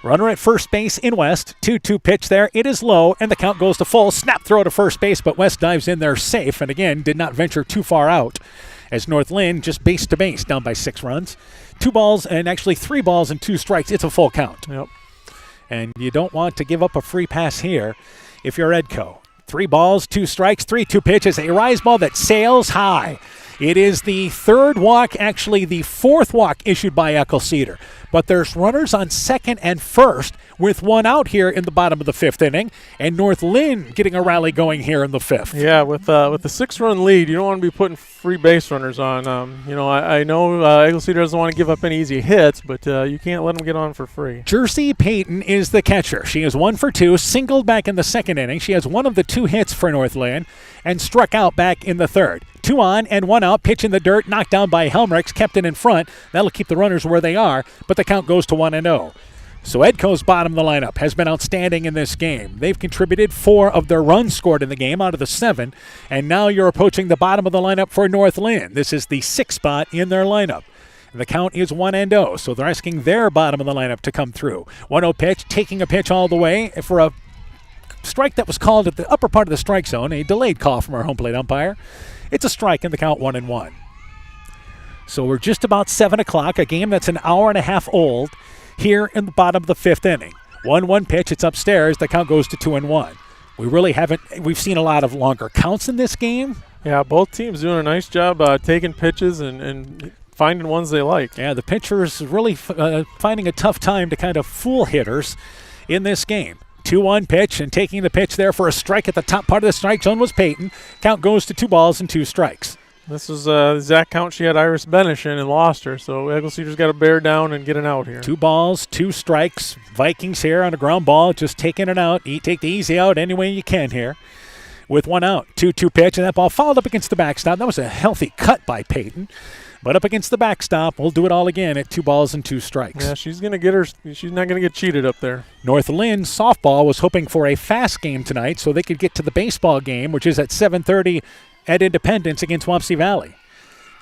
Runner at first base in West. 2-2 pitch there. It is low, and the count goes to full. Snap throw to first base, but West dives in there safe, and again did not venture too far out as North Linn just base to base down by 6 runs. 2 balls and actually 3 balls and 2 strikes. It's a full count. Yep. And you don't want to give up a free pass here if you're Edco. 3 balls, 2 strikes, 3-2 pitches. A rise ball that sails high. It is the 3rd walk, actually the 4th walk issued by Eckelceder. But there's runners on 2nd and 1st with 1 out here in the bottom of the 5th inning, and North Linn getting a rally going here in the 5th. Yeah, with the 6-run lead, you don't want to be putting free base runners on. I know Eckelceder doesn't want to give up any easy hits, but you can't let them get on for free. Jersey Payton is the catcher. She is 1 for 2, singled back in the 2nd inning. She has 1 of the 2 hits for North Linn and struck out back in the 3rd. 2 on and 1 out, pitch in the dirt, knocked down by Helmrichs, kept it in front. That'll keep the runners where they are, but the count goes to 1-0. So Edco's bottom of the lineup has been outstanding in this game. They've contributed 4 of their runs scored in the game out of the 7, and now you're approaching the bottom of the lineup for North Linn. This is the 6th spot in their lineup. And the count is 1-0, so they're asking their bottom of the lineup to come through. 1-0 pitch, taking a pitch all the way for a strike that was called at the upper part of the strike zone, a delayed call from our home plate umpire. It's a strike in the count 1-1. So we're just about 7 o'clock, a game that's an hour and a half old here in the bottom of the 5th inning. 1-1 pitch, it's upstairs, the count goes to 2-1. We've seen a lot of longer counts in this game. Yeah, both teams doing a nice job taking pitches and finding ones they like. Yeah, the pitchers really finding a tough time to kind of fool hitters in this game. 2-1 pitch, and taking the pitch there for a strike at the top part of the strike zone was Payton. Count goes to 2 balls and 2 strikes. This is the exact count she had Iris Benish in and lost her, so Eckelceder's got to bear down and get an out here. 2 balls, 2 strikes. Vikings here on a ground ball, just taking it out. Take the easy out any way you can here. with 1 out. 2-2 pitch, and that ball fouled up against the backstop. That was a healthy cut by Peyton. But up against the backstop, we'll do it all again at 2 balls and 2 strikes. Yeah, she's not going to get cheated up there. North Linn softball was hoping for a fast game tonight so they could get to the baseball game, which is at 7:30 at Independence against Wapsie Valley.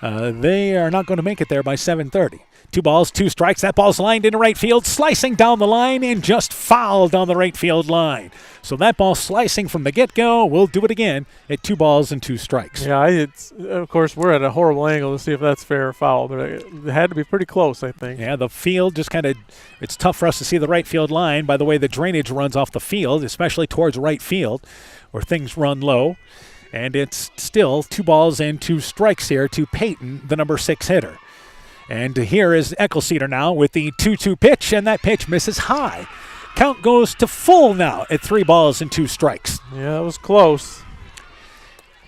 They are not going to make it there by 7:30. 2 balls, 2 strikes. That ball's lined into right field, slicing down the line and just fouled down the right field line. So that ball slicing from the get-go. We'll do it again at 2 balls and 2 strikes. Yeah, of course, we're at a horrible angle to see if that's fair or foul, but it had to be pretty close, I think. Yeah, the field just it's tough for us to see the right field line by the way the drainage runs off the field, especially towards right field where things run low. And it's still 2 balls and 2 strikes here to Peyton, the number 6 hitter. And here is Eckelceder now with the 2-2 pitch, and that pitch misses high. Count goes to full now at 3 balls and 2 strikes. Yeah, it was close.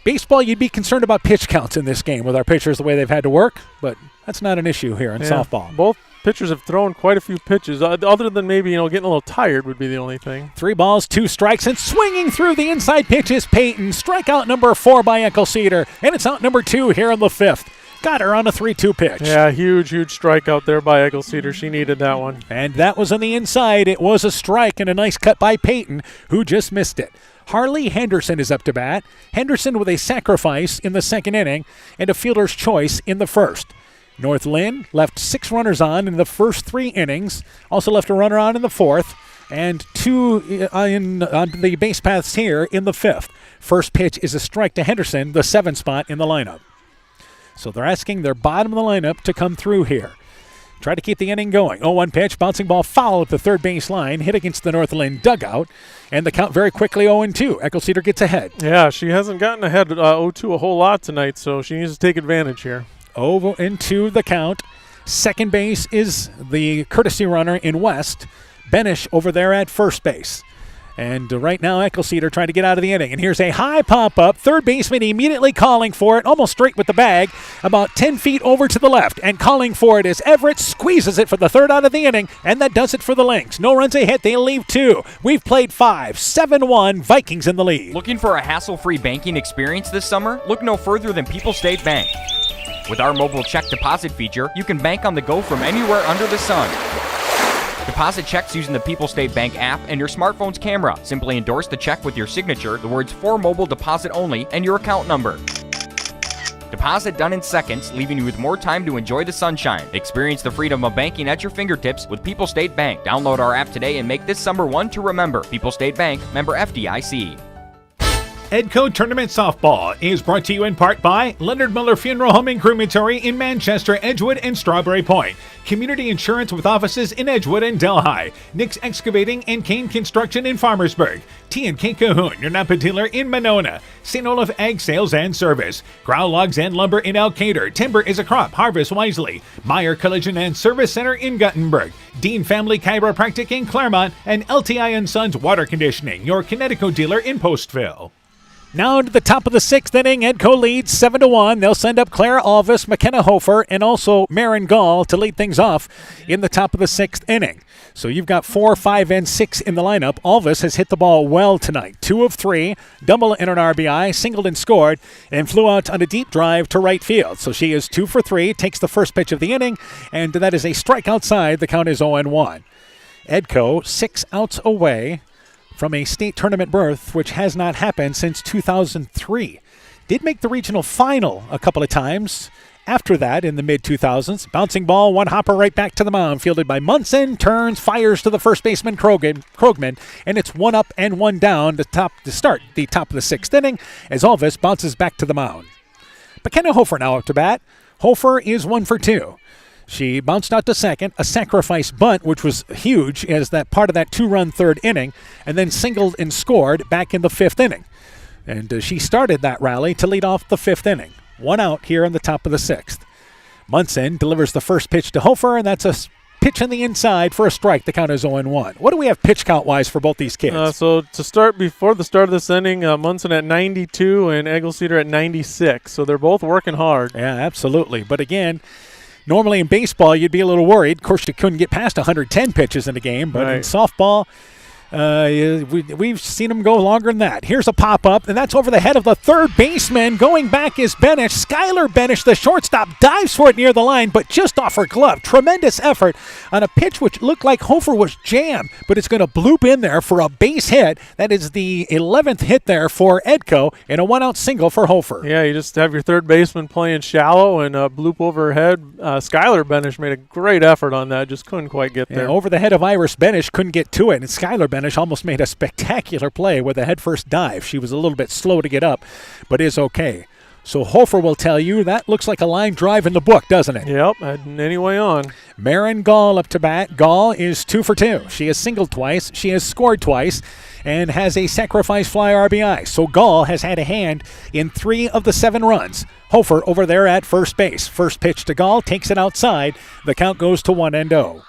Baseball, you'd be concerned about pitch counts in this game with our pitchers the way they've had to work, but that's not an issue here in softball. Both pitchers have thrown quite a few pitches, other than maybe getting a little tired would be the only thing. 3 balls, 2 strikes, and swinging through the inside pitch is Peyton. Strikeout number 4 by Eckelceder, and it's out number 2 here in the 5th. Got her on a 3-2 pitch. Yeah, huge strikeout there by Eckelceder. She needed that one. And that was on the inside. It was a strike and a nice cut by Peyton, who just missed it. Harley Henderson is up to bat. Henderson with a sacrifice in the 2nd inning and a fielder's choice in the 1st. North Linn left 6 runners on in the first 3 innings. Also left a runner on in the 4th. And 2 on the base paths here in the 5th. First pitch is a strike to Henderson, the 7th spot in the lineup. So they're asking their bottom of the lineup to come through here. Try to keep the inning going. 0-1 pitch, bouncing ball foul at the third base line, hit against the North Linn dugout, and the count very quickly 0-2. Eckelceder gets ahead. Yeah, she hasn't gotten ahead 0-2 a whole lot tonight, so she needs to take advantage here. 0-2 the count. Second base is the courtesy runner in West. Benish over there at first base. And right now, Eckelceder trying to get out of the inning. And here's a high pop-up. Third baseman immediately calling for it, almost straight with the bag, about 10 feet over to the left. And calling for it is Everett, squeezes it for the 3rd out of the inning, and that does it for the Lynx. No runs a hit, they leave 2. We've played 5, 7-1, Vikings in the lead. Looking for a hassle-free banking experience this summer? Look no further than People's State Bank. With our mobile check deposit feature, you can bank on the go from anywhere under the sun. Deposit checks using the People's State Bank app and your smartphone's camera. Simply endorse the check with your signature, the words "for mobile deposit only," and your account number. Deposit done in seconds, leaving you with more time to enjoy the sunshine. Experience the freedom of banking at your fingertips with People's State Bank. Download our app today and make this summer one to remember. People's State Bank, member FDIC. Edco Tournament Softball is brought to you in part by Leonard Miller Funeral Home and Crematory in Manchester, Edgewood, and Strawberry Point. Community Insurance with offices in Edgewood and Delhi. Nick's Excavating and Kane Construction in Farmersburg. T&K Cahoon, your Napa dealer in Monona. St. Olaf Ag Sales and Service. Growl Logs and Lumber in Elkader. Timber is a crop. Harvest wisely. Meyer Collision and Service Center in Guttenberg. Dean Family Chiropractic in Claremont. And LTI & Sons Water Conditioning, your Connecticut dealer in Postville. Now to the top of the 6th inning, Edco leads 7-1. They'll send up Claire Alvis, McKenna Hofer, and also Marin Gall to lead things off in the top of the 6th inning. So you've got 4, 5, and 6 in the lineup. Alvis has hit the ball well tonight. 2 of 3, double and an RBI, singled and scored, and flew out on a deep drive to right field. So she is 2 for 3, takes the first pitch of the inning, and that is a strike outside. The count is 0-1. Edco 6 outs away from a state tournament berth, which has not happened since 2003. Did make the regional final a couple of times after that in the mid-2000s. Bouncing ball, one hopper right back to the mound, fielded by Munson, turns, fires to the first baseman Krogman, and it's 1 up and 1 down to start the top of the 6th inning as Alvis bounces back to the mound. McKenna Hofer now up to bat. Hofer is 1 for 2. She bounced out to second, a sacrifice bunt, which was huge as that part of that 2-run 3rd inning, and then singled and scored back in the 5th inning. And she started that rally to lead off the 5th inning. 1 out here in the top of the 6th. Munson delivers the first pitch to Hofer, and that's a pitch on the inside for a strike. The count is 0-1. What do we have pitch count-wise for both these kids? So to start, before the start of this inning, Munson at 92 and Eckelceder at 96. So they're both working hard. Yeah, absolutely. But again, normally in baseball, you'd be a little worried. Of course, you couldn't get past 110 pitches in a game, but in softball, We've seen him go longer than that. Here's a pop-up, and that's over the head of the third baseman. Going back is Benish. Skylar Benish, the shortstop, dives for it near the line, but just off her glove. Tremendous effort on a pitch which looked like Hofer was jammed, but it's going to bloop in there for a base hit. That is the 11th hit there for Edco, and a one-out single for Hofer. Yeah, you just have your third baseman playing shallow and bloop over her head. Skylar Benish made a great effort on that, just couldn't quite get there. Over the head of Iris Benish, couldn't get to it, and Skylar Benish almost made a spectacular play with a head-first dive. She was a little bit slow to get up, but is okay. So Hofer will tell you that looks like a line drive in the book, doesn't it? Yep, and anyway on. Marin Gall up to bat. Gall is 2 for 2. She has singled twice. She has scored twice and has a sacrifice fly RBI. So Gall has had a hand in 3 of the 7 runs. Hofer over there at first base. First pitch to Gall, takes it outside. The count goes to 1-0.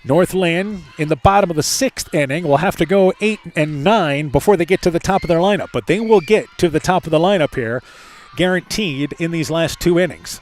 North Linn in the bottom of the 6th inning will have to go 8 and 9 before they get to the top of their lineup. But they will get to the top of the lineup here, guaranteed in these last 2 innings.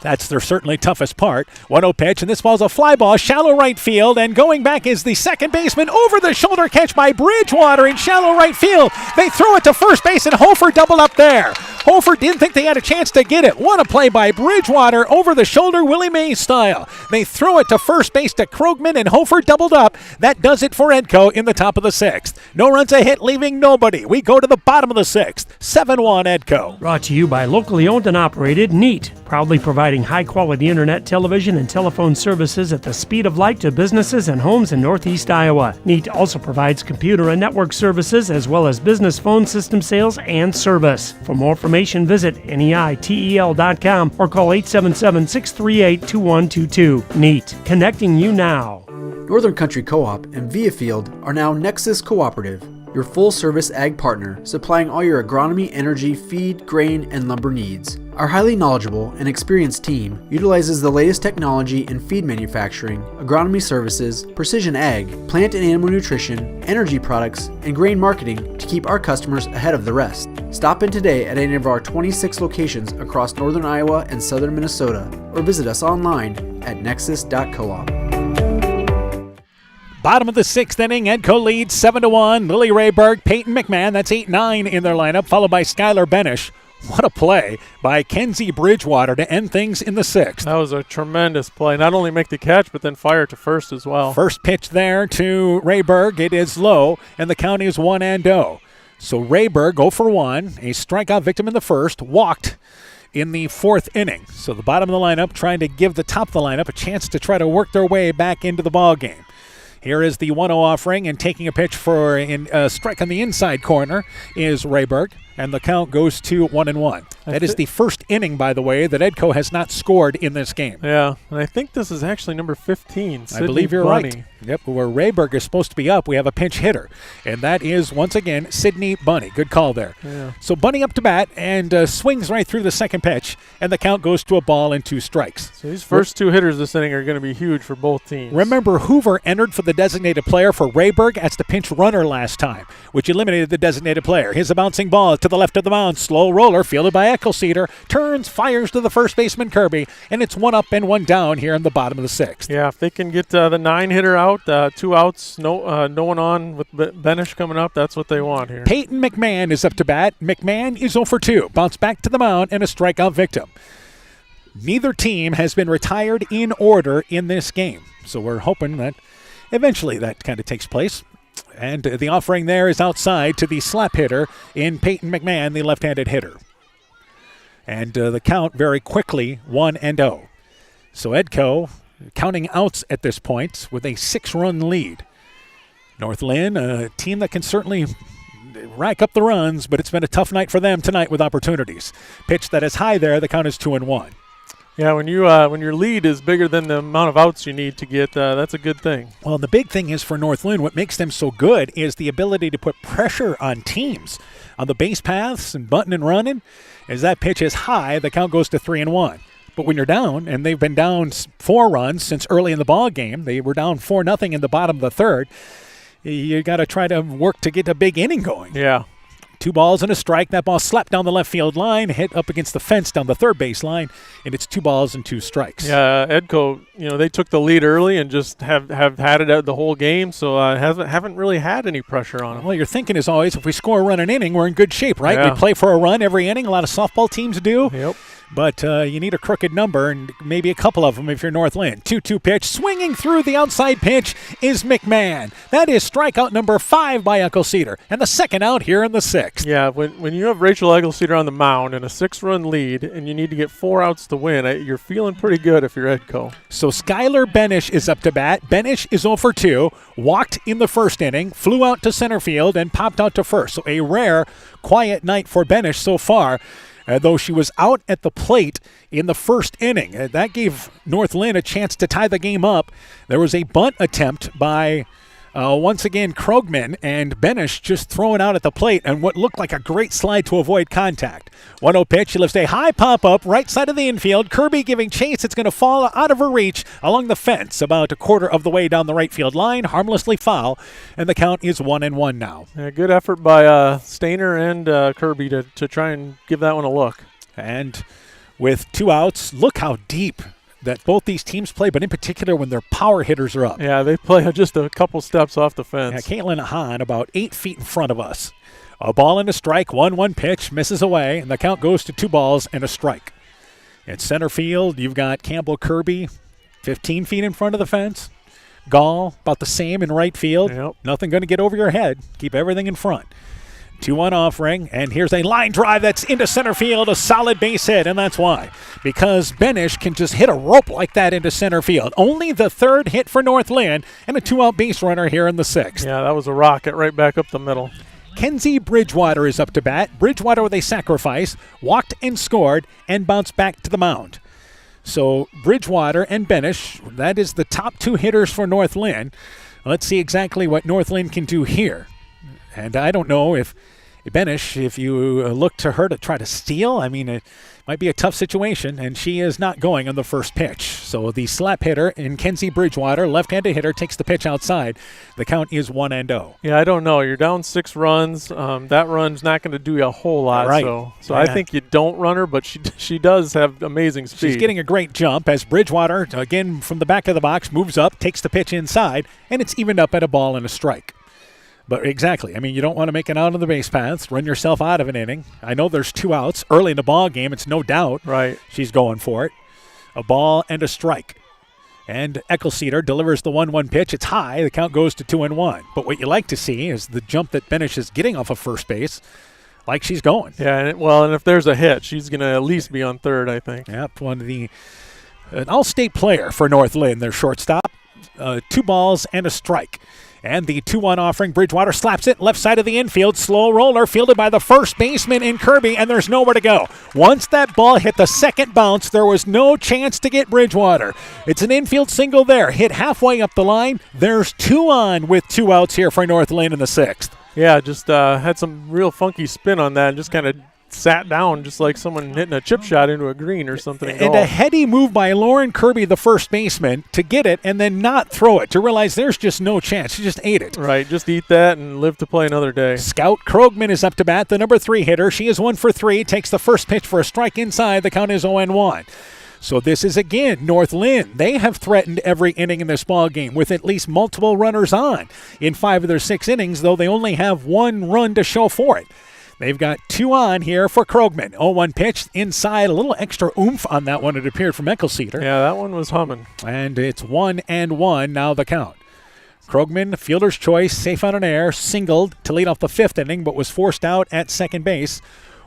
That's their certainly toughest part. 1-0 pitch, and this ball's a fly ball, shallow right field, and going back is the second baseman. Over the shoulder catch by Bridgewater in shallow right field. They throw it to first base, and Hofer doubled up there. Hofer didn't think they had a chance to get it. What a play by Bridgewater over the shoulder, Willie Mays style. They throw it to first base to Krogman, and Hofer doubled up. That does it for Edco in the top of the 6th. No runs a hit, leaving nobody. We go to the bottom of the 6th. 7-1 Edco. Brought to you by locally owned and operated Neat, proudly providing high-quality internet, television, and telephone services at the speed of light to businesses and homes in Northeast Iowa. Neat also provides computer and network services as well as business phone system sales and service. For more information, visit NEITEL.com or call 877-638-2122. Neat, connecting you now. Northern Country Co-op and Viafield are now Nexus Cooperative, your full-service ag partner, supplying all your agronomy, energy, feed, grain, and lumber needs. Our highly knowledgeable and experienced team utilizes the latest technology in feed manufacturing, agronomy services, precision ag, plant and animal nutrition, energy products, and grain marketing to keep our customers ahead of the rest. Stop in today at any of our 26 locations across northern Iowa and southern Minnesota, or visit us online at nexus.coop. Bottom of the 6th inning, Edco leads 7-1. Lily Rayberg, Peyton McMahon, that's 8-9 in their lineup, followed by Skylar Benish. What a play by Kenzie Bridgewater to end things in the 6th. That was a tremendous play. Not only make the catch, but then fire to first as well. First pitch there to Rayberg. It is low, and the count is 1-0. So Rayberg, 0 for 1, a strikeout victim in the first, walked in the 4th inning. So the bottom of the lineup trying to give the top of the lineup a chance to try to work their way back into the ball game. Here is the 1-0 offering, and taking a pitch for a strike on the inside corner is Rayberg, and the count goes to 1-1. That is the first inning, by the way, that Edco has not scored in this game. Yeah, and I think this is actually number 15, I believe you're right. Yep, where Rayberg is supposed to be up, we have a pinch hitter, and that is, once again, Sydney Bunny. Good call there. Yeah. So Bunny up to bat and swings right through the second pitch, and the count goes to a ball and 2 strikes. So these first 2 hitters this inning are going to be huge for both teams. Remember, Hoover entered for the designated player for Rayberg as the pinch runner last time, which eliminated the designated player. Here's a bouncing ball to the left of the mound. Slow roller, fielded by Eckelceder. Turns, fires to the first baseman, Kirby, and it's 1 up and 1 down here in the bottom of the 6th. Yeah, if they can get the 9-hitter out, 2 outs, no one on with Benish coming up, that's what they want here. Peyton McMahon is up to bat. McMahon is 0 for 2. Bounce back to the mound and a strikeout victim. Neither team has been retired in order in this game, so we're hoping that eventually that kind of takes place. And the offering there is outside to the slap hitter in Peyton McMahon, the left-handed hitter. And the count very quickly, 1-0. So Edco counting outs at this point with a 6-run lead. North Linn, a team that can certainly rack up the runs, but it's been a tough night for them tonight with opportunities. Pitch that is high there, the count is 2-1. Yeah, when your lead is bigger than the amount of outs you need to get, that's a good thing. Well, the big thing is for North Linn, what makes them so good is the ability to put pressure on teams on the base paths and bunting and running. As that pitch is high, the count goes to 3-1. But when you're down, and they've been down 4 runs since early in the ball game, they were down 4-0 in the bottom of the 3rd. You got to try to work to get a big inning going. Yeah. 2 balls and a strike. That ball slapped down the left field line, hit up against the fence down the third base line, and it's 2 balls and 2 strikes. Yeah, Edco, they took the lead early and just have had it out the whole game, so haven't really had any pressure on them. Well, your thinking is always, if we score a run an inning, we're in good shape, right? Yeah. We play for a run every inning. A lot of softball teams do. Yep. But you need a crooked number, and maybe a couple of them if you're North Linn. 2-2 pitch. Swinging through the outside pitch is McMahon. That is strikeout number 5 by Eckelceder, and the second out here in the 6th. Yeah, when you have Rachel Eckelceder on the mound and a 6-run lead, and you need to get 4 outs to win, you're feeling pretty good if you're Edco. So Skylar Benish is up to bat. Benish is 0 for 2, walked in the first inning, flew out to center field, and popped out to first. So a rare, quiet night for Benish so far. Though she was out at the plate in the first inning. That gave North Linn a chance to tie the game up. There was a bunt attempt by, once again, Krogman, and Benish just throwing out at the plate and what looked like a great slide to avoid contact. 1-0 pitch. She lifts a high pop-up right side of the infield. Kirby giving chase. It's going to fall out of her reach along the fence about a quarter of the way down the right field line. Harmlessly foul, and the count is 1-1 now. Yeah, good effort by Stainer and Kirby to try and give that one a look. And with 2 outs, look how deep that both these teams play, but in particular when their power hitters are up. Yeah, they play just a couple steps off the fence. Yeah, Caitlin Hahn about 8 feet in front of us. A ball and a strike, 1-1 pitch, misses away, and the count goes to 2 balls and a strike. At center field, you've got Campbell Kirby, 15 feet in front of the fence. Gall, about the same in right field. Yep. Nothing going to get over your head. Keep everything in front. 2-1 offering, and here's a line drive that's into center field, a solid base hit, and that's why. Because Benish can just hit a rope like that into center field. Only the 3rd hit for North Linn, and a 2-out base runner here in the 6th. Yeah, that was a rocket right back up the middle. Kenzie Bridgewater is up to bat. Bridgewater with a sacrifice, walked and scored, and bounced back to the mound. So Bridgewater and Benish, that is the top 2 hitters for North Linn. Let's see exactly what North Linn can do here. And I don't know if Benish, if you look to her to try to steal, I mean, it might be a tough situation, and she is not going on the first pitch. So the slap hitter in Kenzie Bridgewater, left-handed hitter, takes the pitch outside. The count is 1-0. Yeah, I don't know. You're down 6 runs. That run's not going to do you a whole lot. Right. So yeah. I think you don't run her, but she does have amazing speed. She's getting a great jump as Bridgewater, again from the back of the box, moves up, takes the pitch inside, and it's evened up at a ball and a strike. But exactly, I mean, you don't want to make it out on the base paths, run yourself out of an inning. I know there's 2 outs early in the ball game. It's no doubt right. She's going for it. A ball and a strike. And Eckelceder delivers the 1-1 pitch. It's high. The count goes to 2-1. But what you like to see is the jump that Benish is getting off of first base, like she's going. Yeah, and if there's a hit, she's going to at least be on third, I think. Yep, an all-state player for North Linn, their shortstop. 2 balls and a strike. And the 2-1 offering, Bridgewater slaps it left side of the infield. Slow roller fielded by the first baseman in Kirby, and there's nowhere to go. Once that ball hit the second bounce, there was no chance to get Bridgewater. It's an infield single there, hit halfway up the line. There's 2 on with 2 outs here for North Linn in the 6th. Yeah, just had some real funky spin on that and just kind of sat down just like someone hitting a chip shot into a green or something. And a heady move by Lauren Kirby, the first baseman, to get it and then not throw it, to realize there's just no chance. She just ate it. Right, just eat that and live to play another day. Scout Krogman is up to bat, the number 3 hitter. She is 1 for 3, takes the first pitch for a strike inside. The count is 0-1. So this is, again, North Linn. They have threatened every inning in this ball game with at least multiple runners on in 5 of their 6 innings, though they only have 1 run to show for it. They've got 2 on here for Krogman. 0-1 pitch inside. A little extra oomph on that one, it appeared, from Eckelceder. Yeah, that one was humming. And it's 1-1 now the count. Krogman, fielder's choice, safe on an air, singled to lead off the 5th inning, but was forced out at second base.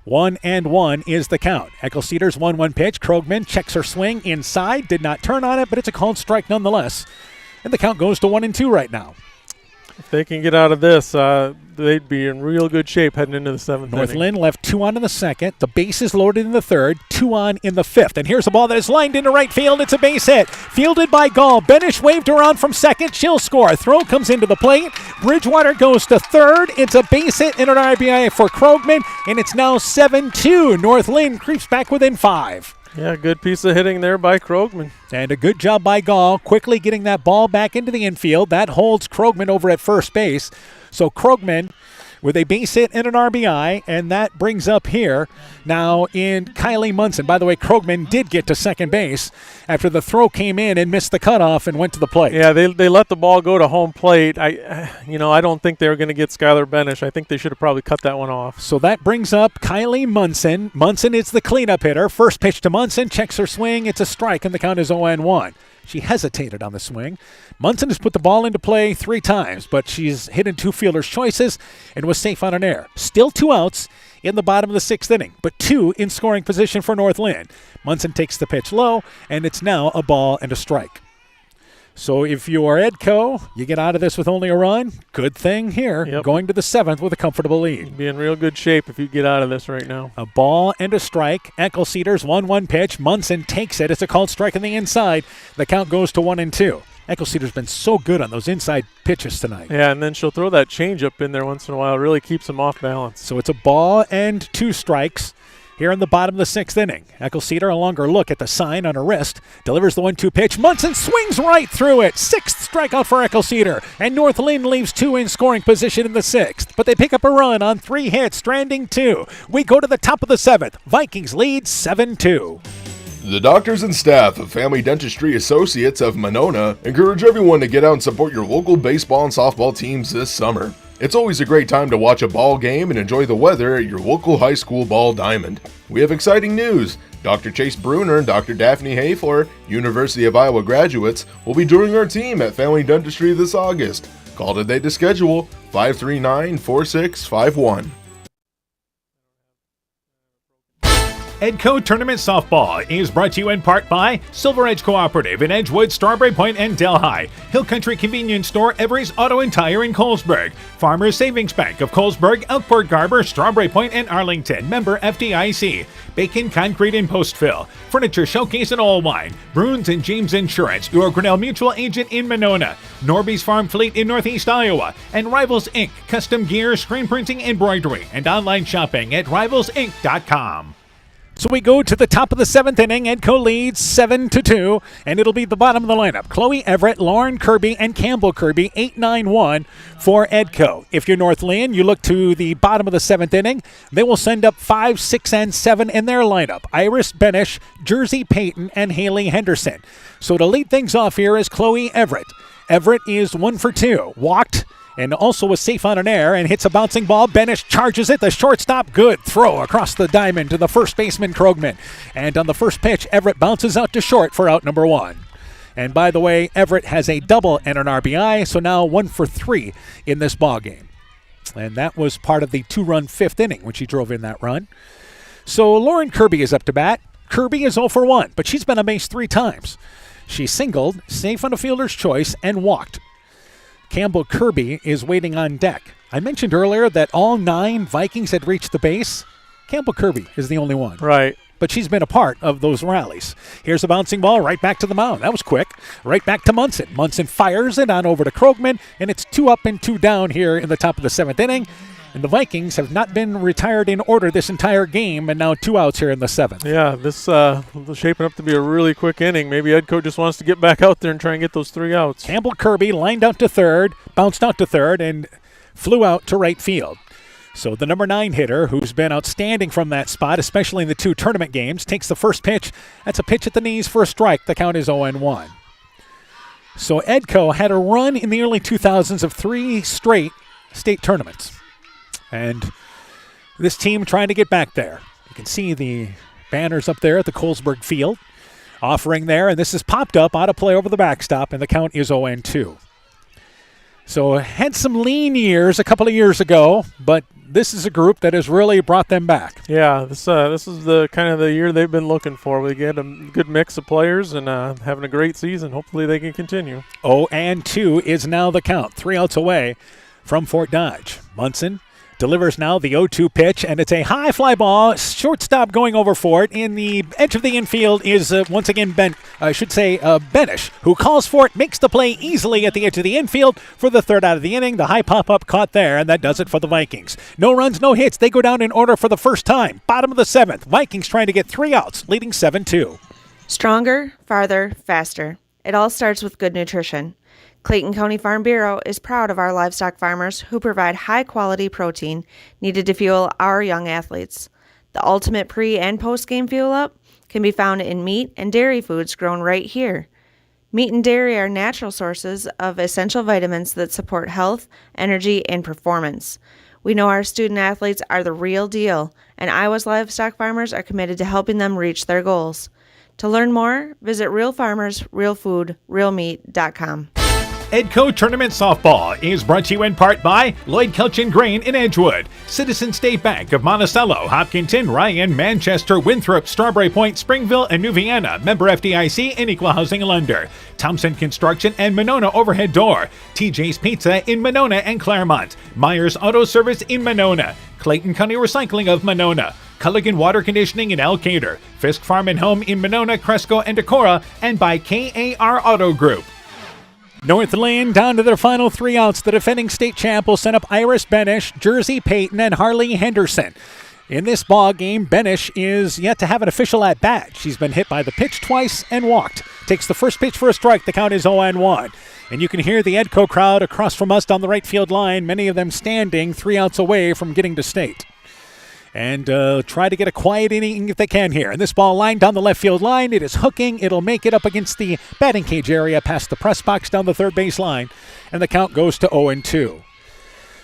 1-1 is the count. Eckelceder's 1-1 pitch. Krogman checks her swing inside. Did not turn on it, but it's a called strike nonetheless. And the count goes to 1-2 right now. If they can get out of this, they'd be in real good shape heading into the 7th North inning. Linn left 2 on in the 2nd. The base is loaded in the 3rd. 2 on in the 5th. And here's a ball that is lined into right field. It's a base hit. Fielded by Gall. Benish waved around from 2nd. She'll score. Throw comes into the plate. Bridgewater goes to 3rd. It's a base hit and an RBI for Krogman. And it's now 7-2. North Linn creeps back within 5. Yeah, good piece of hitting there by Krogman. And a good job by Gall, quickly getting that ball back into the infield. That holds Krogman over at first base. So Krogman with a base hit and an RBI, and that brings up here now in Kylie Munson. By the way, Krogman did get to second base after the throw came in and missed the cutoff and went to the plate. Yeah, they let the ball go to home plate. I don't think they were going to get Skylar Benish. I think they should have probably cut that one off. So that brings up Kylie Munson. Munson is the cleanup hitter. First pitch to Munson, checks her swing. It's a strike, and the count is 0-1. She hesitated on the swing. Munson has put the ball into play 3 times, but she's hit in 2 fielders' choices and was safe on an error. Still 2 outs in the bottom of the 6th inning, but 2 in scoring position for North Linn. Munson takes the pitch low, and it's now a ball and a strike. So if you're Edco, you get out of this with only a run. Good thing here, going to the 7th with a comfortable lead. Be in real good shape if you get out of this right now. A ball and a strike. Ecclesceder's 1-1 pitch. Munson takes it. It's a called strike on the inside. The count goes to 1-2. Eccleseder's been so good on those inside pitches tonight. Yeah, and then she'll throw that changeup in there once in a while. It really keeps them off balance. So it's a ball and 2 strikes here in the bottom of the 6th inning. Eccleseder, a longer look at the sign on her wrist, delivers the 1-2 pitch. Munson swings right through it. 6th strikeout for Eccleseder. And North Linn leaves 2 in scoring position in the 6th. But they pick up a run on 3 hits, stranding 2. We go to the top of the 7th. Vikings lead 7-2. The doctors and staff of Family Dentistry Associates of Monona encourage everyone to get out and support your local baseball and softball teams this summer. It's always a great time to watch a ball game and enjoy the weather at your local high school ball diamond. We have exciting news. Dr. Chase Bruner and Dr. Daphne Hayfler, University of Iowa graduates, will be joining our team at Family Dentistry this August. Call today to schedule 539-4651. Edco Tournament Softball is brought to you in part by Silver Edge Cooperative in Edgewood, Strawberry Point, and Delhi. Hill Country Convenience Store, Every's Auto and Tire in Colesburg. Farmers Savings Bank of Colesburg, Elkport Garber, Strawberry Point, and Arlington. Member FDIC. Bacon Concrete in Postville. Furniture Showcase in Allwine. Bruins and James Insurance, your Grinnell Mutual agent in Monona. Norby's Farm Fleet in Northeast Iowa. And Rivals Inc. Custom gear, screen printing, embroidery, and online shopping at rivalsinc.com. So we go to the top of the 7th inning. Edco leads 7-2, and it'll be the bottom of the lineup. Chloe Everett, Lauren Kirby, and Campbell Kirby, 8-9-1 for Edco. If you're North Linn, you look to the bottom of the 7th inning. They will send up 5, 6, and 7 in their lineup. Iris Benish, Jersey Payton, and Haley Henderson. So to lead things off here is Chloe Everett. Everett is 1 for 2, walked, and also was safe on an air and hits a bouncing ball. Benish charges it. The shortstop, good throw across the diamond to the first baseman, Krogman. And on the first pitch, Everett bounces out to short for out number 1. And by the way, Everett has a double and an RBI, so now 1 for 3 in this ball game. And that was part of the 2-run 5th inning when she drove in that run. So Lauren Kirby is up to bat. Kirby is 0 for 1, but she's been on base 3 times. She singled, safe on a fielder's choice, and walked. Campbell Kirby is waiting on deck. I mentioned earlier that all 9 Vikings had reached the base. Campbell Kirby is the only one. Right. But she's been a part of those rallies. Here's a bouncing ball right back to the mound. That was quick. Right back to Munson. Munson fires it on over to Krogman, and it's 2 up and 2 down here in the top of the 7th inning. And the Vikings have not been retired in order this entire game, and now 2 outs here in the 7th. Yeah, this is shaping up to be a really quick inning. Maybe Edco just wants to get back out there and try and get those 3 outs. Campbell Kirby lined out to third, bounced out to third, and flew out to right field. So the number 9 hitter, who's been outstanding from that spot, especially in the 2 tournament games, takes the first pitch. That's a pitch at the knees for a strike. The count is 0-1. So Edco had a run in the early 2000s of 3 straight state tournaments. And this team trying to get back there. You can see the banners up there at the Colesburg field offering there, and this is popped up out of play over the backstop, and the count is 0-2. So had some lean years a couple of years ago, but this is a group that has really brought them back. Yeah, this is the kind of the year they've been looking for. We get a good mix of players and having a great season. Hopefully they can continue. 0-2 is now the count. 3 outs away from Fort Dodge. Munson delivers now the 0-2 pitch, and it's a high fly ball. Shortstop going over for it. In the edge of the infield is once again Benish, who calls for it, makes the play easily at the edge of the infield for the 3rd out of the inning. The high pop-up caught there, and that does it for the Vikings. No runs, no hits. They go down in order for the first time. Bottom of the 7th. Vikings trying to get 3 outs, leading 7-2. Stronger, farther, faster. It all starts with good nutrition. Clayton County Farm Bureau is proud of our livestock farmers who provide high-quality protein needed to fuel our young athletes. The ultimate pre- and post-game fuel-up can be found in meat and dairy foods grown right here. Meat and dairy are natural sources of essential vitamins that support health, energy, and performance. We know our student athletes are the real deal, and Iowa's livestock farmers are committed to helping them reach their goals. To learn more, visit realfarmersrealfoodrealmeat.com. Edco Tournament Softball is brought to you in part by Lloyd Kelchin Grain in Edgewood, Citizen State Bank of Monticello, Hopkinton, Ryan, Manchester, Winthrop, Strawberry Point, Springville, and New Vienna, member FDIC and Equal Housing Lender, Thompson Construction and Monona Overhead Door, TJ's Pizza in Monona and Claremont, Myers Auto Service in Monona, Clayton County Recycling of Monona, Culligan Water Conditioning in Elkader, Fisk Farm and Home in Monona, Cresco, and Decorah, and by KAR Auto Group. North Linn down to their final 3 outs. The defending state champ will send up Iris Benish, Jersey Payton, and Harley Henderson. In this ball game, Benish is yet to have an official at-bat. She's been hit by the pitch twice and walked. Takes the first pitch for a strike. The count is 0-1. And you can hear the Edco crowd across from us down the right field line, many of them standing 3 outs away from getting to state. And try to get a quiet inning if they can here. And this ball line down the left field line. It is hooking. It'll make it up against the batting cage area past the press box down the third base line. And the count goes to 0-2.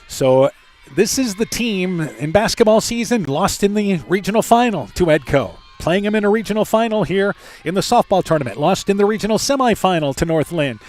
So this is the team in basketball season lost in the regional final to Edco. Playing them in a regional final here in the softball tournament. Lost in the regional semifinal to North Linn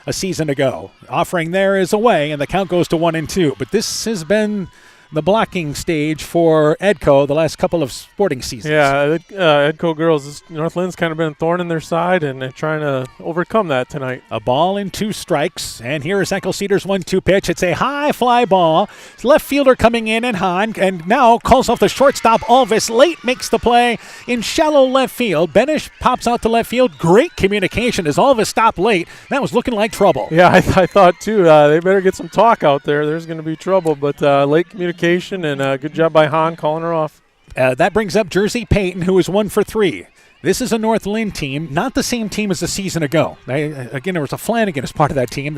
a season ago. Offering there is away, and the count goes to 1-2. But this has been the blocking stage for Edco the last couple of sporting seasons. Yeah, Edco girls, North Lynn's kind of been a thorn in their side, and they're trying to overcome that tonight. A ball and 2 strikes, and here is Eccles Cedars' 1-2 pitch. It's a high fly ball. Left fielder coming in, and Hahn, and now calls off the shortstop. Alvis late makes the play in shallow left field. Benish pops out to left field. Great communication as Alvis stopped late. That was looking like trouble. Yeah, I thought too. They better get some talk out there. There's going to be trouble, but late communication. And good job by Hahn calling her off. That brings up Jersey Payton, who is 1 for 3. This is a North Linn team, not the same team as a season ago. Again, there was a Flanagan as part of that team.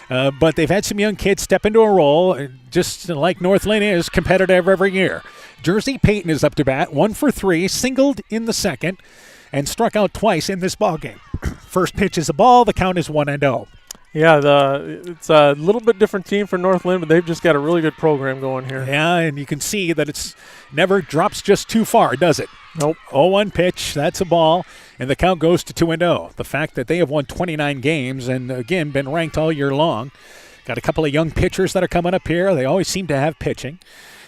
But they've had some young kids step into a role, just like North Linn is, competitive every year. Jersey Payton is up to bat, 1 for 3, singled in the second, and struck out twice in this ballgame. First pitch is a ball. The count is 1-0. Yeah, it's a little bit different team for North Linn, but they've just got a really good program going here. Yeah, and you can see that it's never drops just too far, does it? Nope. 0-1 pitch, that's a ball, and the count goes to 2-0. The fact that they have won 29 games and, again, been ranked all year long. Got a couple of young pitchers that are coming up here. They always seem to have pitching.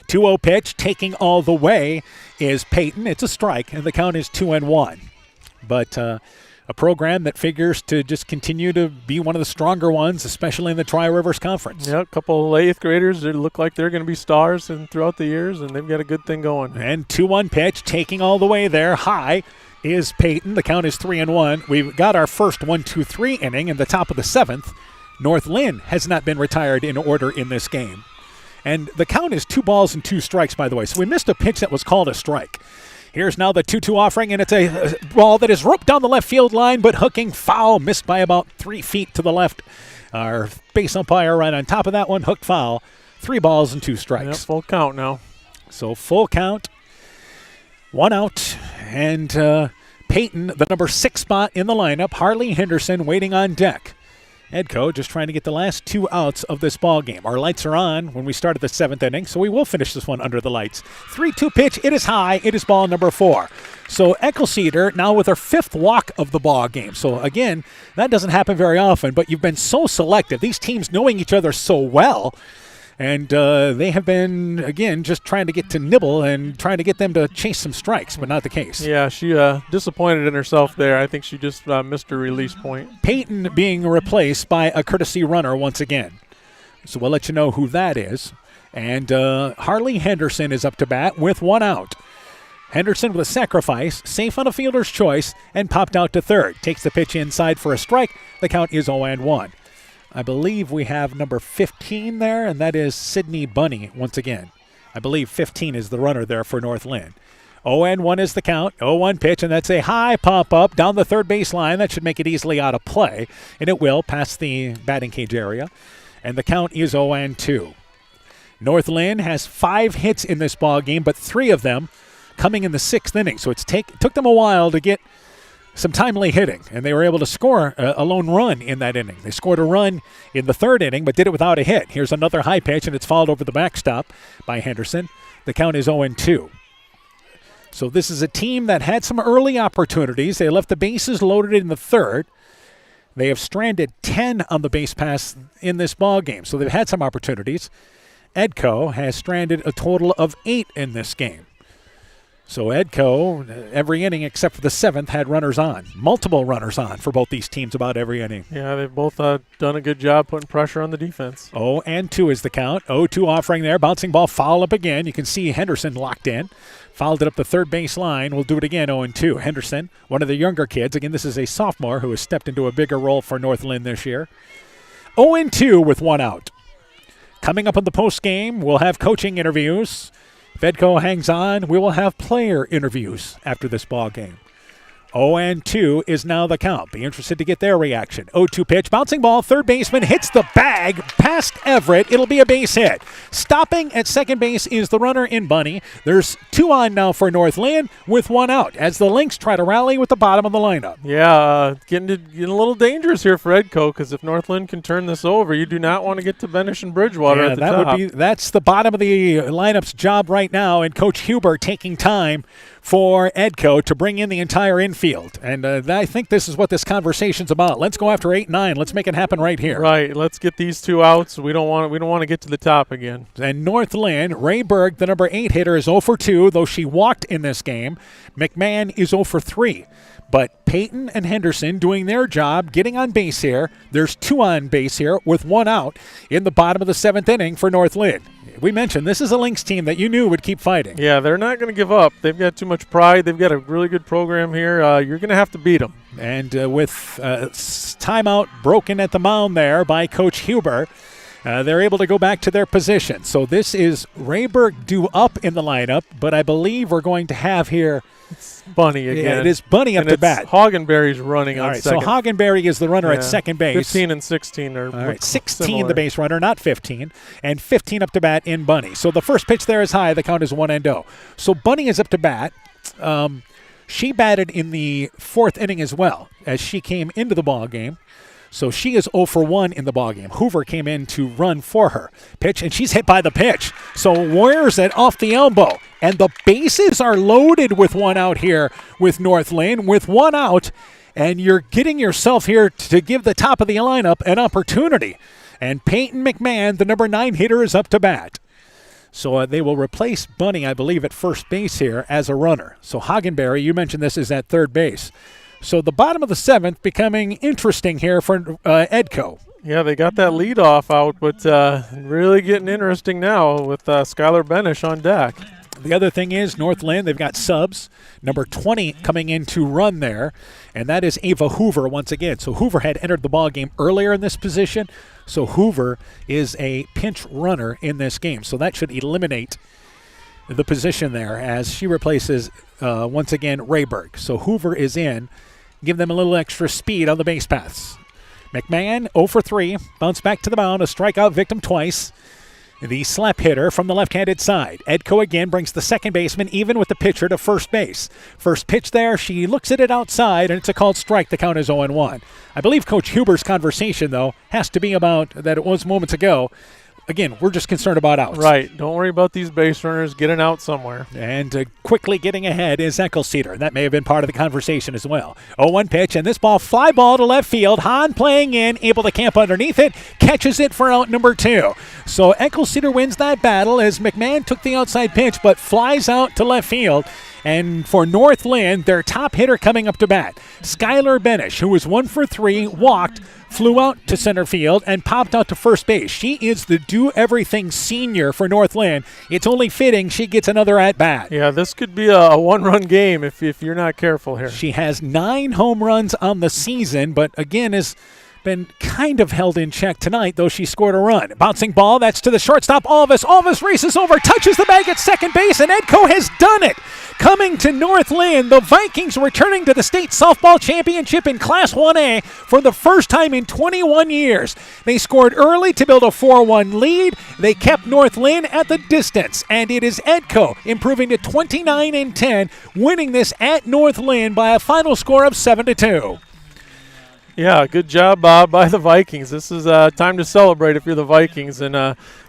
2-0 pitch, taking all the way is Payton. It's a strike, and the count is 2-1. But a program that figures to just continue to be one of the stronger ones, especially in the Tri-Rivers Conference. Yeah, a couple of 8th graders that look like they're going to be stars throughout the years, and they've got a good thing going. And 2-1 pitch, taking all the way there. High is Payton. The count is 3-1. We've got our first 1-2-3 inning in the top of the 7th. North Linn has not been retired in order in this game. And the count is 2 balls and 2 strikes, by the way. So we missed a pitch that was called a strike. Here's now the 2-2 offering, and it's a ball that is roped down the left field line, but hooking foul, missed by about 3 feet to the left. Our base umpire right on top of that one, hooked foul. 3 balls and 2 strikes. Yep, full count now. So full count, 1 out, and Payton, the number 6 spot in the lineup. Harley Henderson waiting on deck. Edco just trying to get the last 2 outs of this ball game. Our lights are on when we started the 7th inning, so we will finish this one under the lights. 3-2 pitch. It is high. It is ball number 4. So Eccles Cedar now with their 5th walk of the ball game. So again, that doesn't happen very often, but you've been so selective. These teams knowing each other so well. And they have been, again, just trying to get to nibble and trying to get them to chase some strikes, but not the case. Yeah, she disappointed in herself there. I think she just missed her release point. Payton being replaced by a courtesy runner once again. So we'll let you know who that is. And Harley Henderson is up to bat with 1 out. Henderson with a sacrifice, safe on a fielder's choice, and popped out to third. Takes the pitch inside for a strike. The count is 0-1. I believe we have number 15 there, and that is Sydney Bunny once again. I believe 15 is the runner there for North Linn. 0-1 is the count. 0-1 pitch, and that's a high pop up down the third base line. That should make it easily out of play, and it will past the batting cage area. And the count is 0-2. North Linn has 5 hits in this ball game, but 3 of them coming in the 6th inning. So it took them a while to get some timely hitting, and they were able to score a lone run in that inning. They scored a run in the 3rd inning, but did it without a hit. Here's another high pitch, and it's fouled over the backstop by Henderson. The count is 0-2. So this is a team that had some early opportunities. They left the bases loaded in the 3rd. They have stranded 10 on the base pass in this ball game, so they've had some opportunities. Edco has stranded a total of 8 in this game. So Edco, every inning except for the 7th, had runners on. Multiple runners on for both these teams about every inning. Yeah, they've both done a good job putting pressure on the defense. 0-2 is the count. 0-2 offering there. Bouncing ball foul up again. You can see Henderson locked in. Fouled it up the third base line. We'll do it again, 0-2. Henderson, one of the younger kids. Again, this is a sophomore who has stepped into a bigger role for North Linn this year. 0-2 with 1 out. Coming up in the postgame, we'll have coaching interviews. If Edco hangs on, we will have player interviews after this ball game. 0-2 is now the count. Be interested to get their reaction. 0-2 pitch, bouncing ball, third baseman hits the bag past Everett. It'll be a base hit. Stopping at second base is the runner in Bunny. There's 2 on now for North Linn with 1 out as the Lynx try to rally with the bottom of the lineup. Yeah, getting a little dangerous here for Edco, because if North Linn can turn this over, you do not want to get to Benish and Bridgewater at the top. That's the bottom of the lineup's job right now, and Coach Huber taking time for Edco to bring in the entire infield. And I think this is what this conversation's about. Let's go after 8-9. Let's make it happen right here. Right. Let's get these 2 outs. We don't want to get to the top again. And North Linn, Ray Berg, the number 8 hitter, is 0 for 2, though she walked in this game. McMahon is 0 for 3. But Peyton and Henderson doing their job, getting on base here. There's 2 on base here with 1 out in the bottom of the 7th inning for North Linn. We mentioned this is a Lynx team that you knew would keep fighting. Yeah, they're not going to give up. They've got too much pride. They've got a really good program here. You're going to have to beat them. And with timeout broken at the mound there by Coach Huber, they're able to go back to their position. So this is Rayberg due up in the lineup, but I believe we're going to have here Bunny again. Yeah, it is Bunny up to bat. Hoggenberry's running on second. So Hoggenberry is the runner at second base. 15 and 16 are all right, 16 similar. The base runner, not 15, and 15 up to bat in Bunny. So the first pitch there is high. The count is 1-0. So Bunny is up to bat. She batted in the 4th inning as well as she came into the ball game. So she is 0 for 1 in the ballgame. Hoover came in to run for her. Pitch, and she's hit by the pitch. So wears it off the elbow. And the bases are loaded with 1 out here with North Linn. With 1 out, and you're getting yourself here to give the top of the lineup an opportunity. And Peyton McMahon, the number 9 hitter, is up to bat. So they will replace Bunny, I believe, at first base here as a runner. So Hoggenberry, you mentioned this, is at third base. So the bottom of the 7th becoming interesting here for Edco. Yeah, they got that leadoff out, but really getting interesting now with Skylar Benish on deck. The other thing is North Linn, they've got subs. Number 20 coming in to run there, and that is Ava Hoover once again. So Hoover had entered the ball game earlier in this position, so Hoover is a pinch runner in this game. So that should eliminate the position there as she replaces, once again, Rayberg. So Hoover is in. Give them a little extra speed on the base paths. McMahon, 0 for 3. Bounce back to the mound, a strikeout victim twice. The slap hitter from the left-handed side. Edco again brings the second baseman even with the pitcher to first base. First pitch there, she looks at it outside, and it's a called strike. The count is 0-1. I believe Coach Huber's conversation, though, has to be about that it was moments ago. Again, we're just concerned about outs. Right. Don't worry about these base runners. Get an out somewhere. And quickly getting ahead is Eckelceder. That may have been part of the conversation as well. 0-1 pitch, and this ball, fly ball to left field. Hahn playing in, able to camp underneath it, catches it for out number 2. So Eckelceder wins that battle as McMahon took the outside pitch, but flies out to left field. And for North Linn, their top hitter coming up to bat, Skylar Benish, who was 1 for 3, walked, flew out to center field, and popped out to first base. She is the do-everything senior for North Linn. It's only fitting she gets another at-bat. Yeah, this could be a one-run game if you're not careful here. She has 9 home runs on the season, but again, as been kind of held in check tonight, though she scored a run. Bouncing ball, that's to the shortstop, Alvis. Alvis races over, touches the bag at second base, and Edco has done it. Coming to North Linn, the Vikings returning to the state softball championship in Class 1A for the first time in 21 years. They scored early to build a 4-1 lead. They kept North Linn at the distance, and it is Edco improving to 29-10, winning this at North Linn by a final score of 7-2. Yeah, good job, Bob, by the Vikings. This is time to celebrate if you're the Vikings, and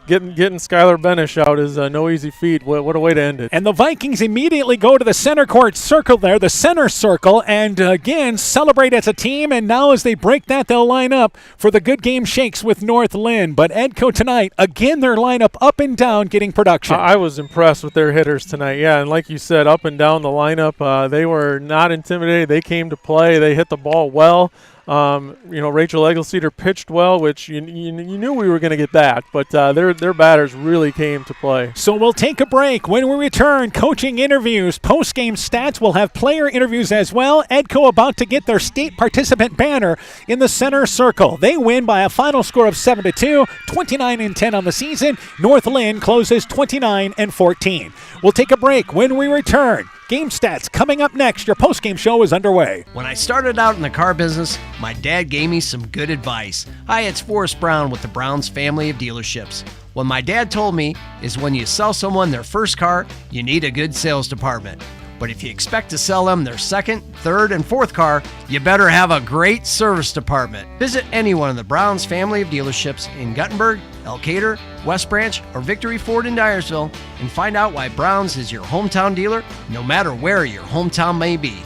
getting Skylar Benish out is no easy feat. What a way to end it. And the Vikings immediately go to the center court circle there, the center circle, and again celebrate as a team. And now as they break that, they'll line up for the good game shakes with North Linn. But Edco tonight, again, their lineup up and down getting production. I was impressed with their hitters tonight. Yeah, and like you said, up and down the lineup, they were not intimidated. They came to play. They hit the ball well. Rachel Eggleseder pitched well, which you knew we were going to get that, but their batters really came to play. So we'll take a break. When we return, coaching interviews, post-game stats. We'll have player interviews as well. Edco about to get their state participant banner in the center circle. They win by a final score of 7-2, 29-10 on the season. North Linn closes 29-14. We'll take a break. When we return, game stats coming up next. Your post-game show is underway. When I started out in the car business, my dad gave me some good advice. Hi, it's Forrest Brown with the Brown's family of dealerships. What my dad told me is when you sell someone their first car, you need a good sales department. But if you expect to sell them their second, third, and fourth car, you better have a great service department. Visit any one of the Brown's family of dealerships in Guttenberg, Elkader, West Branch, or Victory Ford in Dyersville and find out why Brown's is your hometown dealer, no matter where your hometown may be.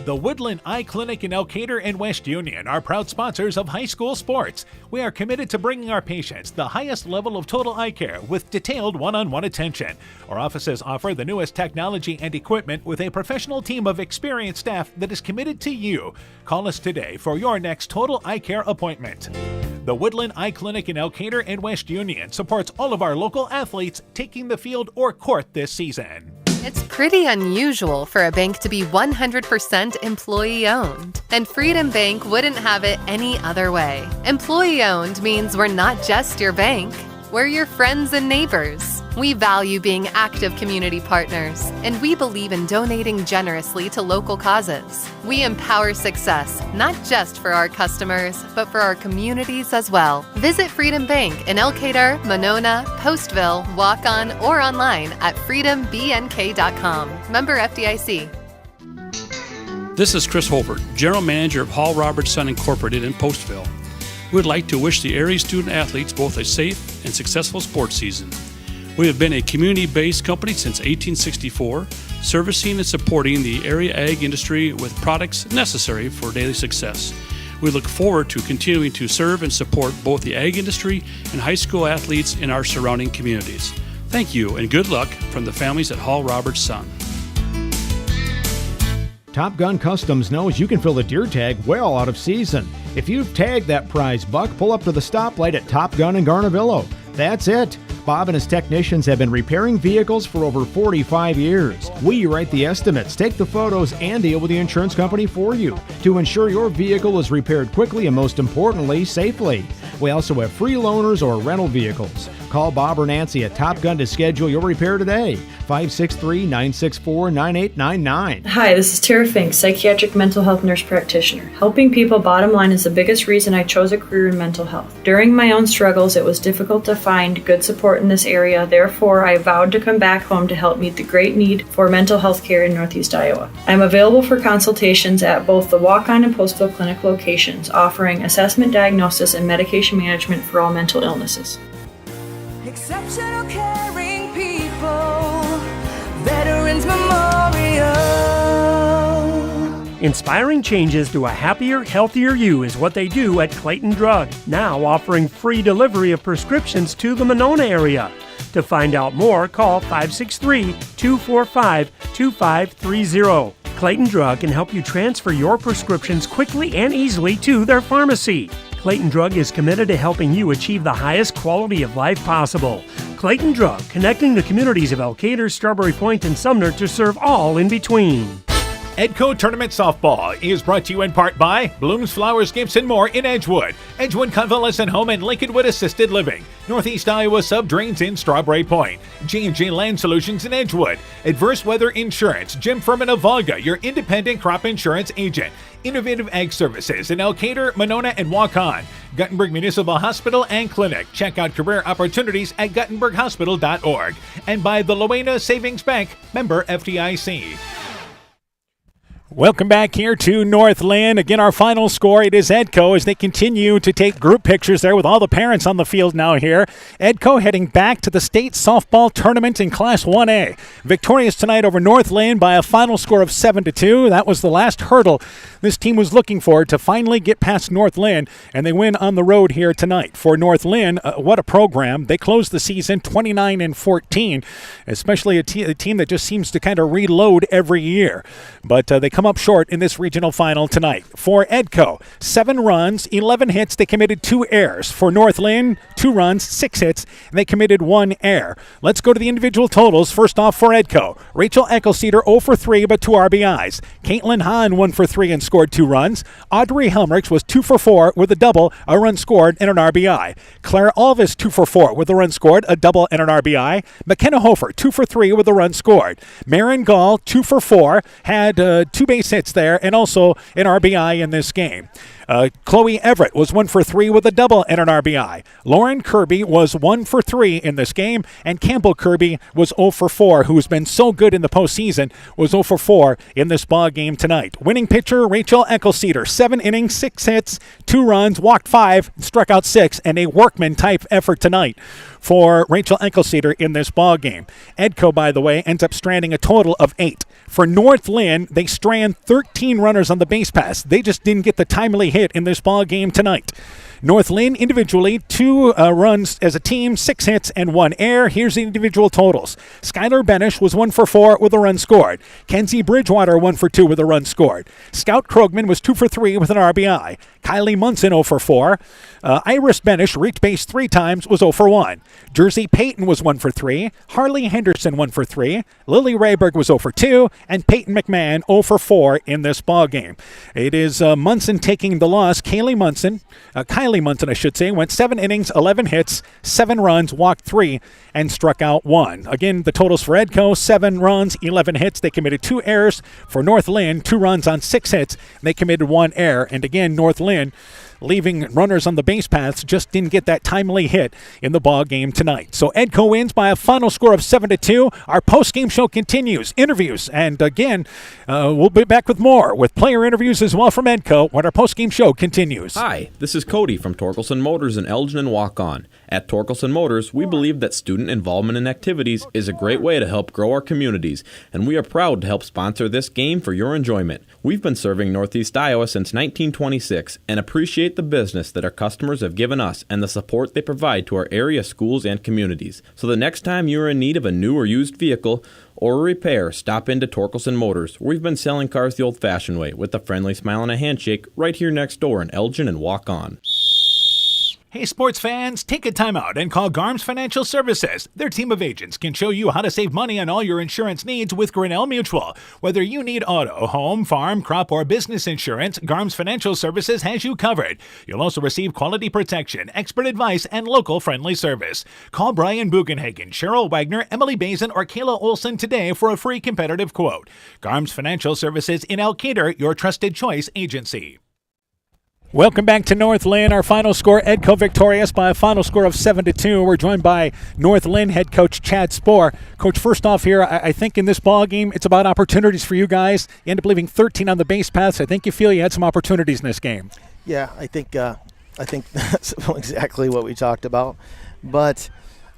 The Woodland Eye Clinic in Elkader and West Union are proud sponsors of high school sports. We are committed to bringing our patients the highest level of total eye care with detailed one-on-one attention. Our offices offer the newest technology and equipment with a professional team of experienced staff that is committed to you. Call us today for your next total eye care appointment. The Woodland Eye Clinic in Elkader and West Union supports all of our local athletes taking the field or court this season. It's pretty unusual for a bank to be 100% employee-owned, and Freedom Bank wouldn't have it any other way. Employee-owned means we're not just your bank, we're your friends and neighbors. We value being active community partners, and we believe in donating generously to local causes. We empower success, not just for our customers, but for our communities as well. Visit Freedom Bank in Elkader, Monona, Postville, Waukon, or online at freedombnk.com. Member FDIC. This is Chris Holbert, General Manager of Hall Roberts Son Incorporated in Postville. We would like to wish the area student athletes both a safe and successful sports season. We have been a community-based company since 1864, servicing and supporting the area ag industry with products necessary for daily success. We look forward to continuing to serve and support both the ag industry and high school athletes in our surrounding communities. Thank you and good luck from the families at Hall Roberts Son. Top Gun Customs knows you can fill the deer tag well out of season. If you've tagged that prize buck, pull up to the stoplight at Top Gun in Garnavillo. That's it. Bob and his technicians have been repairing vehicles for over 45 years. We write the estimates, take the photos, and deal with the insurance company for you to ensure your vehicle is repaired quickly and, most importantly, safely. We also have free loaners or rental vehicles. Call Bob or Nancy at Top Gun to schedule your repair today. 563-964-9899. Hi, this is Tara Fink, psychiatric mental health nurse practitioner. Helping people, bottom line, is the biggest reason I chose a career in mental health. During my own struggles, it was difficult to find good support in this area. Therefore, I vowed to come back home to help meet the great need for mental health care in Northeast Iowa. I'm available for consultations at both the Waukon and Postville Clinic locations, offering assessment, diagnosis, and medication management for all mental illnesses. Exceptional caring people, Veterans Memorial. Inspiring changes to a happier, healthier you is what they do at Clayton Drug, now offering free delivery of prescriptions to the Monona area. To find out more, call 563-245-2530. Clayton Drug can help you transfer your prescriptions quickly and easily to their pharmacy. Clayton Drug is committed to helping you achieve the highest quality of life possible. Clayton Drug, connecting the communities of Elkader, Strawberry Point, and Sumner to serve all in between. Edco Tournament Softball is brought to you in part by Blooms Flowers Gifts and More in Edgewood, Edgewood Convalescent Home and Lincolnwood Assisted Living, Northeast Iowa Sub-Drains in Strawberry Point, J&J Land Solutions in Edgewood, Adverse Weather Insurance, Jim Furman of Volga, your independent crop insurance agent, Innovative Ag Services in Elkader, Monona, and Waukon, Guttenberg Municipal Hospital and Clinic. Check out career opportunities at guttenberghospital.org. And by the Loena Savings Bank, member FDIC. Welcome back here to North Linn. Again, our final score, it is Edco as they continue to take group pictures there with all the parents on the field now here. Edco heading back to the state softball tournament in Class 1A. Victorious tonight over North Linn by a final score of 7-2. That was the last hurdle this team was looking for to finally get past North Linn, and they win on the road here tonight. For North Linn, what a program. They closed the season 29-14, especially a team that just seems to kind of reload every year. But they come up short in this regional final tonight. For Edco, 7 runs, 11 hits. They committed 2 errors. For North Linn, 2 runs, 6 hits, and they committed 1 error. Let's go to the individual totals. First off for Edco, Rachel Eckelceder 0 for 3 but 2 RBIs. Caitlin Hahn 1 for 3 and scored 2 runs. Audrey Helmrichs was 2 for 4 with a double, a run scored, and an RBI. Claire Alvis 2 for 4 with a run scored, a double, and an RBI. McKenna Hofer 2 for 3 with a run scored. Marin Gall 2 for 4, had 2 base hits there and also an RBI in this game. Chloe Everett was 1 for 3 with a double and an RBI. Lauren Kirby was 1 for 3 in this game, and Campbell Kirby was 0 for 4, who's been so good in the postseason, was 0 for 4 in this ball game tonight. Winning pitcher Rachel Eckelceder, 7 innings, 6 hits, 2 runs, walked 5, struck out 6, and a workman-type effort tonight for Rachel Eckelceder in this ball game. Edco, by the way, ends up stranding a total of 8. For North Linn, they strand 13 runners on the base pass. They just didn't get the timely hit in this ball game tonight. North Linn individually, 2 runs as a team, 6 hits, and 1 error. Here's the individual totals. Skylar Benish was 1 for 4 with a run scored. Kenzie Bridgewater 1 for 2 with a run scored. Scout Krogman was 2 for 3 with an RBI. Kylie Munson 0 for 4. Iris Benish reached base 3 times, was 0 for 1. Jersey Payton was 1 for 3. Harley Henderson 1 for 3. Lily Rayberg was 0 for 2. And Peyton McMahon 0 for 4 in this ball game. It is Munson taking the loss. Kylie Munson, I should say, went 7 innings, 11 hits, 7 runs, walked 3, and struck out 1. Again, the totals for Edco, 7 runs, 11 hits. They committed 2 errors. For North Linn, 2 runs on 6 hits. They committed 1 error. And again, North Linn leaving runners on the base paths, just didn't get that timely hit in the ball game tonight. So Edco wins by a final score of 7-2. Our post-game show continues, interviews, and again, we'll be back with more, with player interviews as well from Edco when our post-game show continues. Hi, this is Cody from Torkelson Motors in Elgin and Waukon. At Torkelson Motors, we believe that student involvement in activities is a great way to help grow our communities, and we are proud to help sponsor this game for your enjoyment. We've been serving Northeast Iowa since 1926 and appreciate the business that our customers have given us and the support they provide to our area schools and communities. So the next time you are in need of a new or used vehicle or a repair, stop into Torkelson Motors. We've been selling cars the old-fashioned way with a friendly smile and a handshake right here next door in Elgin and Waukon. Hey sports fans, take a time out and call Garms Financial Services. Their team of agents can show you how to save money on all your insurance needs with Grinnell Mutual. Whether you need auto, home, farm, crop, or business insurance, Garms Financial Services has you covered. You'll also receive quality protection, expert advice, and local friendly service. Call Brian Bugenhagen, Cheryl Wagner, Emily Bazin, or Kayla Olson today for a free competitive quote. Garms Financial Services in Elkader, your trusted choice agency. Welcome back to North Linn. Our final score, Edco victorious by a final score of 7-2. We're joined by North Linn head coach Chad Spohr. Coach, first off here, I think in this ball game, it's about opportunities for you guys. You end up leaving 13 on the base paths. I think you feel you had some opportunities in this game. Yeah, I think that's exactly what we talked about. But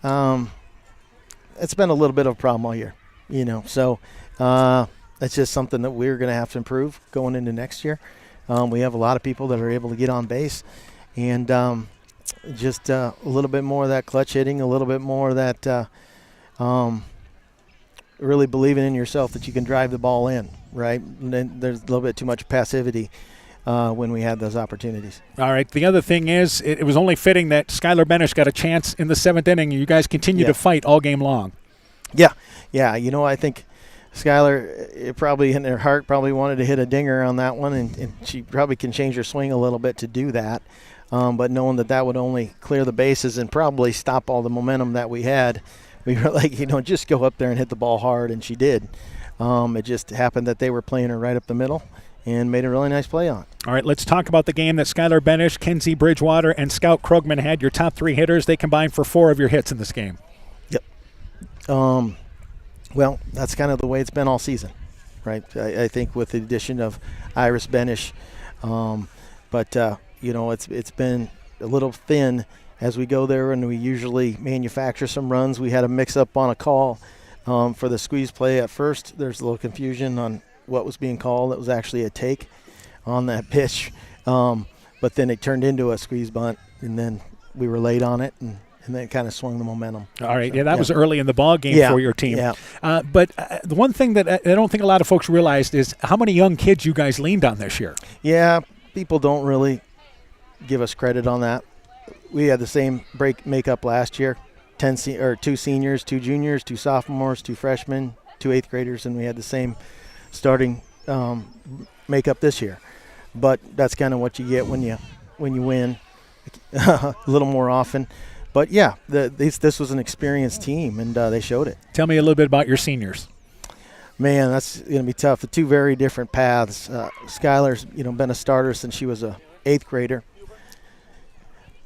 it's been a little bit of a problem all year, So it's just something that we're going to have to improve going into next year. We have a lot of people that are able to get on base, and just a little bit more of that clutch hitting, a little bit more of that really believing in yourself that you can drive the ball in, right? And then there's a little bit too much passivity when we had those opportunities. All right. The other thing is it was only fitting that Skylar Benish got a chance in the 7th inning. You guys continue to fight all game long. Yeah. I think Skylar, probably in her heart, probably wanted to hit a dinger on that one, and she probably can change her swing a little bit to do that. But knowing that would only clear the bases and probably stop all the momentum that we had, we were like, just go up there and hit the ball hard, and she did. It just happened that they were playing her right up the middle and made a really nice play on. All right, let's talk about the game that Skylar Benish, Kenzie Bridgewater, and Scout Krugman had. Your top 3 hitters, they combined for 4 of your hits in this game. Yep. Well, that's kind of the way it's been all season, right? I think with the addition of Iris Benish, it's been a little thin as we go there, and we usually manufacture some runs. We had a mix-up on a call for the squeeze play at first. There's a little confusion on what was being called. It was actually a take on that pitch, but then it turned into a squeeze bunt, and then we were late on it, and then it kind of swung the momentum. All right, that was early in the ball game for your team. Yeah. But the one thing that I don't think a lot of folks realized is how many young kids you guys leaned on this year. Yeah, people don't really give us credit on that. We had the same makeup last year, 2 seniors, 2 juniors, 2 sophomores, 2 freshmen, 2 8th graders, and we had the same starting makeup this year. But that's kind of what you get when you win a little more often. But yeah, this was an experienced team, and they showed it. Tell me a little bit about your seniors. Man, that's going to be tough. The 2 very different paths. Skylar's been a starter since she was a 8th grader.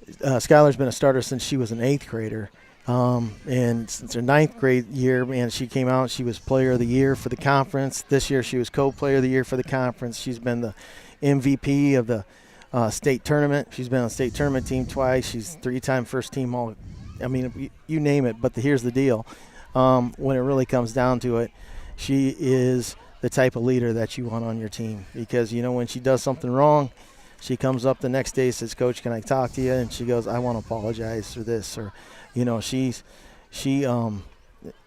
Skylar's been a starter since she was an 8th grader. And since her 9th grade year, man, she came out, she was player of the year for the conference. This year she was co-player of the year for the conference. She's been the MVP of the state tournament. She's been on the state tournament team twice. She's 3-time first team all. I mean, you name it. But here's the deal. When it really comes down to it, she is the type of leader that you want on your team, because when she does something wrong, she comes up the next day, says, "Coach, can I talk to you?" And she goes, "I want to apologize for this," or she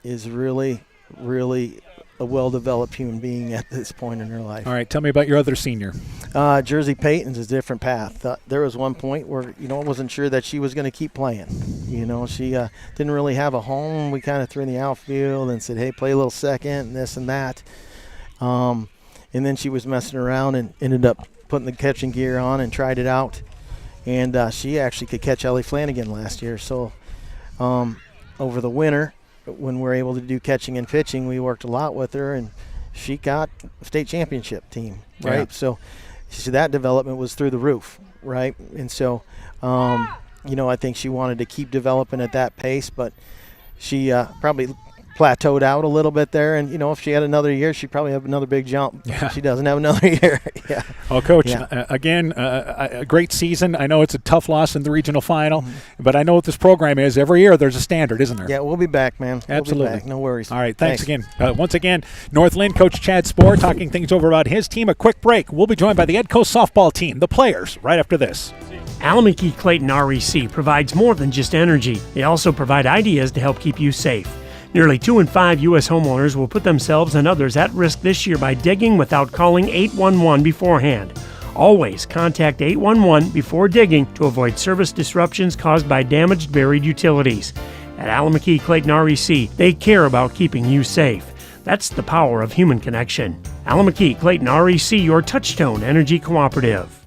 is really, really a well-developed human being at this point in her life. All right, tell me about your other senior. Jersey Payton's a different path. There was one point where, I wasn't sure that she was going to keep playing. She didn't really have a home. We kind of threw in the outfield and said, hey, play a little second and this and that. And then she was messing around and ended up putting the catching gear on and tried it out. And she actually could catch Ellie Flanagan last year. So over the winter, when we're able to do catching and pitching, we worked a lot with her, and she got a state championship team, right? Yeah. So that development was through the roof, right? And so, I think she wanted to keep developing at that pace, but she probably plateaued out a little bit there. And, if she had another year, she'd probably have another big jump. Yeah. She doesn't have another year. Yeah. Well, Coach, again, a great season. I know it's a tough loss in the regional final, but I know what this program is. Every year there's a standard, isn't there? Yeah, we'll be back, man. Absolutely. We'll be back. No worries. All right, thanks again. Once again, North Linn coach Chad Spohr talking things over about his team. A quick break. We'll be joined by the Edco softball team, the players, right after this. Alameda Clayton REC provides more than just energy. They also provide ideas to help keep you safe. Nearly 2 in 5 U.S. homeowners will put themselves and others at risk this year by digging without calling 811 beforehand. Always contact 811 before digging to avoid service disruptions caused by damaged buried utilities. At Alameda Clayton REC, they care about keeping you safe. That's the power of human connection. Alameda Clayton REC, your Touchstone Energy Cooperative.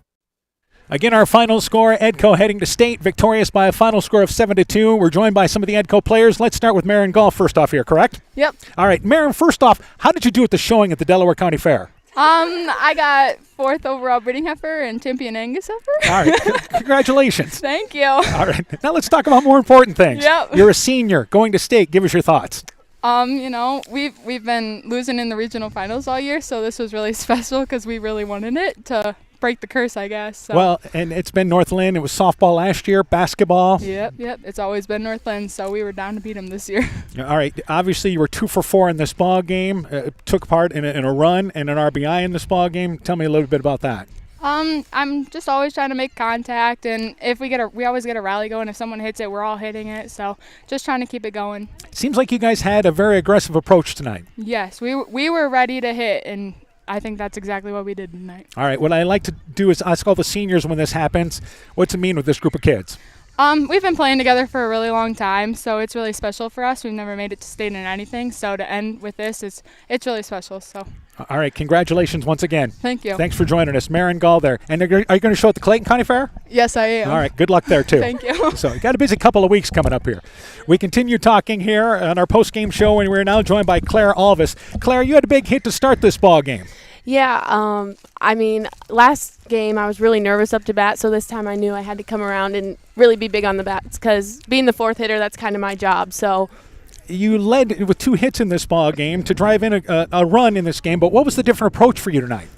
Again, our final score, Edco heading to state, victorious by a final score of 7-2. We're joined by some of the Edco players. Let's start with Marin Golf first off here, correct? Yep. All right, Marin, first off, how did you do at the showing at the Delaware County Fair? I got 4th overall breeding heifer and champion Angus heifer. All right, congratulations. Thank you. All right, now let's talk about more important things. Yep. You're a senior going to state. Give us your thoughts. We've been losing in the regional finals all year, so this was really special because we really wanted it to break the curse, I guess. So. Well, and it's been North Linn. It was softball last year, basketball. Yep. It's always been North Linn, so we were down to beat them this year. All right. Obviously, you were 2 for 4 in this ball game. Took part in a run and an RBI in this ball game. Tell me a little bit about that. I'm just always trying to make contact, and if we always get a rally going. If someone hits it, we're all hitting it. So just trying to keep it going. Seems like you guys had a very aggressive approach tonight. Yes, we were ready to hit, and I think that's exactly what we did tonight. All right. What I like to do is ask all the seniors when this happens, what's it mean with this group of kids? We've been playing together for a really long time, so it's really special for us. We've never made it to state in anything, so to end with this, it's really special. So. All right, congratulations once again. Thank you. Thanks for joining us, Marin Gall there. And are you going to show at the Clayton County Fair? Yes, I am. All right, good luck there too. Thank you. So you got a busy couple of weeks coming up here. We continue talking here on our post-game show, and we're now joined by Claire Alvis. Claire, you had a big hit to start this ball game. Yeah, I mean, last game I was really nervous up to bat, so this time I knew I had to come around and really be big on the bats because being the fourth hitter, that's kind of my job. So you led with 2 hits in this ball game to drive in a run in this game, but what was the different approach for you tonight?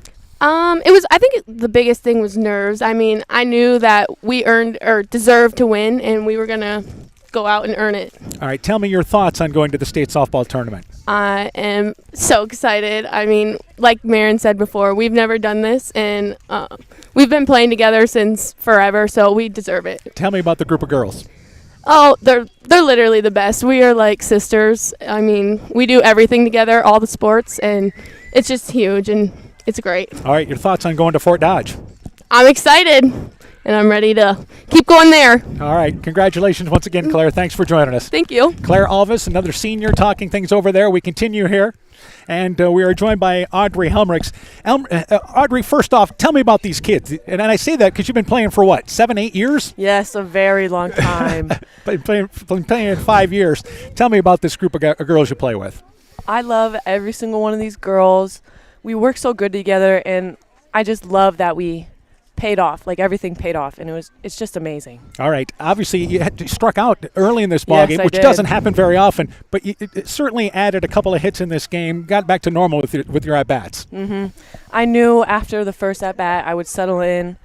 I think the biggest thing was nerves. I mean, I knew that we earned or deserved to win, and we were going to go out and earn it. All right, tell me your thoughts on going to the state softball tournament. I am so excited. I mean, like Marin said before, we've never done this, and we've been playing together since forever, so we deserve it. Tell me about the group of girls. Oh, they're literally the best. We are like sisters. I mean, we do everything together, all the sports, and it's just huge, and it's great. All right, your thoughts on going to Fort Dodge? I'm excited, and I'm ready to keep going there. All right, congratulations once again, Claire. Thanks for joining us. Thank you. Claire Alvis, another senior, talking things over there. We continue here, and we are joined by Audrey Helmrichs. Audrey, first off, tell me about these kids. And I say that because you've been playing for what, 7-8 years? Yes, a very long time. Been playing 5 years. Tell me about this group of girls you play with. I love every single one of these girls. We work so good together, and I just love that we paid off, like everything paid off, and it's just amazing. All right, obviously you struck out early in this ball game, which I did. doesn't happen very often, but it certainly added a couple of hits in this game, got back to normal with your at-bats. I knew after the first at-bat I would settle in.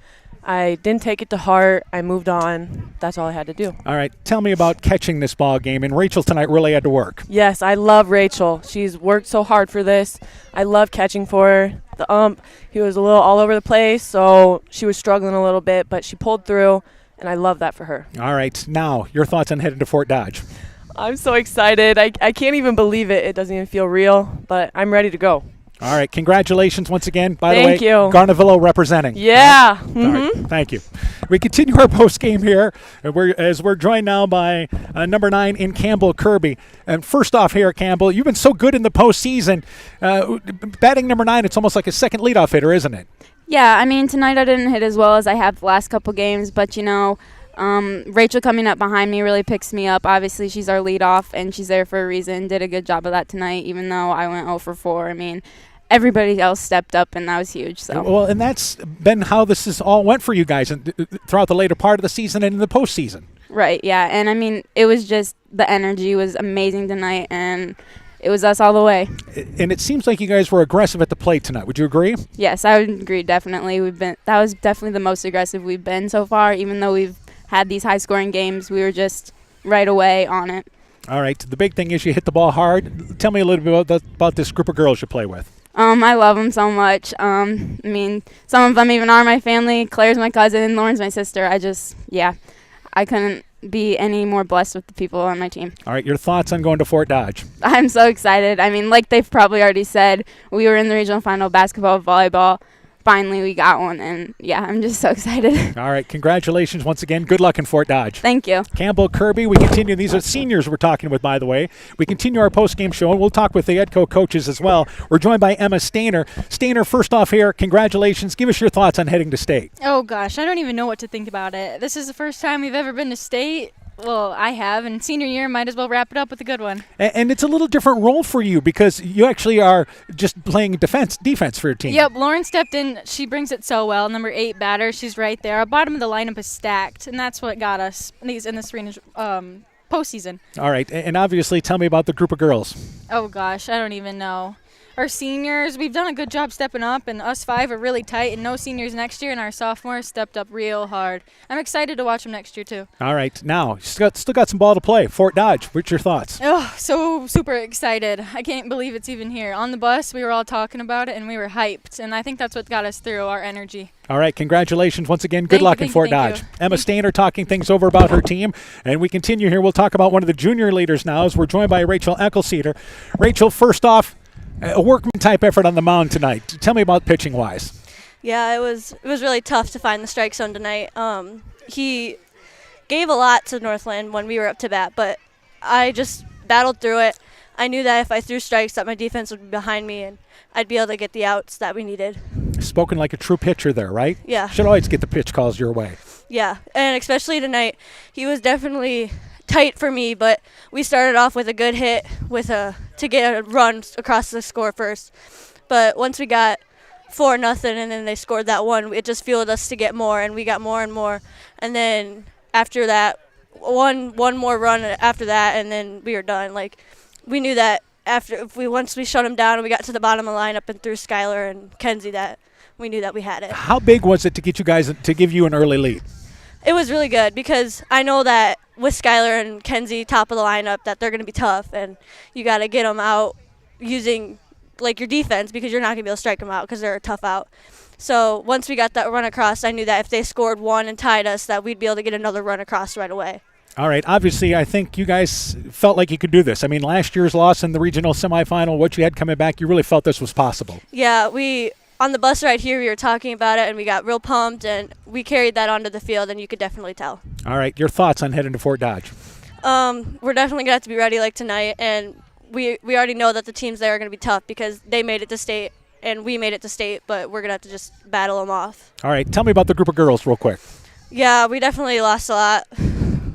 I didn't take it to heart. I moved on. That's all I had to do. All right, tell me about catching this ball game, and Rachel tonight really had to work. Yes, I love Rachel. She's worked so hard for this. I love catching for her. The he was a little all over the place, so she was struggling a little bit, but she pulled through, and I love that for her. All right, now your thoughts on heading to Fort Dodge. I'm so excited. I can't even believe it. It doesn't even feel real, but I'm ready to go. All right, congratulations once again. By the way, Thank you. Garnavillo representing. Yeah. All right, thank you. We continue our post game here, as we're joined now by number 9 in Campbell Kirby. And first off here, Campbell, you've been so good in the postseason. Batting number 9, it's almost like a second leadoff hitter, isn't it? Yeah, I mean, tonight I didn't hit as well as I have the last couple games, but Rachel coming up behind me really picks me up. Obviously, she's our leadoff, and she's there for a reason. Did a good job of that tonight, even though I went 0 for 4. I mean, everybody else stepped up, and that was huge. So. Well, and that's been how this has all went for you guys throughout the later part of the season and in the postseason. Right, yeah. And, I mean, it was just the energy was amazing tonight, and it was us all the way. And it seems like you guys were aggressive at the plate tonight. Would you agree? Yes, I would agree, definitely. That was definitely the most aggressive we've been so far, even though we've had these high-scoring games. We were just right away on it. All right. The big thing is you hit the ball hard. Tell me a little bit about this group of girls you play with. I love them so much. I mean, some of them even are my family. Claire's my cousin, Lauren's my sister. I couldn't be any more blessed with the people on my team. All right. Your thoughts on going to Fort Dodge? I'm so excited. I mean, like they've probably already said, we were in the regional final basketball, volleyball. Finally, we got one, and I'm just so excited. All right, congratulations once again. Good luck in Fort Dodge. Thank you. Campbell Kirby, we continue. These are seniors we're talking with, by the way. We continue our post-game show, and we'll talk with the EDCO coaches as well. We're joined by Emma Stainer. Stainer, first off here, congratulations. Give us your thoughts on heading to state. Oh, gosh, I don't even know what to think about it. This is the first time we've ever been to state. Well, I have, and senior year might as well wrap it up with a good one. And it's a little different role for you because you actually are just playing defense for your team. Yep, Lauren stepped in. She brings it so well. Number 8 batter, she's right there. Our bottom of the lineup is stacked, and that's what got us in this postseason. All right, and obviously tell me about the group of girls. Oh, gosh, I don't even know. Our seniors, we've done a good job stepping up, and us 5 are really tight, and no seniors next year, and our sophomores stepped up real hard. I'm excited to watch them next year, too. All right, now, still got some ball to play. Fort Dodge, what's your thoughts? Oh, so super excited. I can't believe it's even here. On the bus, we were all talking about it, and we were hyped, and I think that's what got us through, our energy. All right, congratulations once again. Good luck in Fort Dodge. Emma Stainer talking things over about her team, and we continue here. We'll talk about one of the junior leaders now as we're joined by Rachel Eckelceder. Rachel, first off, a workman-type effort on the mound tonight. Tell me about pitching-wise. Yeah, it was really tough to find the strike zone tonight. gave a lot to Northland when we were up to bat, but I just battled through it. I knew that if I threw strikes that my defense would be behind me and I'd be able to get the outs that we needed. Spoken like a true pitcher there, right? Yeah. Should always get the pitch calls your way. Yeah, and especially tonight, he was definitely tight for me, but we started off with a good hit to get a run across the score first. But once we got 4-0 and then they scored that one, it just fueled us to get more, and we got more and more. And then after that, one more run after that, and then we were done. Like, we knew that once we shut them down and we got to the bottom of the lineup and threw Skylar and Kenzie, that we knew that we had it. How big was it to get you guys to give you an early lead? It was really good because I know that with Skylar and Kenzie top of the lineup that they're going to be tough, and you got to get them out using like your defense because you're not going to be able to strike them out because they're a tough out. So once we got that run across, I knew that if they scored one and tied us, that we'd be able to get another run across right away. All right. Obviously, I think you guys felt like you could do this. I mean, last year's loss in the regional semifinal, what you had coming back, you really felt this was possible. Yeah, on the bus right here, we were talking about it, and we got real pumped, and we carried that onto the field, and you could definitely tell. All right. Your thoughts on heading to Fort Dodge? We're definitely going to have to be ready like tonight, and we already know that the teams there are going to be tough because they made it to state, and we made it to state, but we're going to have to just battle them off. All right. Tell me about the group of girls real quick. Yeah, we definitely lost a lot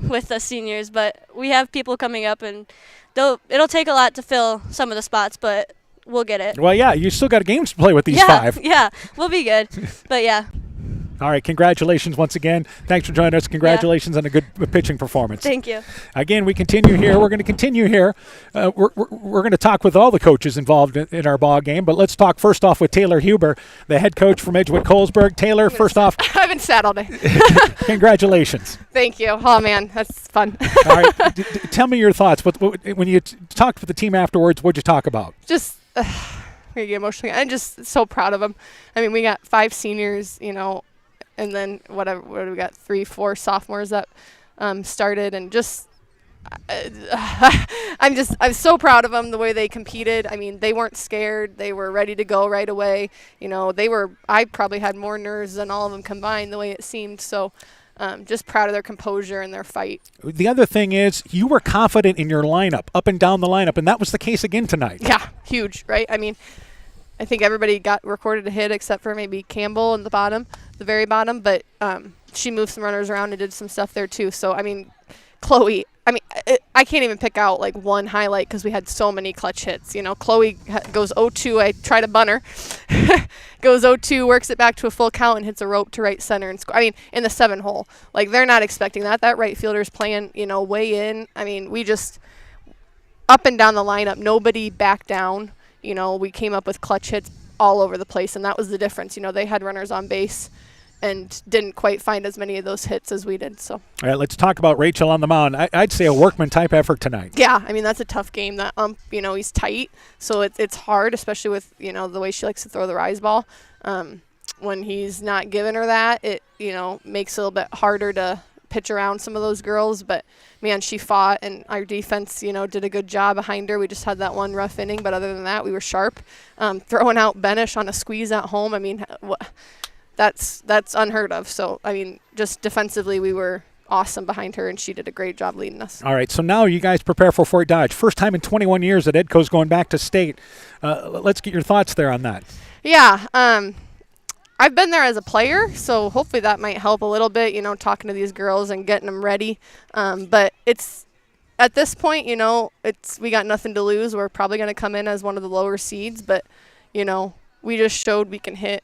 with the seniors, but we have people coming up, and it'll take a lot to fill some of the spots, but we'll get it. Well, yeah, you still got games to play with these five. Yeah, we'll be good. But, yeah. All right, congratulations once again. Thanks for joining us. Congratulations on a good pitching performance. Thank you. Again, we continue here. We're going to continue here. We're going to talk with all the coaches involved in our ball game, but let's talk first off with Taylor Huber, the head coach from Edgewood-Colesburg. Taylor, first off. I've been sad all day. Congratulations. Thank you. Oh, man, that's fun. All right, tell me your thoughts. When you talked with the team afterwards, what did you talk about? Just I'm going to get emotional. I'm just so proud of them. I mean, we got 5 seniors, and then what do we got? 3-4 sophomores that started, and just I'm so proud of them the way they competed. I mean, they weren't scared. They were ready to go right away. I probably had more nerves than all of them combined the way it seemed. So just proud of their composure and their fight. The other thing is you were confident in your lineup, up and down the lineup, and that was the case again tonight. Yeah, huge, right? I mean, I think everybody got recorded a hit except for maybe Campbell in the very bottom, but she moved some runners around and did some stuff there too. So, I mean, Chloe, I can't even pick out like one highlight because we had so many clutch hits. Chloe goes 0-2. I try to bunt her. Goes 0-2, works it back to a full count and hits a rope to right center and score. I mean, in the 7-hole. Like, they're not expecting that. That right fielder's playing, way in. I mean, we just up and down the lineup. Nobody backed down. We came up with clutch hits all over the place, and that was the difference. They had runners on base and didn't quite find as many of those hits as we did. So. All right, let's talk about Rachel on the mound. I'd say a workman-type effort tonight. Yeah, I mean, that's a tough game. That he's tight, so it's hard, especially with, the way she likes to throw the rise ball. When he's not giving her that, it, makes it a little bit harder to pitch around some of those girls, but man, she fought, and our defense, did a good job behind her. We just had that one rough inning, but other than that, we were sharp. Throwing out Benish on a squeeze at home, I mean, that's unheard of. So, I mean, just defensively, we were awesome behind her, and she did a great job leading us. All right, so now you guys prepare for Fort Dodge. First time in 21 years that Edco's going back to state. Let's get your thoughts there on that. Yeah, I've been there as a player, so hopefully that might help a little bit, talking to these girls and getting them ready. But it's at this point, we got nothing to lose. We're probably going to come in as one of the lower seeds, but, we just showed we can hit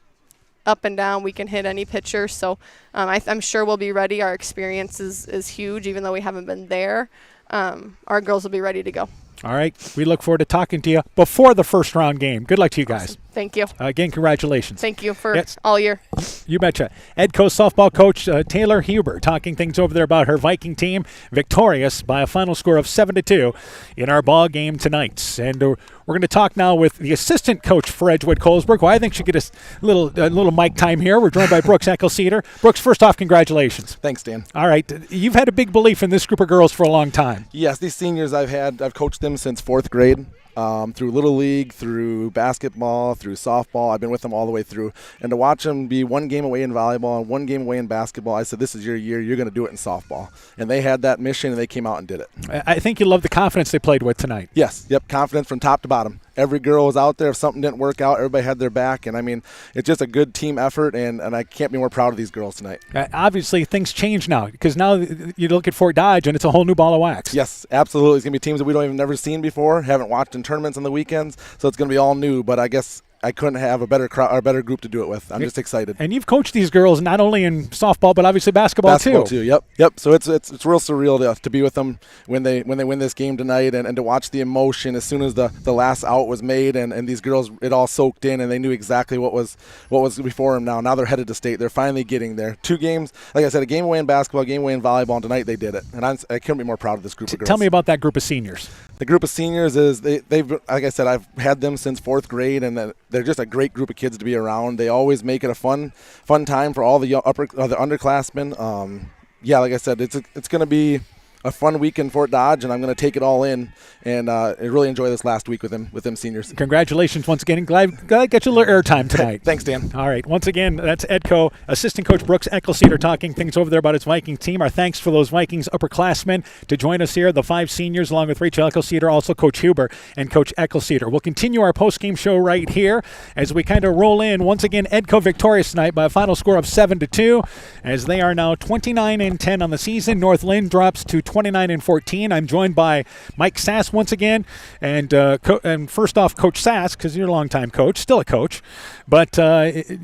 up and down. We can hit any pitcher. So I'm sure we'll be ready. Our experience is huge, even though we haven't been there. Our girls will be ready to go. All right. We look forward to talking to you before the first round game. Good luck to you guys. Awesome. Thank you. Again, congratulations. Thank you for all year. You betcha. Edco softball coach Taylor Huber talking things over there about her Viking team, victorious by a final score of 7-2 in our ball game tonight. And we're going to talk now with the assistant coach for Edgewood-Colesburg, who I think should get a little mic time here. We're joined by Brooks Eckelceder. Brooks, first off, congratulations. Thanks, Dan. All right. You've had a big belief in this group of girls for a long time. Yes, these seniors I've coached them since 4th grade. through Little League, through basketball, through softball. I've been with them all the way through. And to watch them be one game away in volleyball and one game away in basketball, I said, this is your year. You're going to do it in softball. And they had that mission, and they came out and did it. I think you love the confidence they played with tonight. Yes. Yep. Confidence from top to bottom. Every girl was out there. If something didn't work out, everybody had their back. And, I mean, it's just a good team effort, and I can't be more proud of these girls tonight. Obviously, things change now because now you look at Fort Dodge, and it's a whole new ball of wax. Yes, absolutely. It's going to be teams that we don't even never seen before, haven't watched in tournaments on the weekends, so it's going to be all new. But I guess I couldn't have a better crowd or a better group to do it with. I'm just excited. And you've coached these girls not only in softball but obviously basketball too. Yep. So it's real surreal to be with them when they win this game tonight and to watch the emotion as soon as the last out was made and these girls, it all soaked in and they knew exactly what was before them. Now they're headed to state. They're finally getting there. 2 games, like I said, a game away in basketball, a game away in volleyball, and tonight they did it. And I couldn't be more proud of this group of girls. Tell me about that group of seniors. The group of seniors is they've like I said, I've had them since 4th grade, and they're just a great group of kids to be around. They always make it a fun time for all the the underclassmen. Like I said, it's going to be a fun week in Fort Dodge, and I'm going to take it all in and really enjoy this last week with them seniors. Congratulations once again. Glad I got you a little airtime tonight. Thanks, Dan. All right. Once again, that's Edco assistant coach Brooks Eckelceder talking things over there about his Viking team. Our thanks for those Vikings upperclassmen to join us here, the 5 seniors, along with Rachel Eckelceder, also Coach Huber and Coach Eckelceder. We'll continue our post-game show right here as we kind of roll in. Once again, Edco victorious tonight by a final score of 7-2, as they are now 29-10 on the season. North Linn drops to 29-14. I'm joined by Mike Sass once again, and first off, Coach Sass, because you're a longtime coach, still a coach, but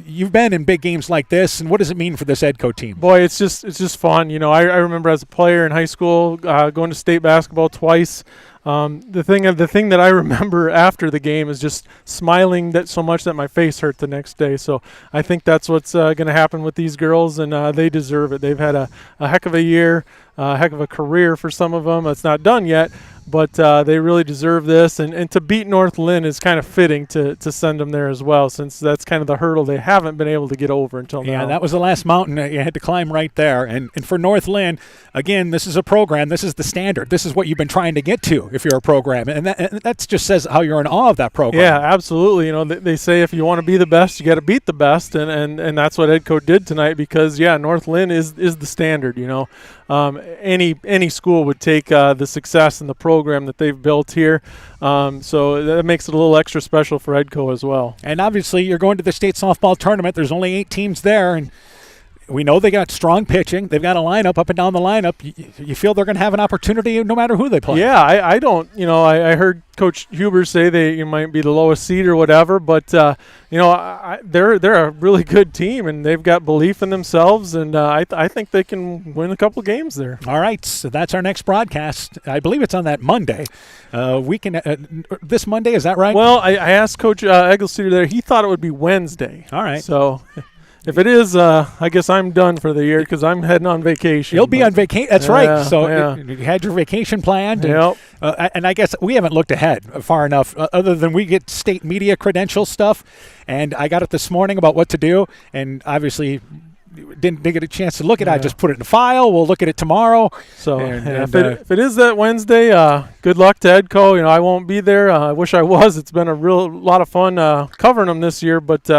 you've been in big games like this, and what does it mean for this Edco team? Boy, it's just fun. You know, I remember as a player in high school going to state basketball twice. The thing that I remember after the game is just smiling that so much that my face hurt the next day. So I think that's what's going to happen with these girls, and they deserve it. They've had a heck of a year, a heck of a career for some of them. It's not done yet, but they really deserve this. And to beat North Linn is kind of fitting to send them there as well, since that's kind of the hurdle they haven't been able to get over until now. Yeah, that was the last mountain you had to climb right there. And for North Linn, again, this is a program. This is the standard. This is what you've been trying to get to if you're a program. And that just says how you're in awe of that program. Yeah, absolutely. You know, they say if you want to be the best, you got to beat the best. And that's what Edco did tonight because, North Linn is the standard, you know. Any school would take the success and the program that they've built here. So that makes it a little extra special for Edco as well. And obviously you're going to the state softball tournament. There's only 8 teams there, and we know they got strong pitching. They've got a lineup up and down the lineup. You feel they're going to have an opportunity no matter who they play? Yeah, I don't. You know, I heard Coach Huber say they might be the lowest seed or whatever, but they're a really good team and they've got belief in themselves, and I think they can win a couple games there. All right, so that's our next broadcast. I believe it's on that Monday. We can this Monday, is that right? Well, I asked Coach Eckelceder there. He thought it would be Wednesday. All right. So if it is, I guess I'm done for the year because I'm heading on vacation. You'll be on vacation. That's right. So you had your vacation planned. Yep. And I guess we haven't looked ahead far enough, other than we get state media credential stuff. And I got it this morning about what to do. And obviously didn't get a chance to look at it. I just put it in a file. We'll look at it tomorrow. So if it is that Wednesday, good luck to Edco. You know, I won't be there. I wish I was. It's been a lot of fun covering them this year, but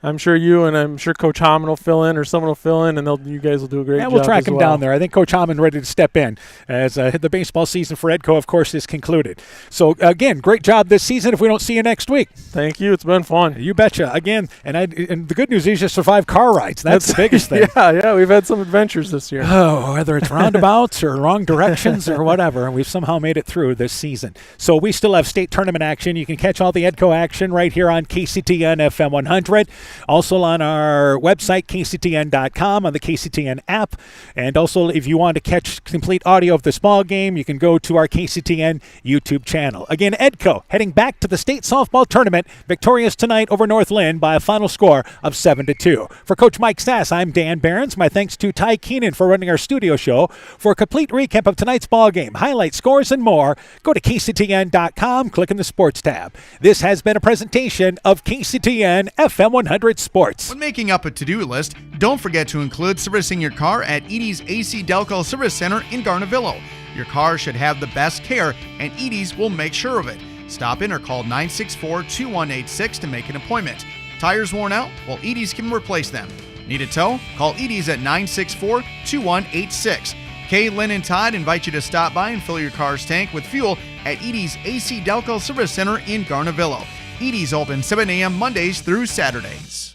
I'm sure you and I'm sure Coach Hammond will fill in, or someone will fill in, and you guys will do a great job. Yeah, we'll track him down there. I think Coach Hammond ready to step in as the baseball season for Edco, of course, is concluded. So, again, great job this season if we don't see you next week. Thank you. It's been fun. You betcha. Again, and the good news is you survived car rides. That's the biggest thing. Yeah, we've had some adventures this year. Oh, whether it's roundabouts or wrong directions or whatever, we've somehow made it through this season. So we still have state tournament action. You can catch all the Edco action right here on KCTN FM 100. Also on our website, kctn.com, on the KCTN app. And also, if you want to catch complete audio of this ball game, you can go to our KCTN YouTube channel. Again, Edco heading back to the state softball tournament, victorious tonight over North Linn by a final score of 7-2. For Coach Mike Sass, I'm Dan Behrens. My thanks to Ty Keenan for running our studio show. For a complete recap of tonight's ball game, highlights, scores, and more, go to kctn.com, click in the Sports tab. This has been a presentation of KCTN FM 100 Sports. When making up a to-do list, don't forget to include servicing your car at Edie's AC Delco Service Center in Garnavillo. Your car should have the best care, and Edie's will make sure of it. Stop in or call 964-2186 to make an appointment. Tires worn out? Well, Edie's can replace them. Need a tow? Call Edie's at 964-2186. Kay, Linn, and Todd invite you to stop by and fill your car's tank with fuel at Edie's AC Delco Service Center in Garnavillo. Edie's open 7 a.m. Mondays through Saturdays.